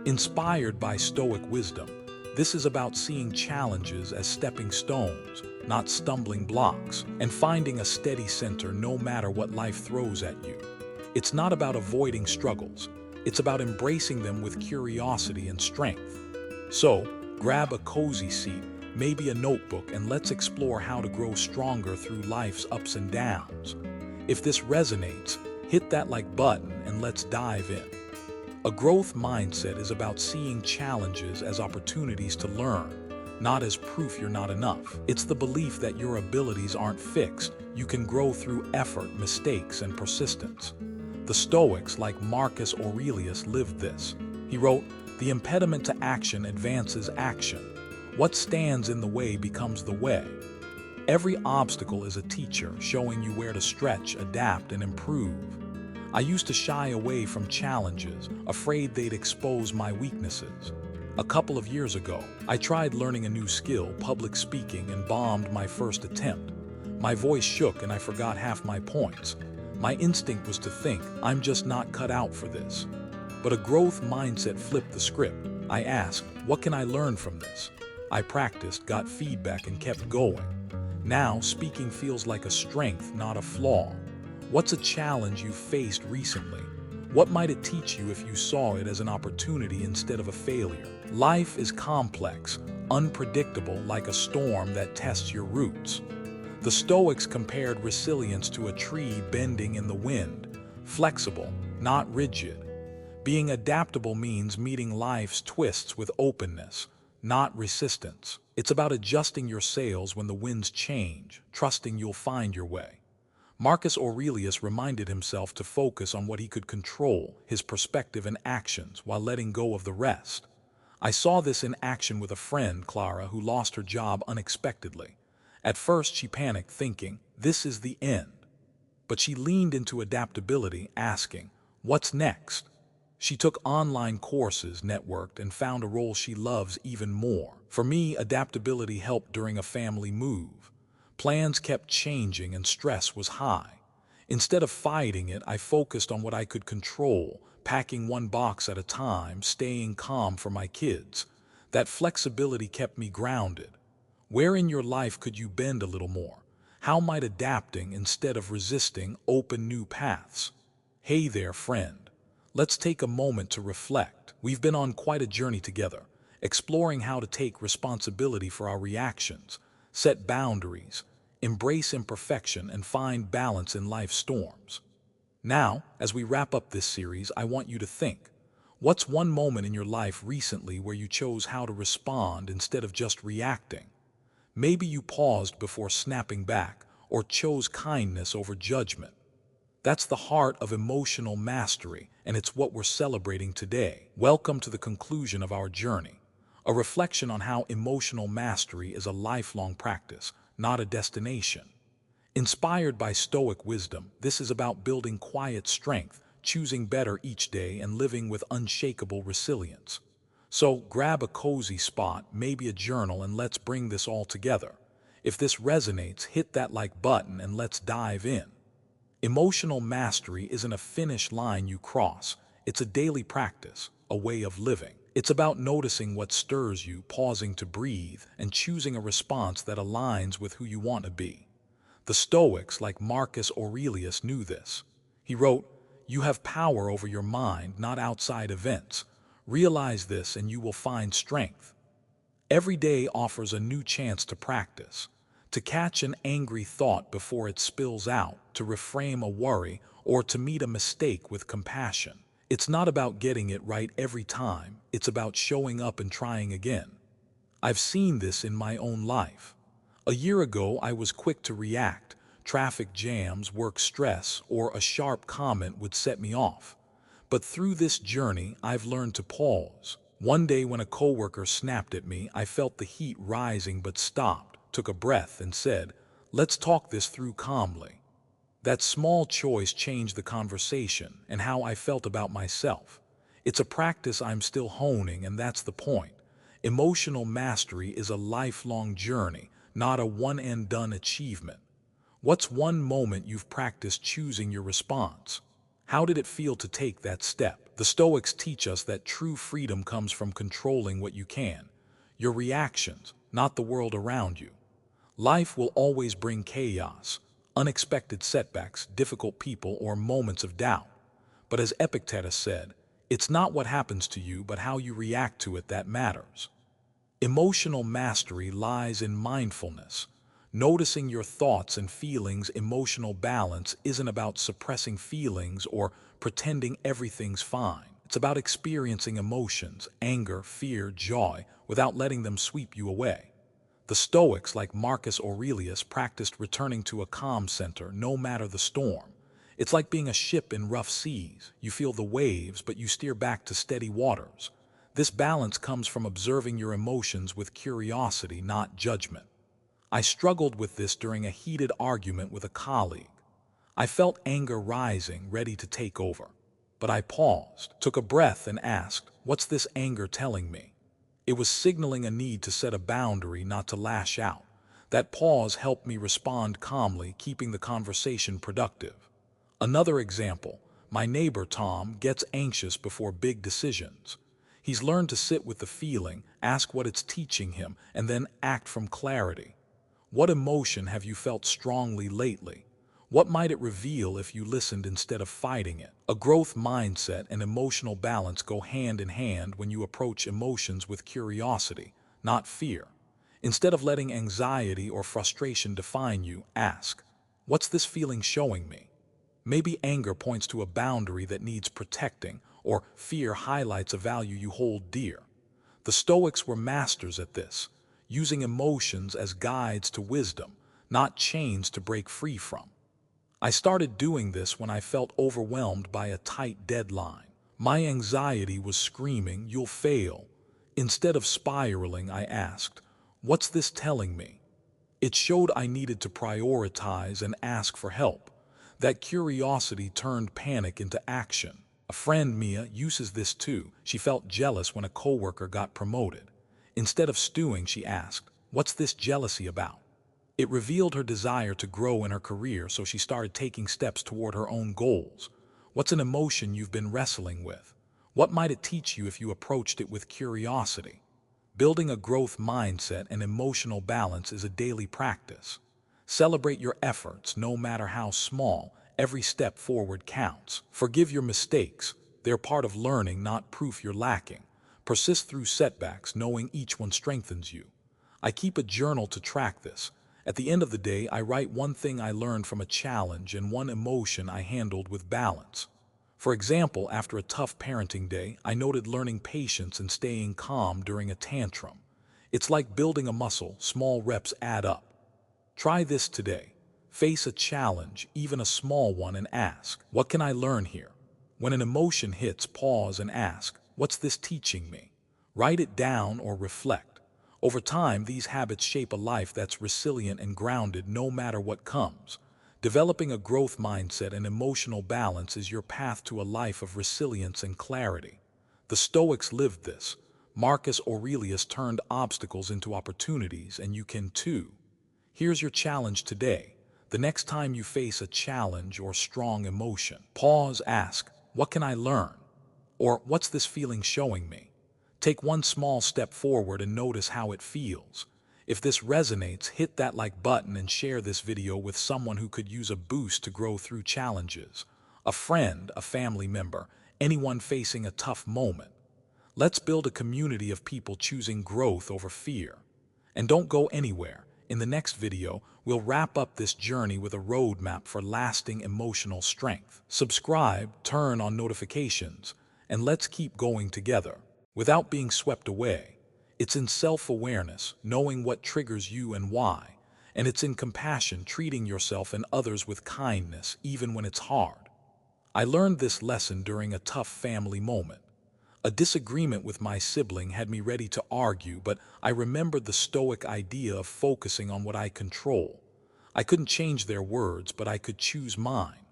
Inspired by Stoic wisdom, this is about seeing challenges as stepping stones, not stumbling blocks, and finding a steady center no matter what life throws at you. It's not about avoiding struggles. It's about embracing them with curiosity and strength. So, grab a cozy seat, maybe a notebook, and let's explore how to grow stronger through life's ups and downs. If this resonates, hit that like button and let's dive in. A growth mindset is about seeing challenges as opportunities to learn, not as proof you're not enough. It's the belief that your abilities aren't fixed. You can grow through effort, mistakes, and persistence. The Stoics, like Marcus Aurelius, lived this. He wrote, "The impediment to action advances action. What stands in the way becomes the way." Every obstacle is a teacher, showing you where to stretch, adapt, and improve. I used to shy away from challenges, afraid they'd expose my weaknesses. A couple of years ago, I tried learning a new skill, public speaking, and bombed my first attempt. My voice shook and I forgot half my points. My instinct was to think, I'm just not cut out for this. But a growth mindset flipped the script. I asked, what can I learn from this? I practiced, got feedback, and kept going. Now, speaking feels like a strength, not a flaw. What's a challenge you faced recently? What might it teach you if you saw it as an opportunity instead of a failure? Life is complex, unpredictable, like a storm that tests your roots. The Stoics compared resilience to a tree bending in the wind, flexible, not rigid. Being adaptable means meeting life's twists with openness, not resistance. It's about adjusting your sails when the winds change, trusting you'll find your way. Marcus Aurelius reminded himself to focus on what he could control, his perspective and actions, while letting go of the rest. I saw this in action with a friend, Clara, who lost her job unexpectedly. At first, she panicked, thinking, this is the end. But she leaned into adaptability, asking, what's next? She took online courses, networked, and found a role she loves even more. For me, adaptability helped during a family move. Plans kept changing and stress was high. Instead of fighting it, I focused on what I could control, packing one box at a time, staying calm for my kids. That flexibility kept me grounded. Where in your life could you bend a little more? How might adapting instead of resisting open new paths? Hey there, friend. Let's take a moment to reflect. We've been on quite a journey together, exploring how to take responsibility for our reactions, set boundaries, embrace imperfection, and find balance in life's storms. Now, as we wrap up this series, I want you to think. What's one moment in your life recently where you chose how to respond instead of just reacting? Maybe you paused before snapping back, or chose kindness over judgment. That's the heart of emotional mastery, and it's what we're celebrating today. Welcome to the conclusion of our journey, a reflection on how emotional mastery is a lifelong practice, not a destination. Inspired by Stoic wisdom, this is about building quiet strength, choosing better each day, and living with unshakable resilience. So grab a cozy spot, maybe a journal, and let's bring this all together. If this resonates, hit that like button and let's dive in. Emotional mastery isn't a finish line you cross. It's a daily practice, a way of living. It's about noticing what stirs you, pausing to breathe, and choosing a response that aligns with who you want to be. The Stoics, like Marcus Aurelius, knew this. He wrote, "You have power over your mind, not outside events. Realize this and you will find strength." Every day offers a new chance to practice, to catch an angry thought before it spills out, to reframe a worry, or to meet a mistake with compassion. It's not about getting it right every time, it's about showing up and trying again. I've seen this in my own life. A year ago, I was quick to react. Traffic jams, work stress, or a sharp comment would set me off. But through this journey, I've learned to pause. One day when a coworker snapped at me, I felt the heat rising but stopped, took a breath, and said, "Let's talk this through calmly." That small choice changed the conversation and how I felt about myself. It's a practice I'm still honing, and that's the point. Emotional mastery is a lifelong journey, not a one-and-done achievement. What's one moment you've practiced choosing your response? How did it feel to take that step? The Stoics teach us that true freedom comes from controlling what you can, your reactions, not the world around you. Life will always bring chaos, unexpected setbacks, difficult people, or moments of doubt. But as Epictetus said, it's not what happens to you, but how you react to it that matters. Emotional mastery lies in mindfulness. Noticing your thoughts and feelings. Emotional balance isn't about suppressing feelings or pretending everything's fine. It's about experiencing emotions, anger, fear, joy, without letting them sweep you away. The Stoics, like Marcus Aurelius, practiced returning to a calm center no matter the storm. It's like being a ship in rough seas. You feel the waves, but you steer back to steady waters. This balance comes from observing your emotions with curiosity, not judgment. I struggled with this during a heated argument with a colleague. I felt anger rising, ready to take over. But I paused, took a breath, and asked, "What's this anger telling me?" It was signaling a need to set a boundary, not to lash out. That pause helped me respond calmly, keeping the conversation productive. Another example, my neighbor Tom gets anxious before big decisions. He's learned to sit with the feeling, ask what it's teaching him, and then act from clarity. What emotion have you felt strongly lately? What might it reveal if you listened instead of fighting it? A growth mindset and emotional balance go hand in hand when you approach emotions with curiosity, not fear. Instead of letting anxiety or frustration define you, ask, "What's this feeling showing me?" Maybe anger points to a boundary that needs protecting, or fear highlights a value you hold dear. The Stoics were masters at this, using emotions as guides to wisdom, not chains to break free from. I started doing this when I felt overwhelmed by a tight deadline. My anxiety was screaming, "You'll fail." Instead of spiraling, I asked, "What's this telling me?" It showed I needed to prioritize and ask for help. That curiosity turned panic into action. A friend, Mia, uses this too. She felt jealous when a coworker got promoted. Instead of stewing, she asked, "What's this jealousy about?" It revealed her desire to grow in her career, so she started taking steps toward her own goals. What's an emotion you've been wrestling with? What might it teach you if you approached it with curiosity? Building a growth mindset and emotional balance is a daily practice. Celebrate your efforts, no matter how small. Every step forward counts. Forgive your mistakes. They're part of learning, not proof you're lacking. Persist through setbacks, knowing each one strengthens you. I keep a journal to track this. At the end of the day, I write one thing I learned from a challenge and one emotion I handled with balance. For example, after a tough parenting day, I noted learning patience and staying calm during a tantrum. It's like building a muscle, small reps add up. Try this today. Face a challenge, even a small one, and ask, "What can I learn here?" When an emotion hits, pause and ask, "What's this teaching me?" Write it down or reflect. Over time, these habits shape a life that's resilient and grounded no matter what comes. Developing a growth mindset and emotional balance is your path to a life of resilience and clarity. The Stoics lived this. Marcus Aurelius turned obstacles into opportunities, and you can too. Here's your challenge today. The next time you face a challenge or strong emotion, pause, ask, "What can I learn?" Or, "What's this feeling showing me?" Take one small step forward and notice how it feels. If this resonates, hit that like button and share this video with someone who could use a boost to grow through challenges. A friend, a family member, anyone facing a tough moment. Let's build a community of people choosing growth over fear. And don't go anywhere. In the next video, we'll wrap up this journey with a roadmap for lasting emotional strength. Subscribe, turn on notifications, and let's keep going together. Without being swept away, it's in self-awareness, knowing what triggers you and why, and it's in compassion, treating yourself and others with kindness, even when it's hard. I learned this lesson during a tough family moment. A disagreement with my sibling had me ready to argue, but I remembered the Stoic idea of focusing on what I control. I couldn't change their words, but I could choose mine.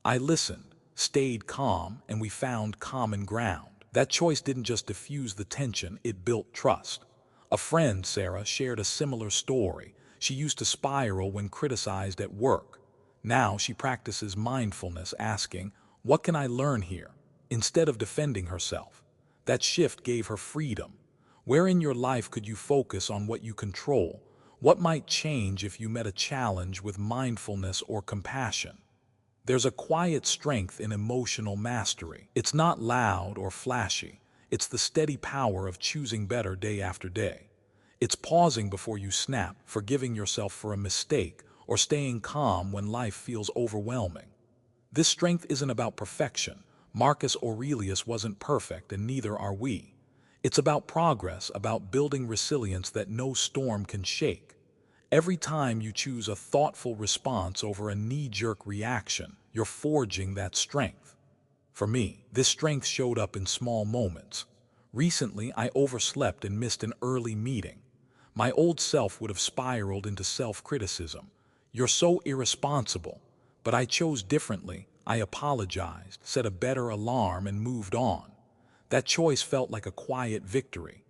I listened, stayed calm, and we found common ground. That choice didn't just diffuse the tension, it built trust. A friend, Sarah, shared a similar story. She used to spiral when criticized at work. Now she practices mindfulness, asking, "What can I learn here?" instead of defending herself. That shift gave her freedom. Where in your life could you focus on what you control? What might change if you met a challenge with mindfulness or compassion? There's a quiet strength in emotional mastery. It's not loud or flashy. It's the steady power of choosing better day after day. It's pausing before you snap, forgiving yourself for a mistake, or staying calm when life feels overwhelming. This strength isn't about perfection. Marcus Aurelius wasn't perfect, and neither are we. It's about progress, about building resilience that no storm can shake. Every time you choose a thoughtful response over a knee-jerk reaction, you're forging that strength. For me, this strength showed up in small moments. Recently, I overslept and missed an early meeting. My old self would have spiraled into self-criticism. "You're so irresponsible." But I chose differently. I apologized, set a better alarm, and moved on. That choice felt like a quiet victory.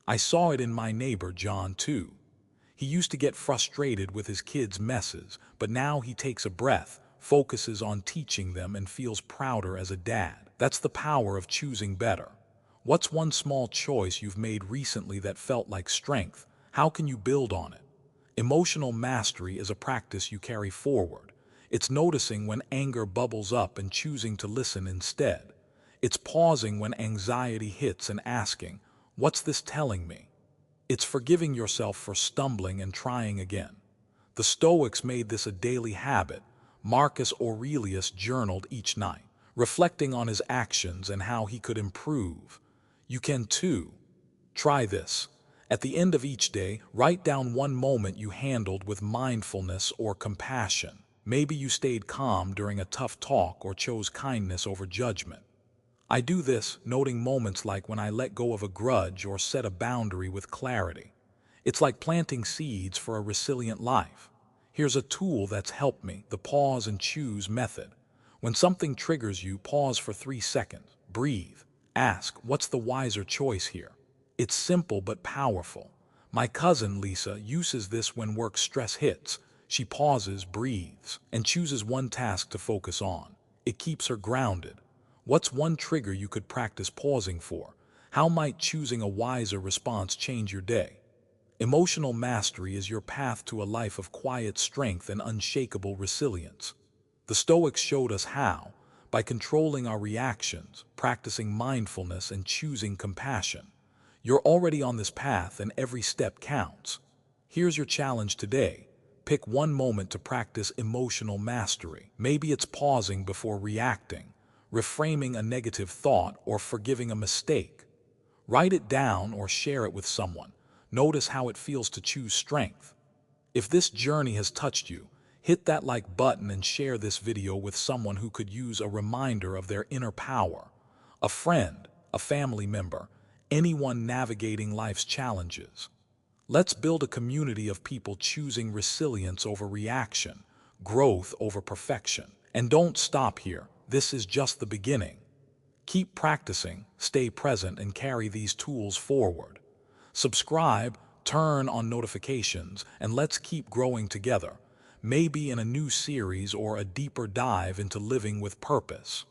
I saw it in my neighbor, John, too. He used to get frustrated with his kids' messes, but now he takes a breath, focuses on teaching them, and feels prouder as a dad. That's the power of choosing better. What's one small choice you've made recently that felt like strength? How can you build on it? Emotional mastery is a practice you carry forward. It's noticing when anger bubbles up and choosing to listen instead. It's pausing when anxiety hits and asking, "What's this telling me?" It's forgiving yourself for stumbling and trying again. The Stoics made this a daily habit. Marcus Aurelius journaled each night, reflecting on his actions and how he could improve. You can too. Try this. At the end of each day, write down one moment you handled with mindfulness or compassion. Maybe you stayed calm during a tough talk or chose kindness over judgment. I do this, noting moments like when I let go of a grudge or set a boundary with clarity. It's like planting seeds for a resilient life. Here's a tool that's helped me, the pause and choose method. When something triggers you, pause for 3 seconds. Breathe. Ask, what's the wiser choice here? It's simple but powerful. My cousin Lisa uses this when work stress hits. She pauses, breathes, and chooses one task to focus on. It keeps her grounded. What's one trigger you could practice pausing for? How might choosing a wiser response change your day? Emotional mastery is your path to a life of quiet strength and unshakable resilience. The Stoics showed us how, by controlling our reactions, practicing mindfulness, and choosing compassion. You're already on this path and every step counts. Here's your challenge today. Pick one moment to practice emotional mastery. Maybe it's pausing before reacting, reframing a negative thought, or forgiving a mistake. Write it down or share it with someone. Notice how it feels to choose strength. If this journey has touched you, hit that like button and share this video with someone who could use a reminder of their inner power. A friend, a family member, anyone navigating life's challenges. Let's build a community of people choosing resilience over reaction, growth over perfection. And don't stop here. This is just the beginning. Keep practicing, stay present, and carry these tools forward. Subscribe, turn on notifications, and let's keep growing together, maybe in a new series or a deeper dive into living with purpose.